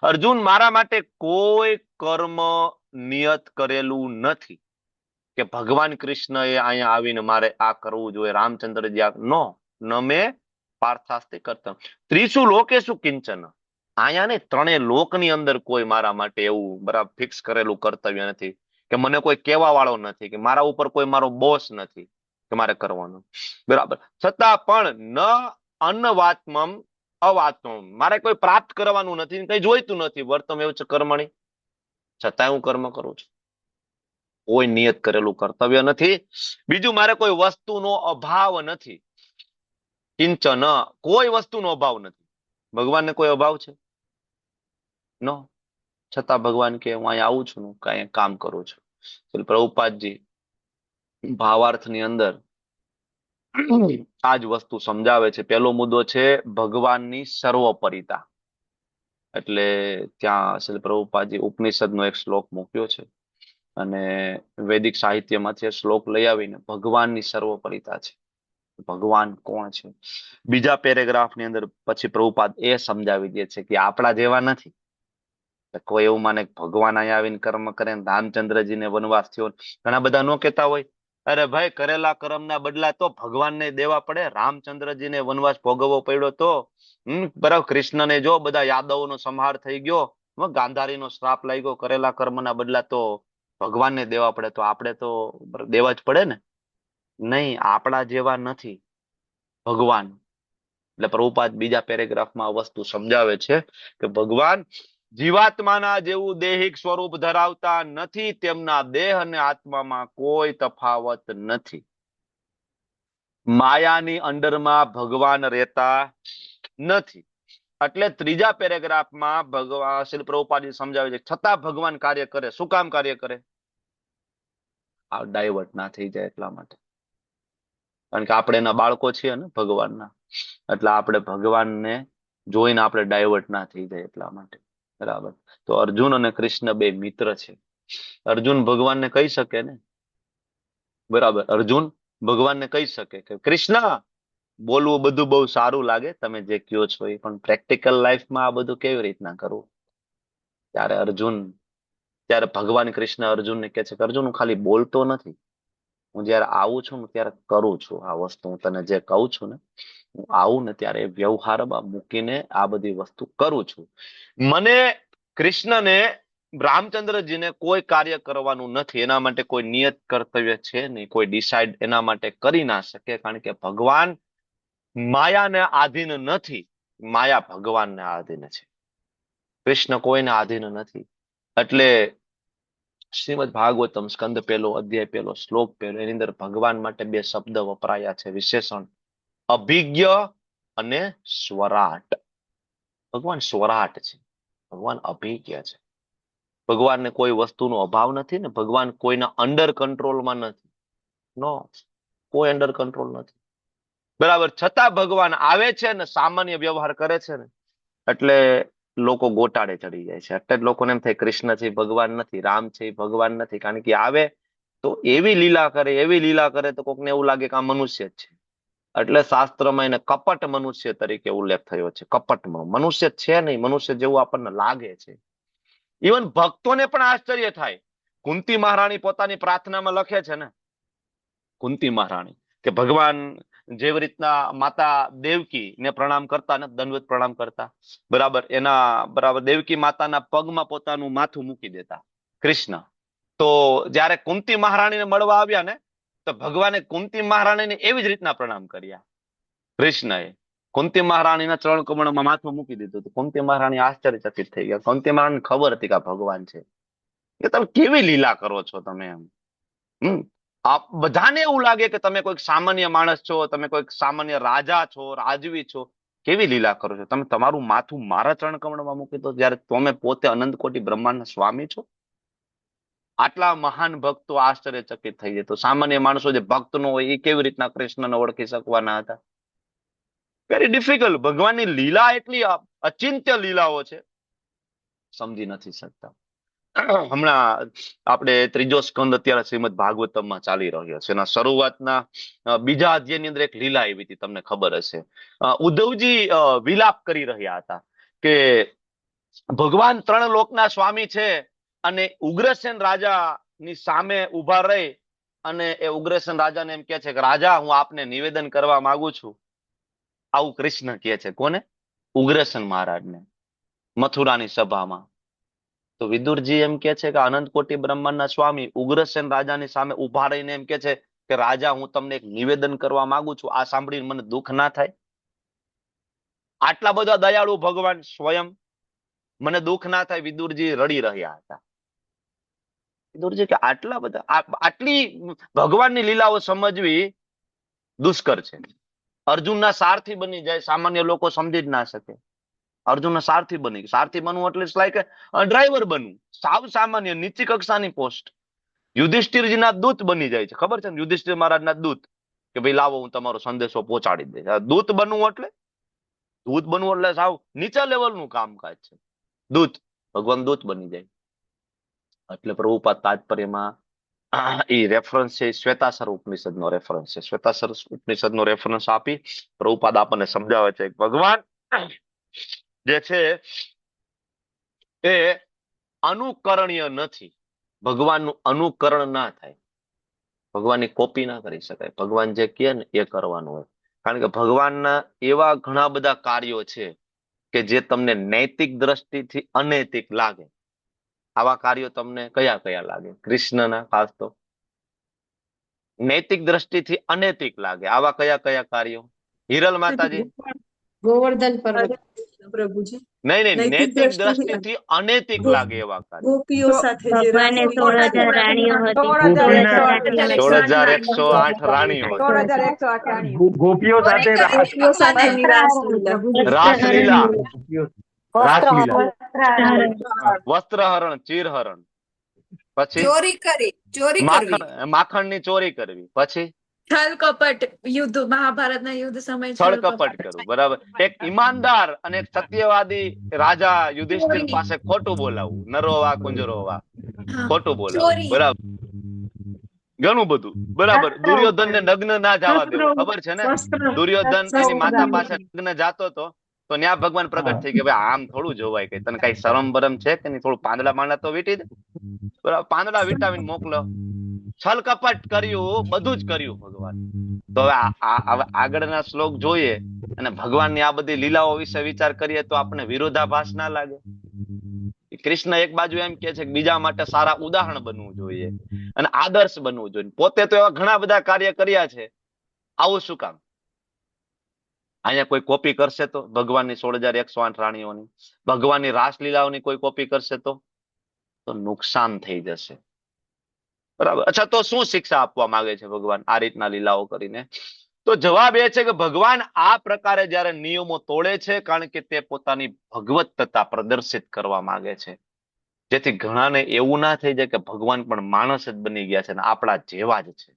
અર્જુન, મારા માટે કોઈ કર્મ નિયત કરેલું નથી કે ભગવાન કૃષ્ણએ અહીંયા આવીને મારે આ કરવું જોઈએ, રામચંદ્રજી નો ન મે પાર્થાસ્તિ કર્તવ્યમ ત્રિષુ લોકેષુ કિંચન. અહીંયા ને ત્રણેય લોકની અંદર કોઈ મારા માટે એવું બરાબર ફિક્સ કરેલું કર્તવ્ય નથી કે મને કોઈ કહેવા વાળો નથી કે મારા ઉપર કોઈ મારો બોસ નથી કે મારે કરવાનું, બરાબર. છતાં પણ ન અન્નવાત્મમ અવાત્મમ, મારે કોઈ પ્રાપ્ત કરવાનું નથી, કઈ જોઈતું નથી. વર્તમ એવું છે કર્મણી, છતાં હું કર્મ કરું છું. કોઈ નિયત કરેલું કર્તવ્ય નથી. બીજું, મારે કોઈ વસ્તુનો અભાવ નથી. કિંચન, કોઈ વસ્તુનો અભાવ નથી. ભગવાનને કોઈ અભાવ છે? નો. છતાં ભગવાન કે હું અહીંયા આવું છું ને કઈ કામ કરું છું. પ્રભુપાદજી ભાવાર્થની અંદર આ જ વસ્તુ સમજાવે છે. પહેલો મુદ્દો છે ભગવાનની સર્વોપરિતા. એટલે ત્યાં શ્રી પ્રભુપાદજી ઉપનિષદનો એક શ્લોક મૂક્યો છે અને વૈદિક સાહિત્યમાંથી શ્લોક લઈ આવીને ભગવાનની સર્વોપરિતા છે. ભગવાન કોણ છે? બીજા પેરેગ્રાફની અંદર પછી પ્રભુપાદ એ સમજાવી દે છે કે આપણા જેવા નથી. કોઈ એવું માને ભગવાન અહીંયા આવીને કર્મ કરે, રામચંદ્રજીને વનવાસ થયો. ઘણા બધા નો કહેતા હોય, અરે ભાઈ કરેલા કર્મના બદલા તો ભગવાનને દેવા પડે. રામચંદ્રજીને વનવાસ ભોગવવો પડ્યો તો બરાબર. કૃષ્ણને જો બધા યાદવોનો સંહાર થઈ ગયો, ગાંધારીનો શ્રાપ લાગ્યો, કરેલા કર્મના બદલા તો ભગવાનને દેવા પડે, તો આપણે તો દેવા જ પડે ને. નહીં, આપણા જેવા નથી ભગવાન. એટલે પ્રભુપાદ બીજા પેરેગ્રાફમાં આ વસ્તુ સમજાવે છે કે ભગવાન જીવાત્માના જેવું દૈહિક સ્વરૂપ ધરાવતા નથી. તેમના દેહ અને આત્મામાં કોઈ તફાવત નથી. માયાની અંડરમાં ભગવાન રહેતા નથી. એટલે ત્રીજા પેરેગ્રાફમાં ભગવાન શ્રી પ્રભુપાદજી સમજાવે છે છતાં ભગવાન કાર્ય કરે. શું કામ કાર્ય કરે? આ ડાયવર્ટ ના થઈ જાય એટલા માટે. કારણ કે આપણે એના બાળકો છીએ ને ભગવાનના, એટલે આપણે ભગવાનને જોઈને આપણે ડાયવર્ટ ના થઈ જાય એટલા માટે, બરાબર. તો અર્જુન અને કૃષ્ણ બે મિત્ર છે. અર્જુન ભગવાનને કહી શકે ને, બરાબર. અર્જુન ભગવાનને કહી શકે કે કૃષ્ણ, બોલવું બધું બહુ સારું લાગે તમે જે કયો છો એ, પણ પ્રેક્ટિકલ લાઈફમાં આ બધું કેવી રીતના કરવું? ત્યારે ભગવાન કૃષ્ણ અર્જુનને કહે છે કે અર્જુન, હું ખાલી બોલતો નથી, હું જયારે આવું છું ને ત્યારે કરું છું આ વસ્તુ. હું તને જે કહું છું ને, હું આવું ને ત્યારે વ્યવહારમાં મૂકીને આ બધી વસ્તુ કરું છું. મને કૃષ્ણને, રામચંદ્રજીને કોઈ કાર્ય કરવાનું નથી. એના માટે કોઈ નિયત કર્તવ્ય છે નહીં, કોઈ ડિસાઇડ એના માટે કરી ના શકે. કારણ કે ભગવાન માયાને આધીન નથી, માયા ભગવાનને આધીન છે. કૃષ્ણ કોઈને આધીન નથી. એટલે શ્રીમદ ભાગવતમ સ્કંદ પહેલો અધ્યાય પહેલો શ્લોક પહેલો, એની અંદર ભગવાન માટે બે શબ્દ વપરાયા છે વિશેષણ, અભિજ્ઞ અને સ્વરાટ. ભગવાન સ્વરાટ છે, ભગવાન અભિજ્ઞ છે. ભગવાનને કોઈ વસ્તુનો અભાવ નથી ને, ભગવાન કોઈના અંડર કંટ્રોલમાં નથી. નો, કોઈ અંડર કંટ્રોલ નથી, બરાબર. છતાં ભગવાન આવે છે ને સામાન્ય વ્યવહાર કરે છે ને, એટલે લોકો ગોટાળે ચડી જાય છે. એટલે જ લોકોને એમ થાય કૃષ્ણ છે ભગવાન નથી, રામ છે ભગવાન નથી. કારણ કે આવે તો એવી લીલા કરે, એવી લીલા કરે તો કોકને એવું લાગે કે આ મનુષ્ય જ છે. એટલે શાસ્ત્રમાં એને કપટ મનુષ્ય તરીકે ઉલ્લેખ થયો છે. કપટમાં મનુષ્ય છે નહીં, મનુષ્ય જેવું આપણને લાગે છે. ઇવન ભક્તોને પણ આશ્ચર્ય થાય. કુંતી મહારાણી પોતાની પ્રાર્થનામાં લખે છે ને, કુંતી મહારાણી, કે ભગવાન જેવી રીતના માતા દેવકી ને પ્રણામ કરતા ને, દંડવત પ્રણામ કરતા, બરાબર. એના બરાબર દેવકી માતાના પગમાં પોતાનું માથું મૂકી દેતા કૃષ્ણ. તો જયારે કુંતી મહારાણીને મળવા આવ્યા ને, તો ભગવાને કુંતી મહારાણીને એવી જ રીતના પ્રણામ કર્યા. કૃષ્ણએ કુંતી મહારાણીના ચરણ કમળમાં માથું મૂકી દીધું. તો કુંતી મહારાણી આશ્ચર્યચકિત થઈ ગયા. કુંતી મહારાણી ખબર હતી કે ભગવાન છે. કે તમે કેવી લીલા કરો છો તમે એમ. આ બધાને એવું લાગે કે તમે કોઈક સામાન્ય માણસ છો, તમે કોઈક સામાન્ય રાજા છો, રાજવી છો. કેવી લીલા કરો છો તમે? તમારું માથું મારા ચરણ કમળમાં મૂકી દો, જયારે તમે પોતે અનંત કોટી બ્રહ્માંડના સ્વામી છો. આટલા મહાન ભક્તો આશ્ચર્યચકિત થઈ જાય. તો સામાન્ય માણસો જે ભક્ત નો હોય એ કેવી રીતના કૃષ્ણને ઓળખી શકવાના હતા? Very difficult. ભગવાનની લીલા એટલી અચિંત્ય લીલાઓ છે, સમજી નથી શકતા. હમણાં આપણે ત્રીજો સ્કંદ અત્યારે શ્રીમદ ભાગવતમમાં ચાલી રહ્યો છે. એના શરૂઆતના બીજા અધ્યાયની અંદર એક લીલા આવી હતી, તમને ખબર હશે. ઉદ્ધવજી વિલાપ કરી રહ્યા હતા કે ભગવાન ત્રણ લોકના સ્વામી છે અને ઉગ્રસેન રાજાની સામે ઉભા રહી અને એ ઉગ્રસેન રાજાને એમ કે છે કે રાજા, હું આપને નિવેદન કરવા માંગુ છું. આવું કૃષ્ણ કહે છે. કોને? ઉગ્રસેન મહારાજને. મથુરાની સભામાં. તો વિદુરજી એમ કે છે કે અનંત કોટી બ્રહ્માંડના સ્વામી ઉગ્રસેન રાજાની સામે ઉભા રહીને એમ કે છે કે રાજા, હું તમને એક નિવેદન કરવા માંગુ છું, આ સાંભળીને મને દુઃખ ના થાય? આટલા બધા દયાળુ ભગવાન સ્વયં, મને દુઃખ ના થાય? વિદુરજી રડી રહ્યા હતા. વિદુરજી કે આટલા બધા, આટલી ભગવાનની લીલાઓ સમજવી દુષ્કર છે. અર્જુનના સારથી બની જાય, સામાન્ય લોકો સમજી જ ના શકે. અર્જુનના સારથી બની, સારથી બનવું એટલે લાઈક ડ્રાઈવર બનવું, સાવ સામાન્ય નીચી કક્ષાની પોસ્ટ. યુધિષ્ઠિરજીના દૂત બની જાય છે, ખબર છે ને? યુધિષ્ઠિર મહારાજના દૂત, કે ભાઈ લાવો હું તમારો સંદેશો પહોંચાડી દે. દૂત બનવું એટલે સાવ નીચા લેવલનું કામકાજ છે. દૂત, ભગવાન દૂત બની જાય. એટલે પ્રભુપાદ તાત્પર્યમાં એ રેફરન્સ છે, શ્વેતાસર ઉપનિષદનો રેફરન્સ છે. શ્વેતાસર ઉપનિષદનો રેફરન્સ આપી પ્રભુપાદ આપણને સમજાવે છે કે ભગવાન જે છે એ અનુકરણીય નથી. ભગવાનનું અનુકરણ ના થાય, ભગવાનની કોપી ના કરી શકાય. ભગવાન જે કહે ને એ કરવાનું હોય. કારણ કે ભગવાનના એવા ઘણા બધા કાર્યો છે કે જે તમને નૈતિક દ્રષ્ટિથી અનૈતિક લાગે. આવા કાર્યો તમને કયા કયા લાગે? કૃષ્ણના ખાસ તો નૈતિક દ્રષ્ટિથી અનૈતિક લાગે. આવા કયા કયા કાર્યો? હિરલ માતાજી? ગોવર્ધન પર્વત પ્રભુજી, નહીં, નૈતિક દ્રષ્ટિથી અનૈતિક લાગે એવા કાર્યો. ગોપીઓ સાથે જે ભગવાને 16,000 રાણીઓ હતી. 16,108 રાણીઓ હતી. 16,108 રાણીઓ. ગોપીઓ સાથે ગોપીઓ સાથેની રાસલીલા. રાસલીલા, રાસલીલા, વસ્ત્રહરણ, ચીરહરણ, પછી ચોરી કરવી. માખણની ચોરી કરવી, પછી છલ કપટ, યુદ્ધ, મહાભારતના યુદ્ધ સમય છળ કપટ કરવું. બરાબર. એક ઈમાનદાર અને એક સત્યવાદી રાજા યુધિષ્ઠિર પાસે ખોટું બોલાવવું, નરોવા કુંજરોવા, ખોટું બોલાવવું. બરાબર. ઘણું બધું. બરાબર. દુર્યોધન ને નગ્ન ના જવા દેવું, ખબર છે ને? દુર્યોધન એની માતા પાસે નગ્ન જાતો હતો તો ન્યા ભગવાન પ્રગટ થઈ ગયા, ભાઈ આમ થોડું જોવાય, કે તને કઈ શરમ બરમ છે કે નહીં? થોડું પાંદડા તો વીટી દે. બરાબર. પાંદડા વીટાવીને મોકલો. છલ કપટ કર્યું, બધું જ કર્યું ભગવાન. તો હવે આગળના શ્લોક જોઈએ અને ભગવાનની આ બધી લીલાઓ વિશે વિચાર કરીએ તો આપણે વિરોધાભાસ ના લાગે? કૃષ્ણ એક બાજુ એમ કે છે કે બીજા માટે સારા ઉદાહરણ બનવું જોઈએ અને આદર્શ બનવું જોઈએ. પોતે તો એવા ઘણા બધા કાર્ય કર્યા છે, આવું શું કામ? અહીંયા કોઈ કોપી કરશે તો ભગવાનની 16,108 રાણીઓની, ભગવાનની રાસલીલાઓની કોઈ કોપી કરશે તો નુકસાન થઈ જશે. બરાબર. અચ્છા, તો શું શિક્ષા આપવા માંગે છે ભગવાન આ રીતના લીલાઓ કરીને? તો જવાબ એ છે કે ભગવાન આ પ્રકારે જયારે નિયમો તોડે છે કારણ કે તે પોતાની ભગવત્તતા પ્રદર્શિત કરવા માંગે છે, જેથી ઘણાને એવું ના થઈ જાય કે ભગવાન પણ માણસ જ બની ગયા છે અને આપણા જેવા જ છે.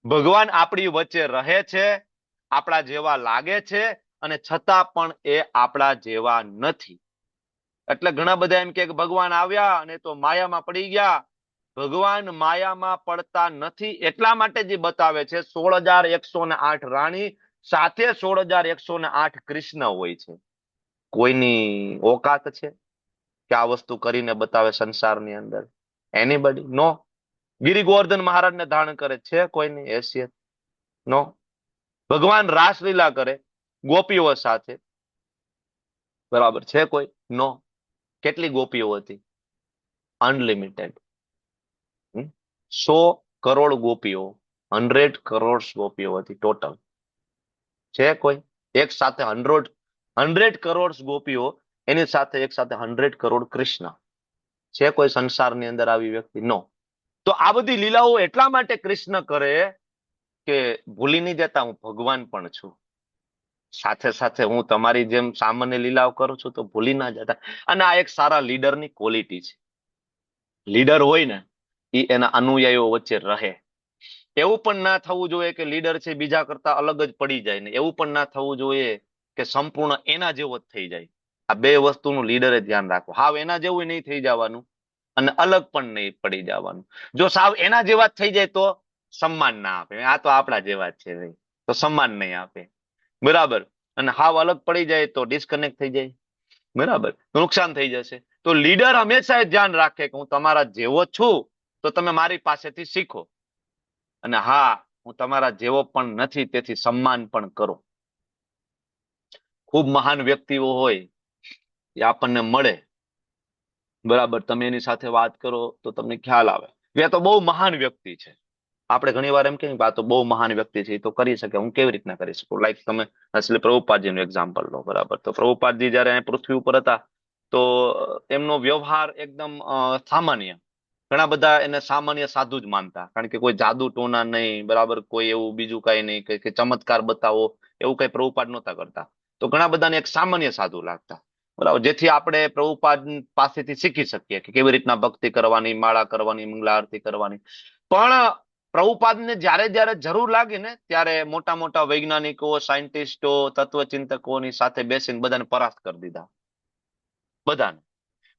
ભગવાન આપણી વચ્ચે રહે છે, આપણા જેવા લાગે છે અને છતાં પણ એ આપણા જેવા નથી. એટલે ઘણા બધા એમ કે ભગવાન આવ્યા અને તો માયામાં પડી ગયા. ભગવાન માયામાં પડતા નથી, એટલા માટે જે બતાવે છે 16,108 રાણી સાથે 16,108 કૃષ્ણ હોય છે. કોઈની ઓકાત છે કે આ વસ્તુ કરીને બતાવે સંસારની અંદર? એનીબડી? નો. ગિરી ગોવર્ધન મહારાજને ધારણ કરે છે કોઈની હેસિયત? નો. ભગવાન રાસલીલા કરે ગોપીઓ સાથે, બરાબર છે કોઈ? નો. કેટલી ગોપીઓ હતી? અનલિમિટેડ. 100 કરોડ ગોપીઓ, 100 કરોડ ગોપીઓ હતી ટોટલ. છે કોઈ? એક સાથે 100 કરોડ ગોપીઓ, એની સાથે એક સાથે 100 કરોડ કૃષ્ણ. છે કોઈ સંસારની અંદર આવી વ્યક્તિ? નો. તો આ બધી લીલાઓ એટલા માટે કૃષ્ણ કરે કે ભૂલી નહીં જતા હું ભગવાન પણ છું, સાથે સાથે હું તમારી જેમ સામાન્ય લીલાઓ કરું છું, તો ભૂલી ના જતા. અને આ એક સારા લીડરની ક્વોલિટી છે. લીડર હોય ને એ એના અનુયાયીઓ વચ્ચે રહે. એવું પણ ના થવું જોઈએ કે લીડર છે બીજા કરતા અલગ જ પડી જાય, ને એવું પણ ના થવું જોઈએ કે સંપૂર્ણ એના જેવો જ થઈ જાય. આ બે વસ્તુનું લીડરે ધ્યાન રાખવું. હાવ એના જેવું નહીં થઈ જવાનું અને અલગ પણ નહીં પડી જવાનું. જો સાવ એના જેવા જ થઈ જાય તો સન્માન ના આપે, આ તો આપણા જેવા જ છે ભાઈ, તો સન્માન નહીં આપે. બરાબર. અને હાવ અલગ પડી જાય તો ડિસ્કનેક્ટ થઈ જાય. બરાબર. નુકસાન થઈ જશે. તો લીડર હંમેશા એ ધ્યાન રાખે કે હું તમારા જેવો છું તો તમે મારી પાસેથી શીખો, અને હા હું તમારા જેવો પણ નથી તેથી સન્માન પણ કરો. ખૂબ મહાન વ્યક્તિઓ હોય એ આપણને મળે, બરાબર, તમે એની સાથે વાત કરો તો તમને ખ્યાલ આવે કે આ તો બહુ મહાન વ્યક્તિ છે. આપણે ઘણી વાર એમ કહીએ કે આ તો બહુ મહાન વ્યક્તિ છે, એ તો કરી શકે, હું કેવી રીતના કરી શકું? લાઈક તમે અસલી પ્રભુપાદજીનું એક્ઝામ્પલ લો, બરાબર. તો પ્રભુપાદજી જયારે અહીં પૃથ્વી ઉપર હતા તો એમનો વ્યવહાર એકદમ સામાન્ય, ઘણા બધા એને સામાન્ય સાધુ જ માનતા, કારણ કે કોઈ જાદુ ટોના નહીં, બરાબર, કોઈ એવું બીજું કઈ નહીં કે ચમત્કાર બતાવો, એવું કઈ પ્રભુપાદ નહોતા કરતા. તો ઘણા બધાને એક સામાન્ય સાધુ લાગતા, બરાબર, જેથી આપણે પ્રભુપાદ પાસેથી શીખી શકીએ કે કેવી રીતના ભક્તિ કરવાની, માળા કરવાની, મંગલા આરતી કરવાની. પણ પ્રભુપાદને જ્યારે જ્યારે જરૂર લાગી ને ત્યારે મોટા મોટા વૈજ્ઞાનિકો, સાયન્ટિસ્ટો, તત્વચિંતકોની સાથે બેસીને બધાને પરાસ્ત કરી દીધા, બધાને,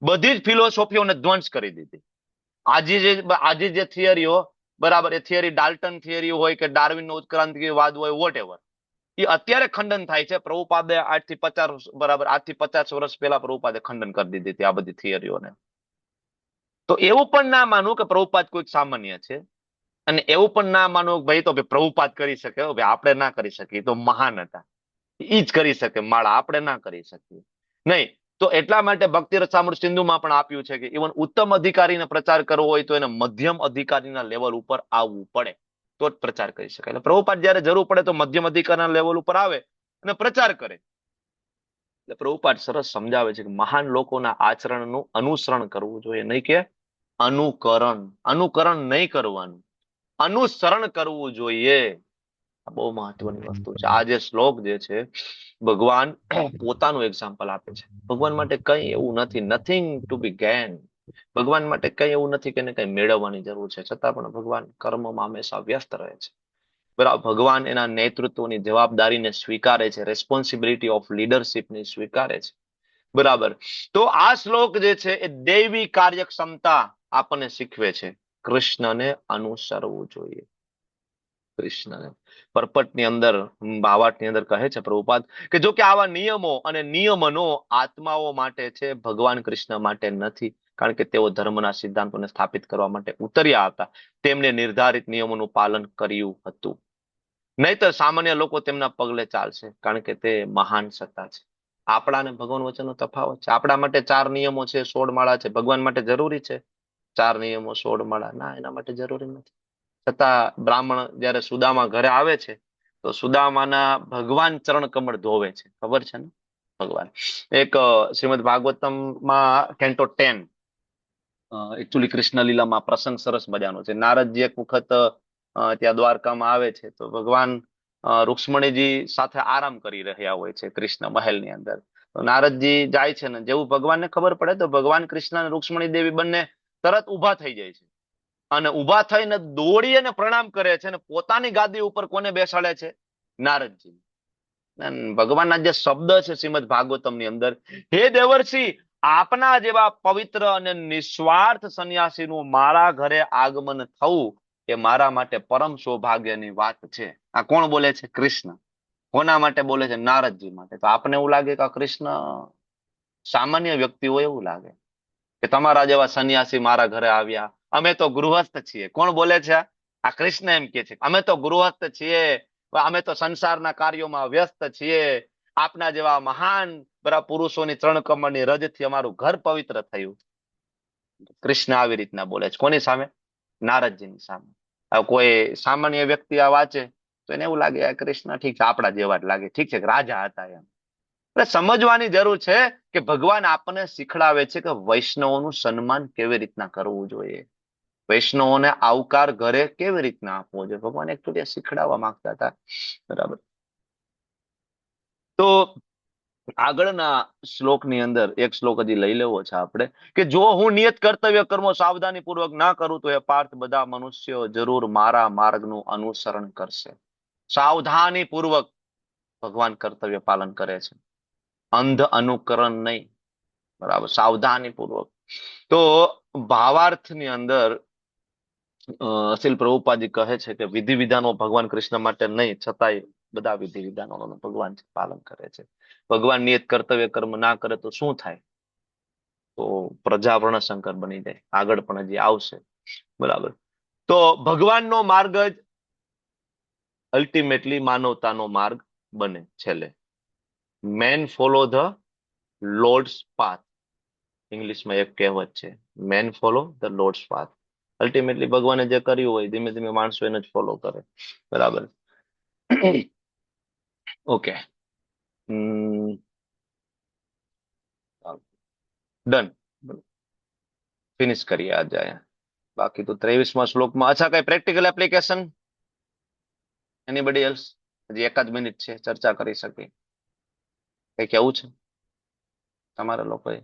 બધી જ ફિલોસોફીઓને ધ્વંસ કરી દીધી. આજે જે થિયરીઓ, બરાબર, એ થિયરી ડાલ્ટન થિયરી હોય કે ડાર્વિનનો ઉત્ક્રાંતિવાદ હોય, વોટ એવર, એ અત્યારે ખંડન થાય છે. પ્રભુપાદે આજથી 50 વર્ષ પહેલા પ્રભુપાદે ખંડન કરી દીધી હતી આ બધી થિયરીઓને. તો એવું પણ ના માનવું કે પ્રભુપાદ કોઈક સામાન્ય છે, અને એવું પણ ના માનવું કે ભાઈ તો પ્રભુપાદ કરી શકે, ભાઈ આપણે ના કરી શકીએ, તો મહાન હતા, ઈ જ કરી શકે માળા, આપણે ના કરી શકીએ નહીં. તો એટલા માટે ભક્તિ રસામૃત સિંધુમાં પણ આપ્યું છે કે ઇવન ઉત્તમ અધિકારીને પ્રચાર કરવો હોય તો એને મધ્યમ અધિકારીના લેવલ ઉપર આવવું પડે, તો જ પ્રચાર કરી શકાય. એટલે પ્રભુપાદ જયારે જરૂર પડે તો મધ્યમ અધિકારના લેવલ ઉપર આવે અને પ્રચાર કરે. એટલે પ્રભુપાદ સરસ સમજાવે છે કે મહાન લોકોના આચરણનું અનુસરણ કરવું જોઈએ, નહીં કે અનુકરણ નહીં કરવાનું, અનુસરણ કરવું જોઈએ. આ બહુ મહત્વની વસ્તુ છે. આ જે શ્લોક જે છે, ભગવાન પોતાનું એક્ઝામ્પલ આપે છે. ભગવાન માટે કઈ એવું નથી, નથિંગ ટુ બી ગેન. ભગવાન માટે કઈ એવું નથી કે એને કઈ મેળવવાની જરૂર છે, છતાં પણ ભગવાન કર્મમાં હંમેશા વ્યસ્ત રહે છે, બરાબર. ભગવાન એના નેતૃત્વની જવાબદારીને સ્વીકારે છે, રેસ્પોન્સિબિલિટી ઓફ લીડરશિપને સ્વીકારે છે, બરાબર. તો આ શ્લોક જે છે એ દૈવી કાર્યક્ષમતા આપણને શીખવે છે. કૃષ્ણને અનુસરવું જોઈએ, કૃષ્ણને. પરપટની અંદર, ભાવાર્થની અંદર કહે છે પ્રભુપાદ કે જો કે આવા નિયમો અને નિયમનો આત્માઓ માટે છે, ભગવાન કૃષ્ણ માટે નથી, કારણ કે તેઓ ધર્મના સિદ્ધાંતોને સ્થાપિત કરવા માટે ઉતર્યા હતા. તેમને નિર્ધારિત નિયમોનું પાલન કર્યું હતું, નહીતર સામાન્ય લોકો તેમના પગલે ચાલશે, કારણ કે તે મહાન સત્તા છે. આપણા અને ભગવાન વચ્ચેનો તફાવત છે. આપણા માટે 4 નિયમો છે, 16 માળા છે, ભગવાન માટે જરૂરી છે 4 નિયમો 16 માળા? ના, એના માટે જરૂરી નથી. છતાં બ્રાહ્મણ જયારે સુદામા ઘરે આવે છે તો સુદામાના ભગવાન ચરણ કમળ ધોવે છે, ખબર છે ને? ભગવાન એક શ્રીમદ ભાગવતમમાં કેન્ટો 10 એકચ્યુઅલી કૃષ્ણ લીલામાં પ્રસંગ સરસ મજાનો છે. નારદજી એક વખત ત્યાં દ્વારકામાં આવે છે તો ભગવાન રૂક્ષ્મણીજી સાથે આરામ કરી રહ્યા હોય છે કૃષ્ણ મહેલની અંદર. તો નારદજી જાય છે ને જેવું ભગવાનને ખબર પડે તો ભગવાન કૃષ્ણ અને રૂક્ષ્મણી દેવી બંને તરત ઉભા થઈ જાય છે, અને ઉભા થઈને દોડી અને પ્રણામ કરે છે, અને પોતાની ગાદી ઉપર કોને બેસાડે છે? નારદજી. ભગવાનના જે શબ્દ છે શ્રીમદ ભાગવતમની અંદર, હે દેવર્ષિ, આપના જેવા પવિત્ર અને નિસ્વાર્થ સંન્યાસીનું મારા ઘરે આગમન થવું એ મારા માટે પરમ સૌભાગ્યની વાત છે. આ કોણ બોલે છે? કૃષ્ણ. કોના માટે બોલે છે? નારદજી માટે. તો આપને એવું લાગે કે કૃષ્ણ સામાન્ય વ્યક્તિ હોય એવું લાગે કે તમારા જેવા સંન્યાસી મારા ઘરે આવ્યા, અમે તો ગૃહસ્થ છીએ. કોણ બોલે છે? આ કૃષ્ણ એમ કે છે અમે તો ગૃહસ્થ છીએ, અમે તો સંસારના કાર્યોમાં વ્યસ્ત છીએ, આપના જેવા મહાન બરા પુરુષોની ચરણ કમળની રજથી અમારું ઘર પવિત્ર થયું. કૃષ્ણ આવી રીતના બોલે છે. કોની સામે? નારદજીની સામે. કોઈ સામાન્ય વ્યક્તિ આ વાંચે તો એને એવું લાગે આ કૃષ્ણ ઠીક છે, આપણા જેવા જ લાગે, ઠીક છે, રાજા હતા એમ. એટલે સમજવાની જરૂર છે કે ભગવાન આપણને શીખડાવે છે કે વૈષ્ણવોનું સન્માન કેવી રીતના કરવું જોઈએ, વૈષ્ણવોને આવકાર ઘરે કેવી રીતના આપવો જોઈએ. ભગવાન એકચુઅલી શીખડાવવા માંગતા હતા, બરાબર. તો આગળના શ્લોકની અંદર એક શ્લોક હજી લઈ લેવો છે આપણે કે જો હું નિયત કર્તવ્ય કર્મો સાવધાની પૂર્વક ના કરું તો એ પાર્થ બધા મનુષ્યો જરૂર મારા માર્ગનું અનુસરણ કરશે. સાવધાની પૂર્વક ભગવાન કર્તવ્ય પાલન કરે છે, અંધ અનુકરણ નહીં, બરાબર, સાવધાની પૂર્વક. તો ભાવાર્થની અંદર અસીલ પ્રભુપાદજી કહે છે કે વિધિ વિધાનો ભગવાન કૃષ્ણ માટે નહીં, છતાંય બધા વિધિ વિધાનોનું ભગવાન પાલન કરે છે. ભગવાન નિયત કર્તવ્ય કર્મ ના કરે તો શું થાય? તો પ્રજા વર્ણશંકર બની જાય. આગળ પણ હજી આવશે, બરાબર. તો ભગવાનનો માર્ગ જ અલ્ટિમેટલી માનવતાનો માર્ગ બને છેલ્લે. Man follow the lord's path. ઇંગ્લિશમાં એક કહેવત છે, man follow the lord's path. Ultimately ભગવાને જે કર્યું હોય ધીમે ધીમે માણસો એને જ ફોલો કરે. બરાબર. ઓકે, ડન, ફિનિશ કરીએ આજે અહીંયા. બાકી તો 23મા શ્લોકમાં અચ્છા કઈ પ્રેક્ટિકલ એપ્લિકેશન એનીબડી એલ્સ? હજી 1 જ મિનિટ છે, ચર્ચા કરી શકીએ. કઈ કેવું છે તમારા લોકોએ?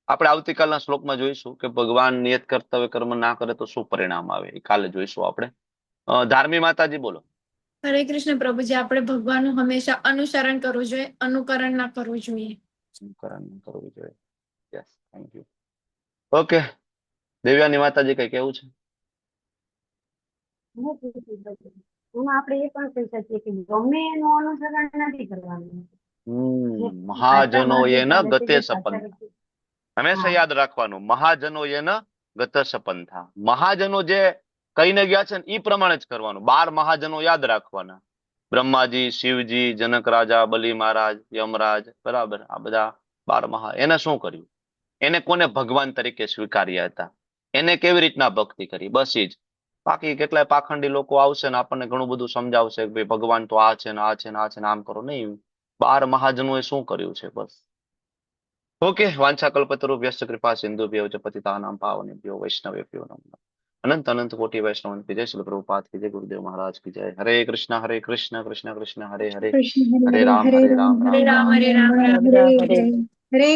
આપણે આવતીકાલના શ્લોકમાં જોઈશું કે ભગવાન નિયત કર્તવ્ય કર્મ ના કરે તો શું પરિણામ આવે, એ કાલે જોઈશું આપણે. ધાર્મી માતાજી બોલો. હરે કૃષ્ણ પ્રભુજી, આપણે ભગવાનનું હંમેશા અનુસરણ કરવું જોઈએ, અનુકરણ ના કરવું જોઈએ. અનુકરણ ના કરવું જોઈએ. Yes, thank you. Okay, Devyani માતાજી કઈ કેવું છે? આપણે એ પણ કહી શકીએ કે ગમે એનું અનુસરણ નથી કરવાનું. મહાજનો એન ગતે સપંથા. હંમેશા યાદ રાખવાનું, મહાજનો એન ગત સપંથા. મહાજનો જે કહીને ગયા છે ને એ પ્રમાણે જ કરવાનું. 12 મહાજનો યાદ રાખવાના. બ્રહ્માજી, શિવજી, જનક રાજા, બલિ મહારાજ, યમરાજ, બરાબર. આ બધા 12 મહા. એને શું કર્યું? એને કોને ભગવાન તરીકે સ્વીકાર્યા હતા? એને કેવી રીતના ભક્તિ કરી? બસ એ જ. બાકી કેટલાય પાખંડી લોકો આવશે ને આપણને ઘણું બધું સમજાવશે કે ભાઈ ભગવાન તો આ છે ને આ છે ને આ છે ને આમ કરો. નહીં, 12 મહાજનોએ શું કર્યું છે બસ. ઓકે, વાંછા કલ્પતરુભ્યશ્ચ કૃપા સિંધુભ્યો ચ પતિતાનાં પાવનેભ્યો વૈષ્ણવેભ્યો નમઃ. અનંત અનંત કોટી વૈષ્ણવ કી જય. શ્રીલ પ્રભુપાદ કી જય. ગુરુદેવ મહારાજ કી જય. હરે કૃષ્ણ કૃષ્ણ કૃષ્ણ હરે હરે, હરે રામ રામ હરે રામ હરે રામ. હરે